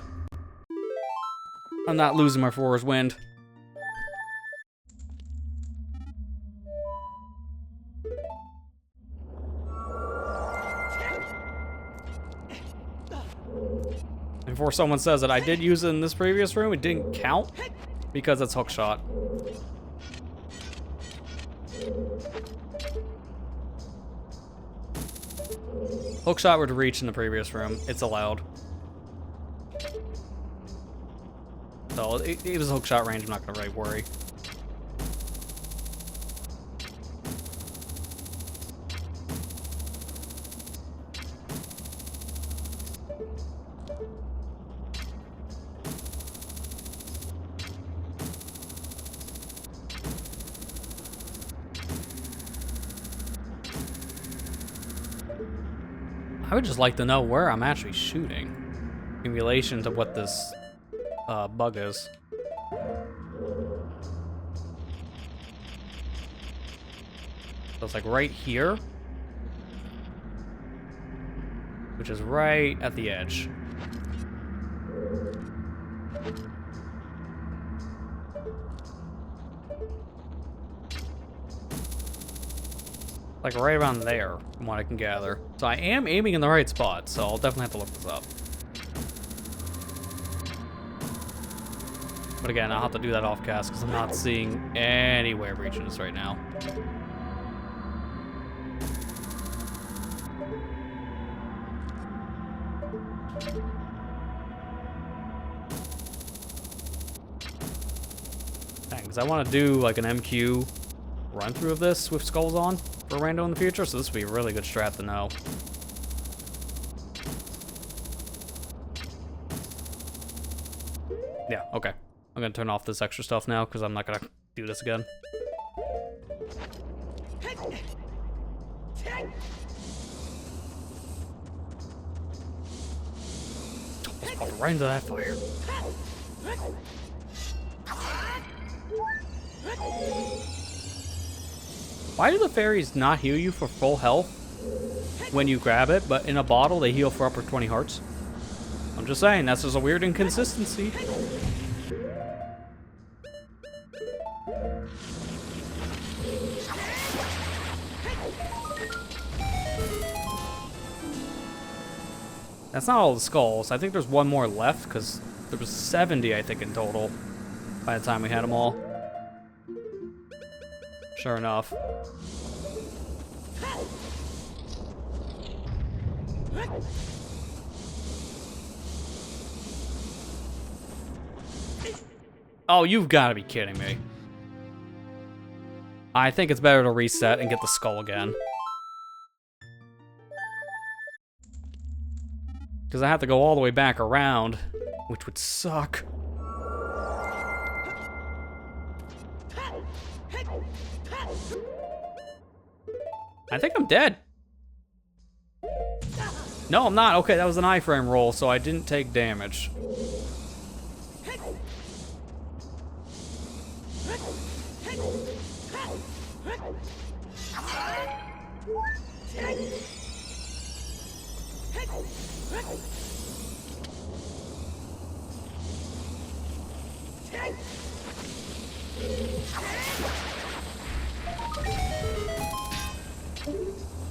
I'm not losing my Aura's Wind. Before someone says that I did use it in this previous room, it didn't count because it's hookshot. Hookshot were to reach in the previous room, it's allowed. So it was hookshot range, I'm not gonna really worry. I would just like to know where I'm actually shooting in relation to what this bug is. So it's like right here, which is right at the edge. Like right around there, from what I can gather. So I am aiming in the right spot, so I'll definitely have to look this up. But again, I'll have to do that off cast because I'm not seeing anywhere reaching this right now. Dang, because I want to do like an MQ run through of this with skulls on for rando in the future, so this would be a really good strat to know. Yeah, okay. I'm gonna turn off this extra stuff now because I'm not gonna do this again. Almost right into that fire. Why do the fairies not heal you for full health when you grab it, but in a bottle they heal for upper 20 hearts? I'm just saying, that's just a weird inconsistency. That's not all the skulls. I think there's one more left, because there was 70, I think, in total by the time we had them all. Sure enough. Oh, you've got to be kidding me. I think it's better to reset and get the skull again. Because I have to go all the way back around, which would suck. I think I'm dead. No, I'm not. Okay, that was an iframe roll, so I didn't take damage.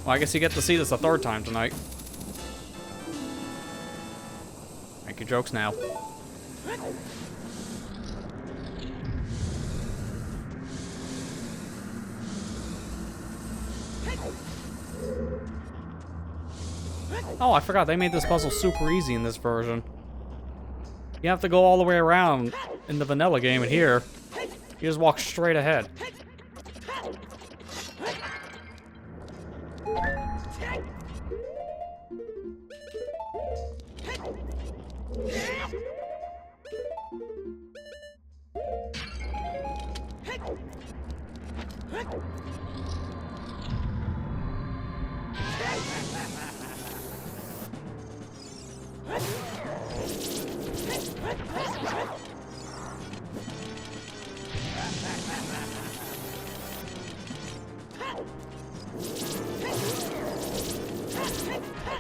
Well, I guess you get to see this a third time tonight. Make your jokes now. Oh, I forgot, they made this puzzle super easy in this version. You have to go all the way around in the vanilla game, and here, you just walk straight ahead.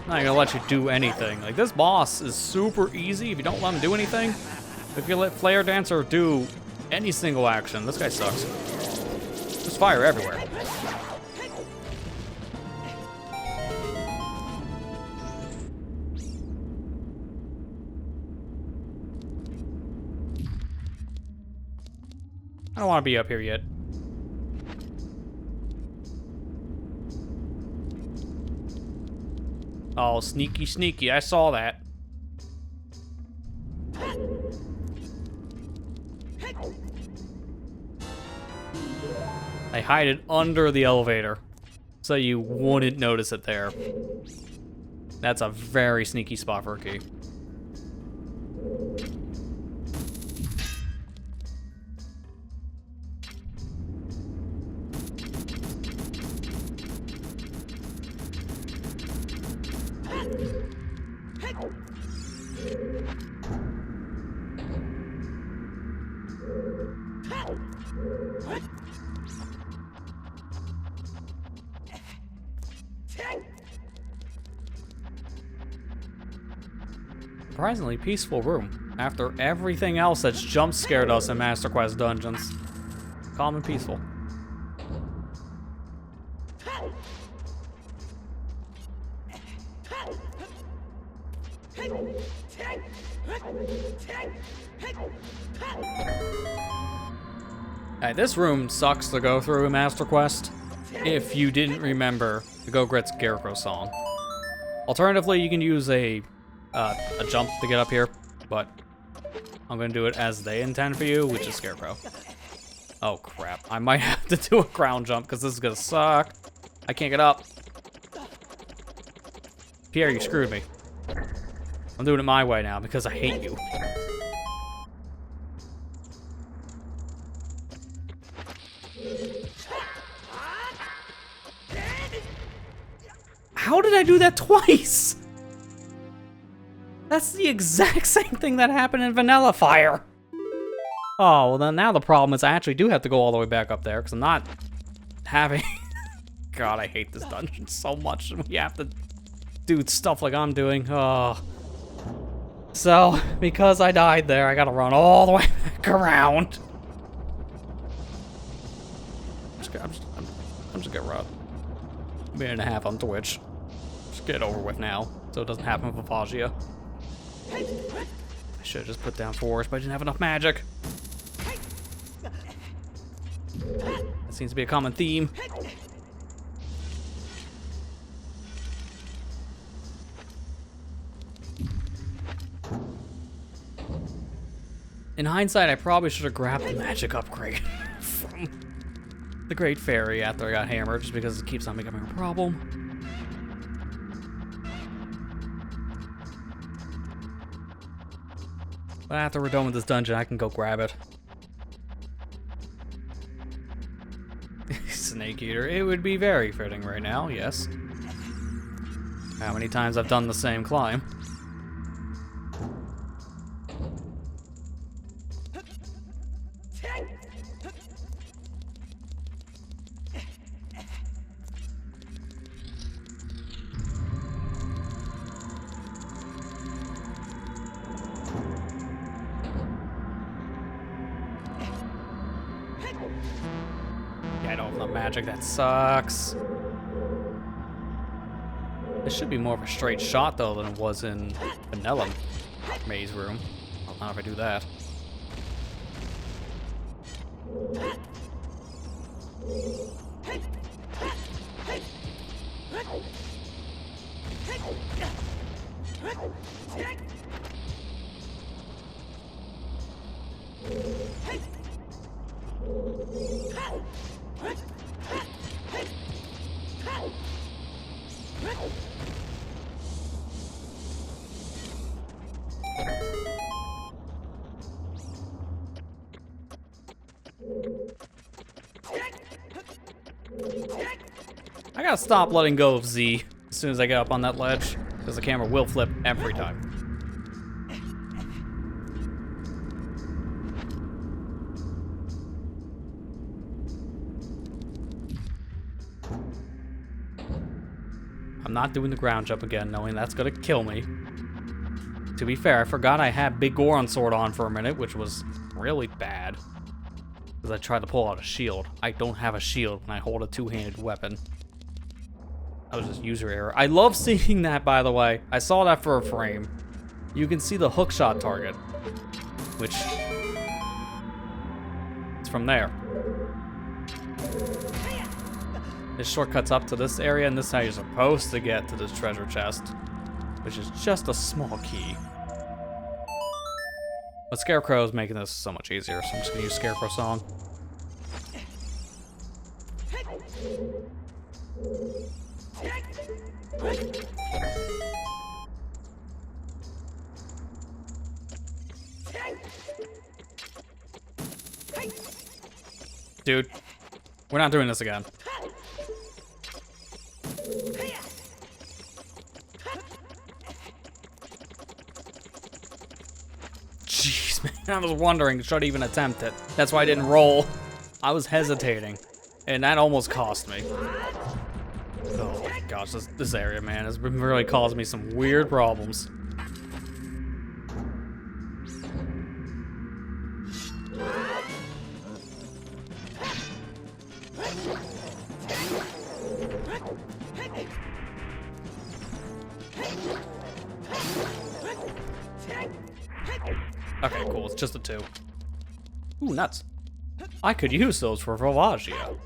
I'm not gonna let you do anything. Like, this boss is super easy if you don't let him do anything. If you let Flare Dancer do any single action, this guy sucks. There's fire everywhere. I don't want to be up here yet. Oh, sneaky, sneaky. I saw that. I hide it under the elevator so you wouldn't notice it there. That's a very sneaky spot for a key. Surprisingly peaceful room after everything else that's jump scared us in Master Quest dungeons. Calm and peaceful. Alright, this room sucks to go through in Master Quest if you didn't remember the Go Gret Scarecrow song. Alternatively, you can use a jump to get up here, but I'm gonna do it as they intend for you, which is Scarecrow. Oh, crap. I might have to do a ground jump because this is gonna suck. I can't get up. Pierre, you screwed me. I'm doing it my way now because I hate you. How did I do that twice? That's the exact same thing that happened in Vanilla Fire. Oh, well then now the problem is I actually do have to go all the way back up there because I'm not having... God, I hate this dungeon so much. We have to do stuff like I'm doing. Oh. So, because I died there, I gotta run all the way back around. I'm just gonna run. A minute and a half on Twitch. Just get it over with now, so it doesn't happen with Aphasia. I should have just put down force, but I didn't have enough magic. That seems to be a common theme. In hindsight, I probably should have grabbed the magic upgrade from the Great Fairy after I got hammered, just because it keeps on becoming a problem. But after we're done with this dungeon, I can go grab it. Snake Eater. It would be very fitting right now, yes. How many times I've done the same climb. Yeah, I don't have enough magic. That sucks. This should be more of a straight shot, though, than it was in Vanilla Maze Room. I don't know if I do that. I gotta stop letting go of Z as soon as I get up on that ledge, because the camera will flip every time. I'm not doing the ground jump again, knowing that's gonna kill me. To be fair, I forgot I had Big Goron sword on for a minute, which was really bad. Because I tried to pull out a shield. I don't have a shield when I hold a two-handed weapon. That was just user error. I love seeing that, by the way. I saw that for a frame. You can see the hookshot target, which it's from there. This shortcuts up to this area, and this is how you're supposed to get to this treasure chest, which is just a small key. But Scarecrow's making this so much easier, so I'm just gonna use Scarecrow Song. Dude, we're not doing this again. Jeez, man, I was wondering, should I even attempt it? That's why I didn't roll. I was hesitating, and that almost cost me. Oh my gosh, this area, man, has been really causing me some weird problems. Okay, cool, it's just a 2. Ooh, nuts. I could use those for Vavagia.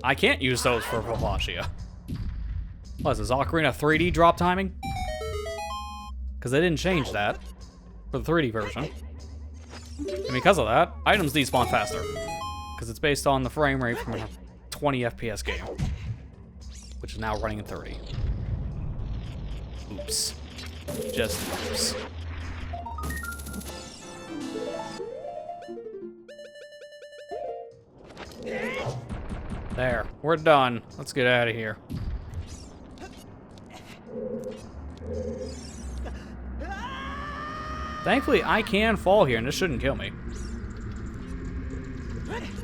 I can't use those for Vavagia. What is this, Ocarina 3D drop timing? Because they didn't change that for the 3D version. And because of that, items despawn faster. Because it's based on the frame rate from a 20 FPS game. Which is now running at 30. Oops. Just oops. There, we're done. Let's get out of here. Thankfully, I can fall here, and this shouldn't kill me.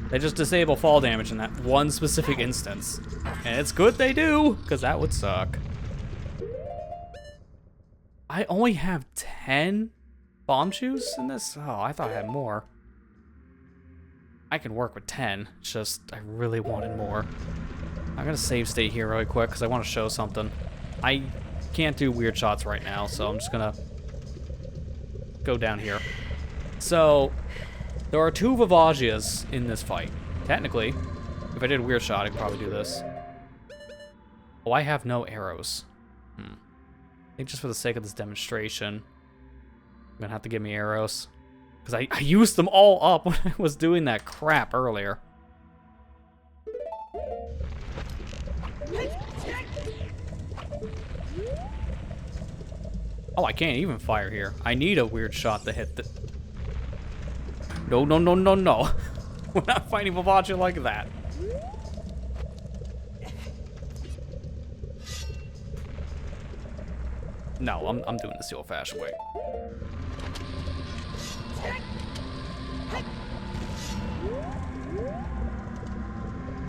They just disable fall damage in that one specific instance. And it's good they do, because that would suck. I only have 10 bomb shoes in this? Oh, I thought I had more. I can work with 10, it's just I really wanted more. I'm gonna save state here really quick because I want to show something. I can't do weird shots right now, so I'm just gonna go down here. So, there are 2 Vivagias in this fight. Technically, if I did a weird shot, I could probably do this. Oh, I have no arrows. I think just for the sake of this demonstration, I'm gonna have to give me arrows. Because I used them all up when I was doing that crap earlier. Oh, I can't even fire here. I need a weird shot to hit the... No, no, no, no, no. We're not fighting Vivacia like that. No, I'm doing this the old-fashioned way.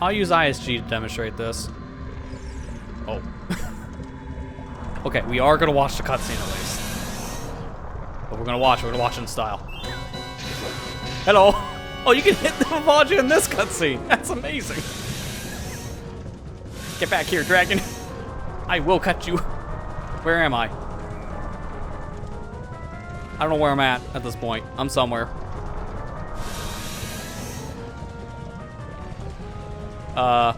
I'll use ISG to demonstrate this. Oh. Okay, we are gonna watch the cutscene at least. But we're gonna watch it in style. Hello! Oh, you can hit the Vivagia in this cutscene! That's amazing! Get back here, dragon! I will cut you! Where am I? I don't know where I'm at this point. I'm somewhere. I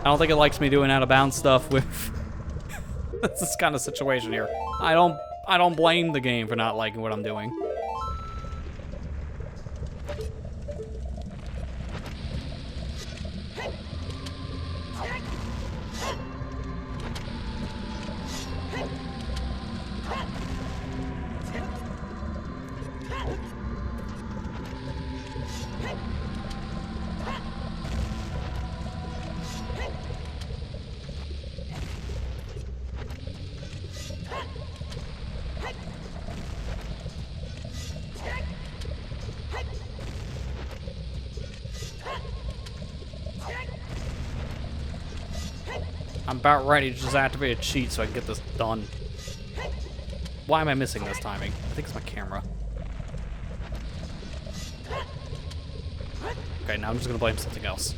don't think it likes me doing out of bounds stuff with this kind of situation here. I don't blame the game for not liking what I'm doing. I'm about ready to just activate a cheat so I can get this done. Why am I missing this timing? I think it's my camera. Okay, now I'm just gonna blame something else.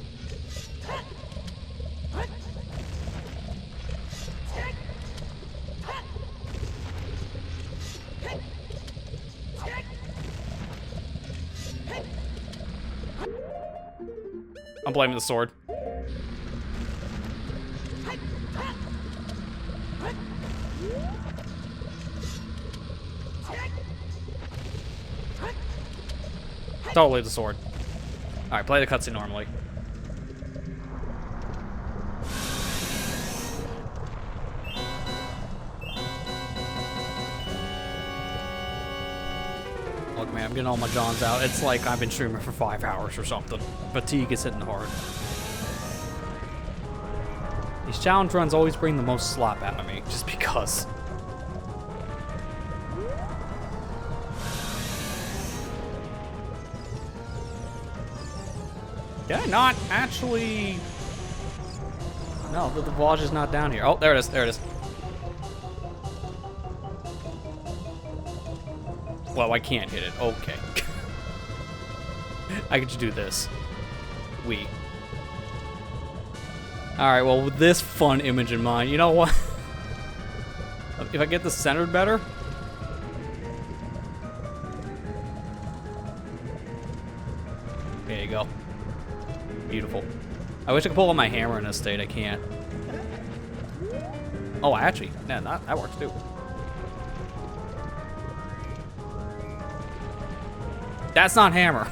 I'm blaming the sword. Totally the sword. Alright, play the cutscene normally. Look, man, I'm getting all my Johns out. It's like I've been streaming for 5 hours or something. Fatigue is hitting hard. These challenge runs always bring the most slop out of me, just because. Did I not actually... No, the Vivagia's not down here. Oh, there it is, there it is. Well, I can't hit it. Okay. I could just do this. Alright, well, with this fun image in mind, you know what? If I get this centered better... There you go. Beautiful. I wish I could pull out my hammer in this state. I can't. Oh, actually, yeah, that works too. That's not hammer.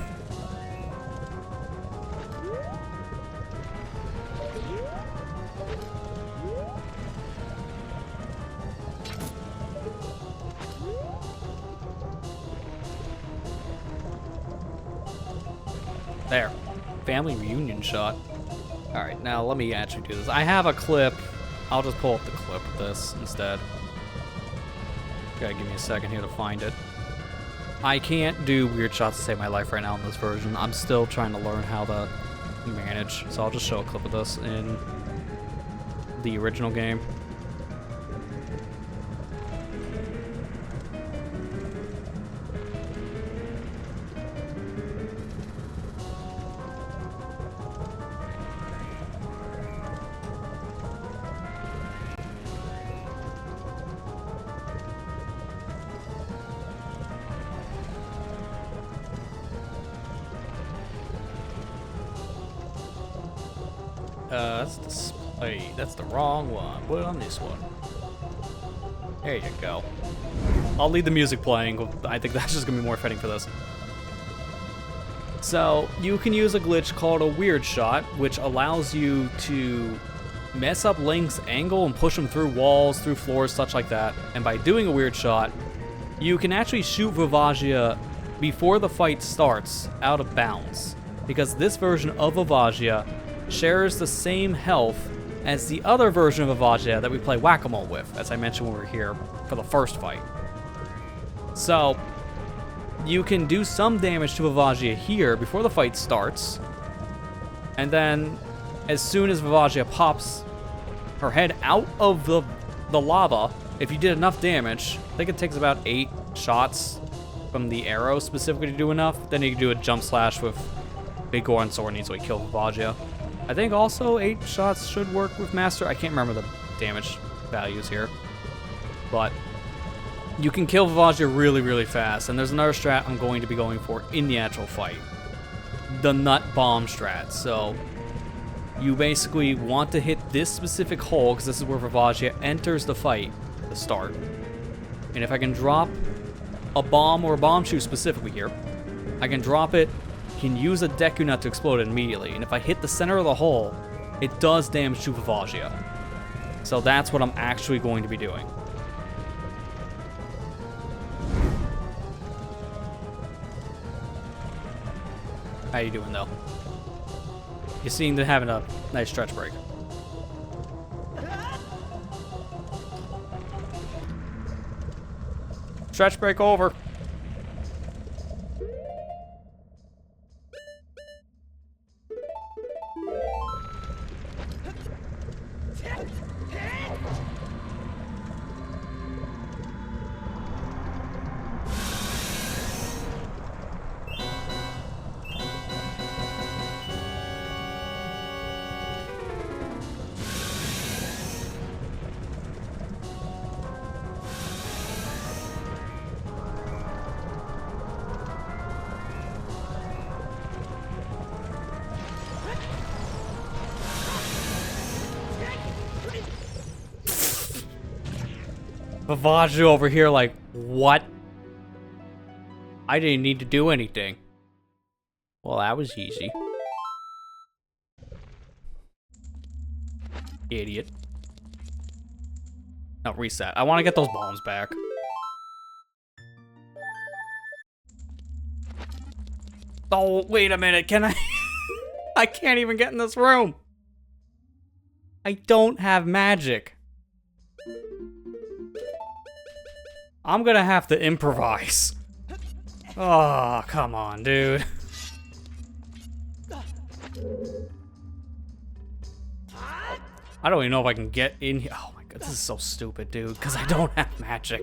There. Family reunion shot. Alright, now let me actually do this. I have a clip. I'll just pull up the clip of this instead. Gotta give me a second here to find it. I can't do weird shots to save my life right now in this version. I'm still trying to learn how to manage. So I'll just show a clip of this in the original game. That's display. That's the wrong one. Put it on this one. There you go. I'll leave the music playing. I think that's just gonna be more fitting for this. So, you can use a glitch called a weird shot, which allows you to mess up Link's angle and push him through walls, through floors, such like that. And by doing a weird shot, you can actually shoot Vivagia before the fight starts out of bounds. Because this version of Vivagia shares the same health as the other version of Vivagia that we play Whack-A-Mole with, as I mentioned when we were here for the first fight. So, you can do some damage to Vivagia here before the fight starts, and then as soon as Vivagia pops her head out of the lava, if you did enough damage, I think it takes about 8 shots from the arrow specifically to do enough, then you can do a jump slash with Big Goron Sword and easily kill Vivagia. I think also 8 shots should work with Master. I can't remember the damage values here. But you can kill Vivagia really, really fast. And there's another strat I'm going to be going for in the actual fight. The Nut Bomb strat. So you basically want to hit this specific hole, because this is where Vivagia enters the fight to start. And if I can drop a bomb or a bomb shoe specifically here, I can drop it, can use a Deku Nut to explode it immediately, and if I hit the center of the hole, it does damage to Vivagia. So that's what I'm actually going to be doing. How you doing though? You seem to having a nice stretch break. Stretch break over. Vivagia over here like, what? I didn't need to do anything. Well, that was easy. Idiot. No, reset. I want to get those bombs back. Oh, wait a minute. Can I? I can't even get in this room. I don't have magic. I'm gonna have to improvise. Oh, come on, dude. I don't even know if I can get in here. Oh my god, this is so stupid, dude, because I don't have magic.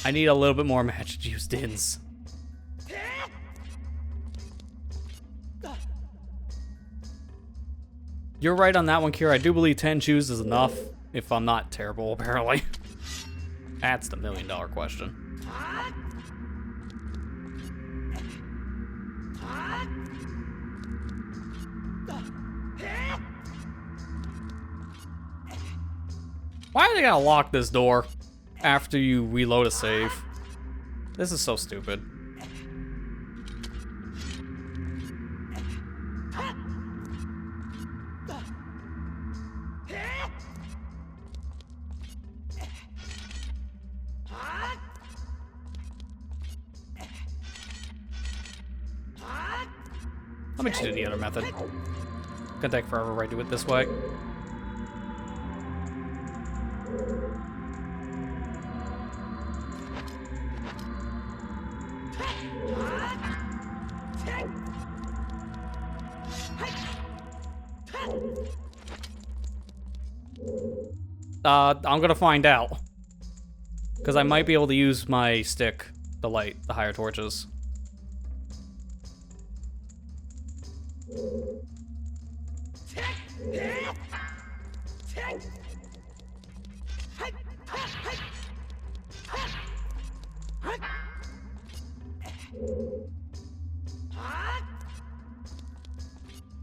I need a little bit more magic used ins. You're right on that one, Kira. I do believe 10 chews is enough, if I'm not terrible, apparently. That's the million-dollar question. Why are they gonna lock this door after you reload a save? This is so stupid. Let me just do the other method. Gonna take forever if I do it this way. I'm gonna find out. Because I might be able to use my stick to light the higher torches.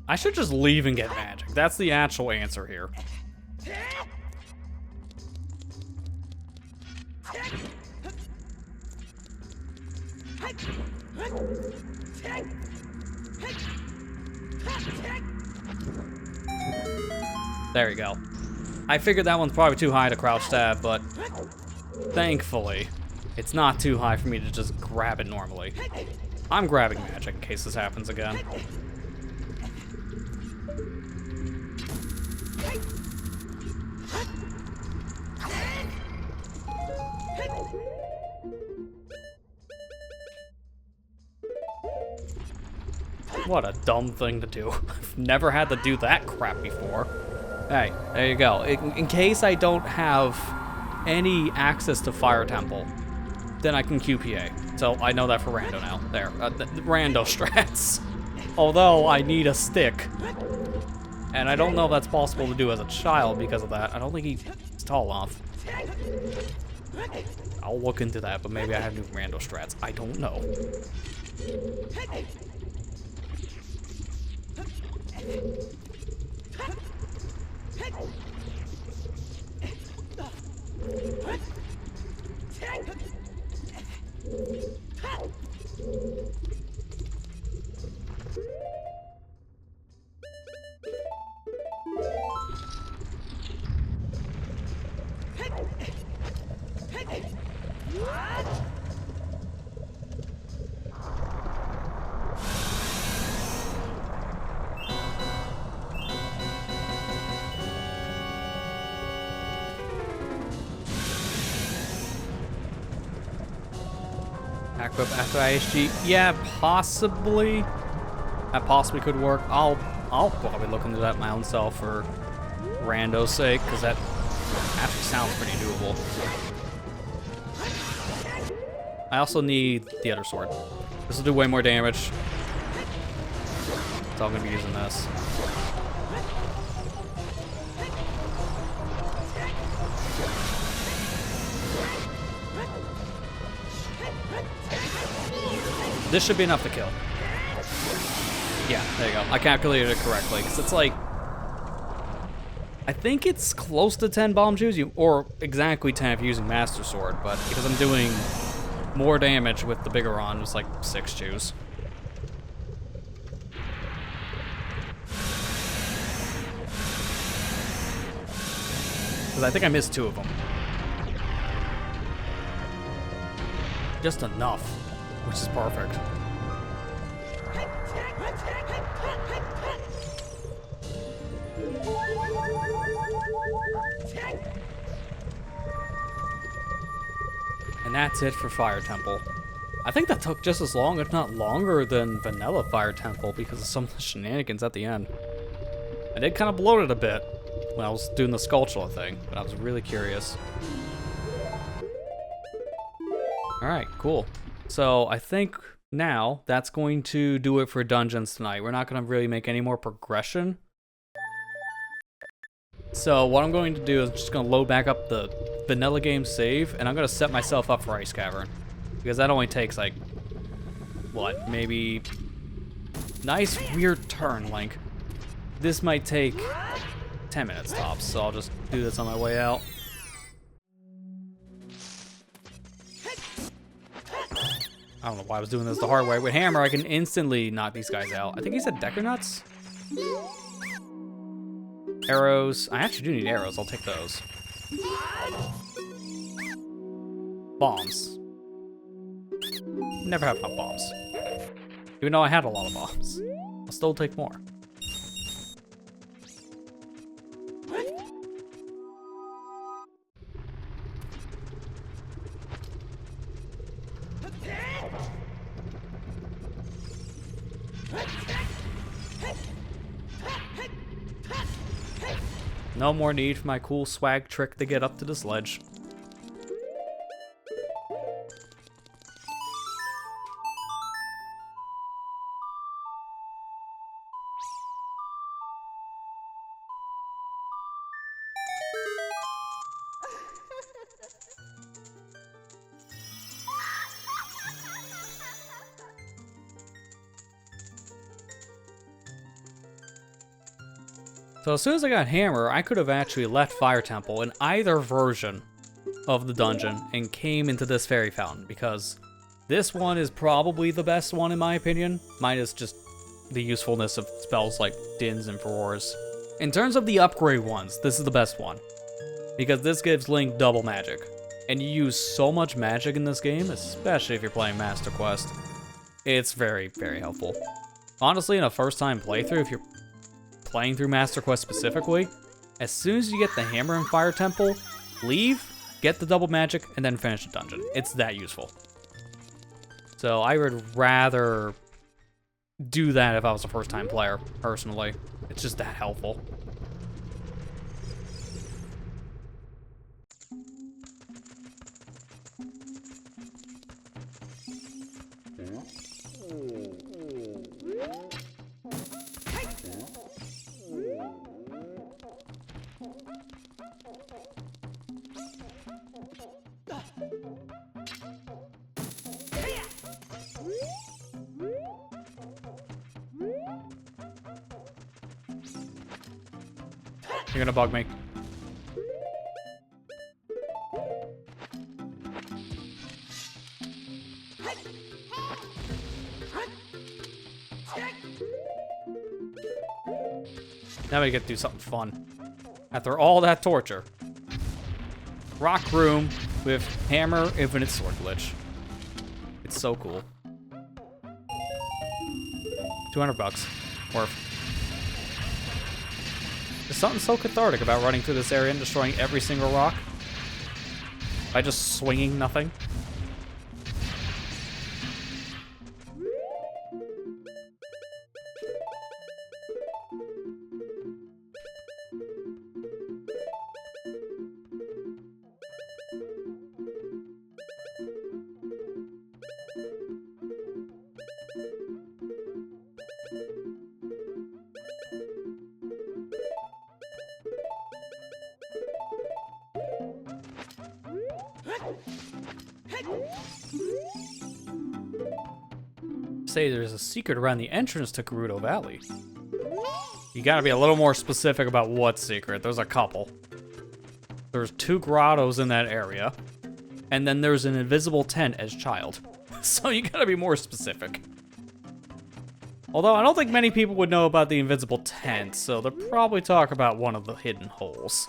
I should just leave and get magic. That's the actual answer here. There you go. I figured that one's probably too high to crouch stab, but thankfully, it's not too high for me to just grab it normally. I'm grabbing magic in case this happens again. What a dumb thing to do. I've never had to do that crap before. Hey, there you go. In case I don't have any access to Fire Temple, then I can QPA. So I know that for Rando now. There, the Rando strats. Although I need a stick. And I don't know if that's possible to do as a child because of that. I don't think he's tall enough. I'll look into that, but maybe I have new Rando strats. I don't know. Equip after ISG, yeah, possibly. That possibly could work. I'll probably look into that my own self for Rando's sake, because that actually sounds pretty doable. I also need the other sword. This will do way more damage. So I'm gonna be using this. This should be enough to kill. Yeah, there you go. I calculated it correctly, because it's like... I think it's close to 10 bomb chews, or exactly 10 if you're using Master Sword, but because I'm doing more damage with the bigger one, it's like 6 chews. Because I think I missed 2 of them. Just enough. Which is perfect. And that's it for Fire Temple. I think that took just as long, if not longer, than Vanilla Fire Temple because of some of the shenanigans at the end. I did kind of bloat it a bit when I was doing the Skulltula thing, but I was really curious. Alright, cool. So I think now that's going to do it for dungeons tonight. We're not going to really make any more progression. So what I'm going to do is just going to load back up the vanilla game save, and I'm going to set myself up for Ice Cavern. Because that only takes like, what, maybe... Nice weird turn, Link. This might take 10 minutes tops, so I'll just do this on my way out. I don't know why I was doing this the hard way. With hammer, I can instantly knock these guys out. I think he said Decker Nuts? Arrows. I actually do need arrows. I'll take those. Bombs. Never have enough bombs. Even though I had a lot of bombs. I'll still take more. No more need for my cool swag trick to get up to this ledge. So as soon as I got Hammer, I could have actually left Fire Temple in either version of the dungeon and came into this Fairy Fountain, because this one is probably the best one in my opinion, minus just the usefulness of spells like Dins and Furores. In terms of the upgrade ones, this is the best one, because this gives Link double magic, and you use so much magic in this game, especially if you're playing Master Quest. It's very, very helpful. Honestly, in a first-time playthrough, if you're playing through Master Quest specifically, as soon as you get the hammer in Fire Temple, leave, get the double magic, and then finish the dungeon. It's that useful. So I would rather do that if I was a first-time player, personally. It's just that helpful. You're gonna bug me. Now we get to do something fun. After all that torture. Rock room with hammer infinite sword glitch. It's so cool. 200 bucks. Worth. There's something so cathartic about running through this area and destroying every single rock by just swinging nothing. Say there's a secret around the entrance to Gerudo Valley. You gotta be a little more specific about what secret. There's a couple. There's 2 grottos in that area, and then there's an invisible tent as child. So you gotta be more specific. Although I don't think many people would know about the invisible tent, so they'll probably talk about one of the hidden holes.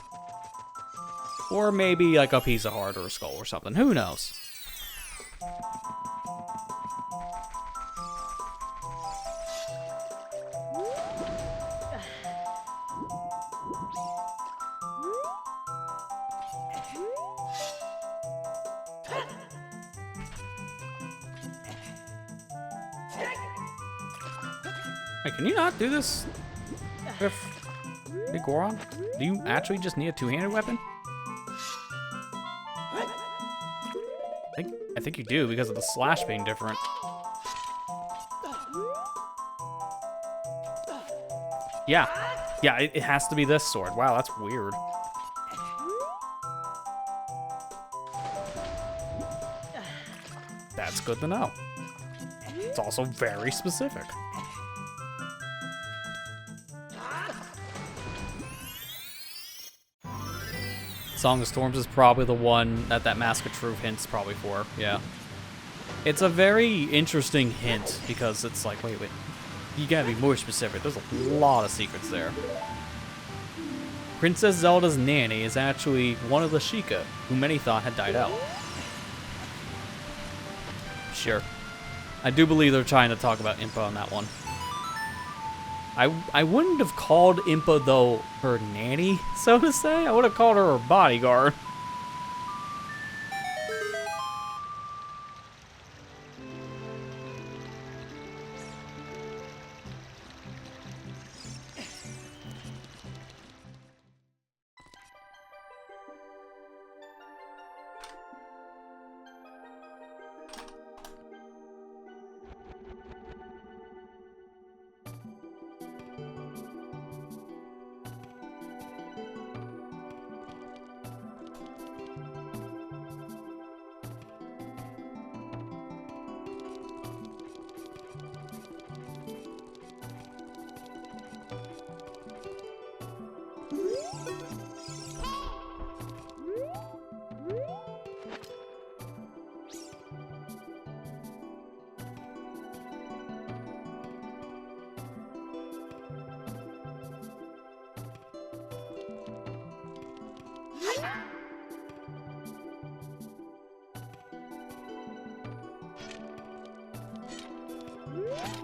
Or maybe like a piece of heart or a skull or something. Who knows? Hey, can you not do this with Big Goron? Do you actually just need a 2-handed weapon? I think you do because of the slash being different. Yeah, it has to be this sword. Wow, that's weird. That's good to know. It's also very specific. Song of Storms is probably the one that Mask of Truth hint's probably for, yeah. It's a very interesting hint because it's like, wait, you gotta be more specific. There's a lot of secrets there. Princess Zelda's nanny is actually one of the Sheikah, who many thought had died out. Sure. I do believe they're trying to talk about Impa on that one. I wouldn't have called Impa, though, her nanny, so to say. I would have called her her bodyguard.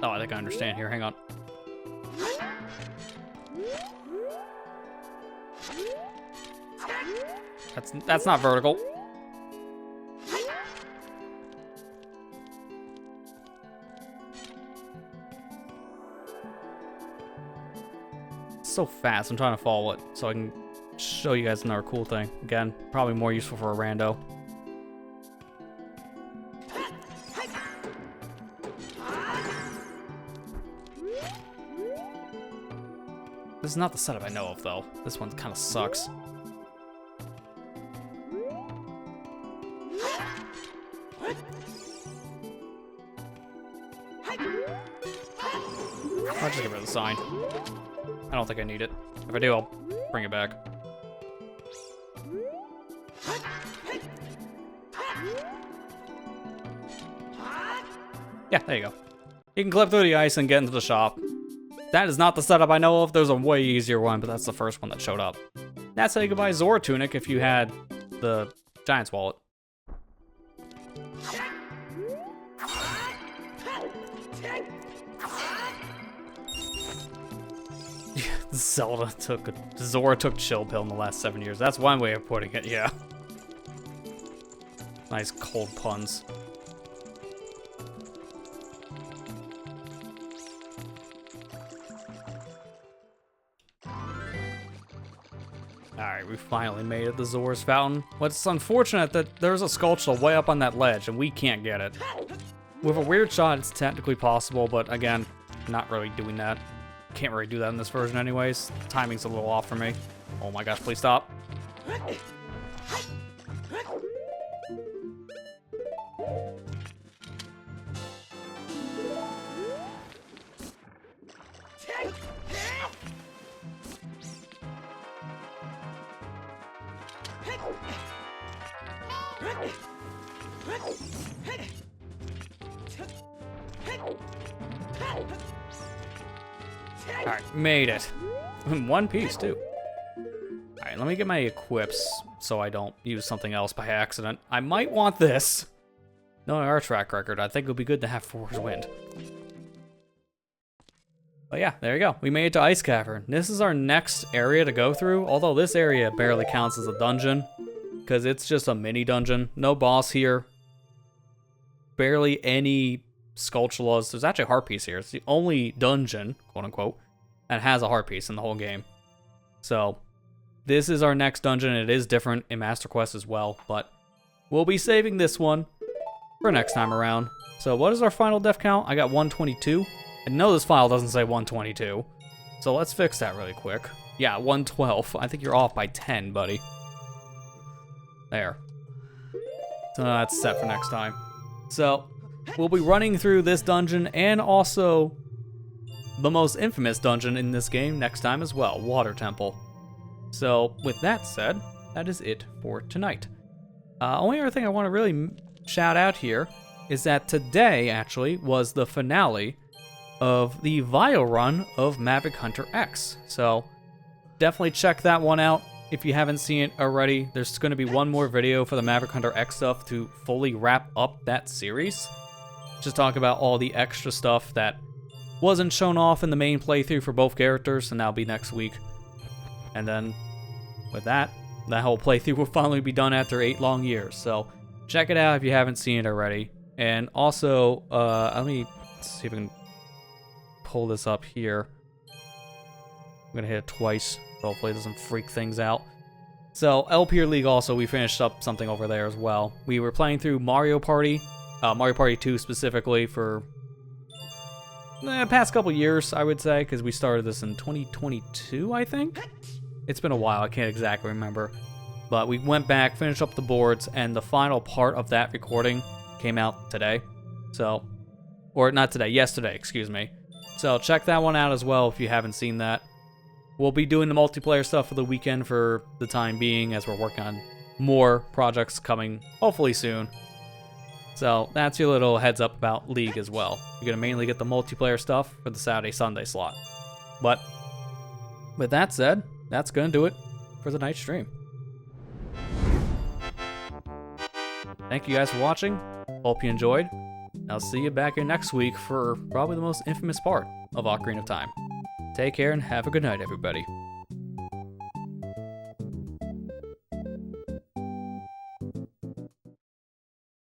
Oh, I think I understand here. Hang on. That's not vertical. So fast. I'm trying to follow it so I can show you guys another cool thing. Again, probably more useful for a rando. This is not the setup I know of, though. This one kind of sucks. I'll just get rid of the sign. I don't think I need it. If I do, I'll bring it back. Yeah, there you go. You can clip through the ice and get into the shop. That is not the setup I know of. There's a way easier one, but that's the first one that showed up. That's how you could buy Zora Tunic if you had the Giant's Wallet. Zora took Chill Pill in the last 7 years. That's one way of putting it, yeah. Nice cold puns. Alright, we finally made it to Zora's Fountain. What's unfortunate that there's a Skulltula way up on that ledge and we can't get it. With a weird shot, it's technically possible, but again, not really doing that. Can't really do that in this version anyways. Timing's a little off for me. Oh my gosh, please stop. Alright, made it. In one piece, too. Alright, let me get my equips so I don't use something else by accident. I might want this. Knowing our track record, I think it would be good to have Forward Wind. But yeah, there you go. We made it to Ice Cavern. This is our next area to go through, although this area barely counts as a dungeon, because it's just a mini dungeon. No boss here. Barely any Skulltulas. There's actually a heart piece here. It's the only dungeon, quote unquote, that has a heart piece in the whole game. So this is our next dungeon. It is different in Master Quest as well, but we'll be saving this one for next time around. So what is our final death count? I got 122. I know this file doesn't say 122. So let's fix that really quick. Yeah, 112. I think you're off by 10, buddy. There. So that's set for next time. So we'll be running through this dungeon and also the most infamous dungeon in this game next time as well, Water Temple. So with that said, that is it for tonight. Only other thing I want to really shout out here is that today, actually, was the finale of the Vile run of Maverick Hunter X. So, definitely check that one out if you haven't seen it already. There's going to be one more video for the Maverick Hunter X stuff to fully wrap up that series. Just talk about all the extra stuff that wasn't shown off in the main playthrough for both characters, and that'll be next week. And then, with that whole playthrough will finally be done after 8 long years. So, check it out if you haven't seen it already. And also, let me see if I can pull this up here. I'm gonna hit it twice. Hopefully it doesn't freak things out. So, LPR League also, we finished up something over there as well. We were playing through Mario Party 2 specifically for the past couple years, I would say, because we started this in 2022, I think? It's been a while, I can't exactly remember. But we went back, finished up the boards, and the final part of that recording came out today. So, or not today, yesterday, excuse me. So check that one out as well if you haven't seen that. We'll be doing the multiplayer stuff for the weekend for the time being, as we're working on more projects coming hopefully soon. So that's your little heads up about League as well. You're going to mainly get the multiplayer stuff for the Saturday-Sunday slot. But with that said, that's going to do it for the night stream. Thank you guys for watching. Hope you enjoyed. I'll see you back here next week for probably the most infamous part of Ocarina of Time. Take care and have a good night, everybody.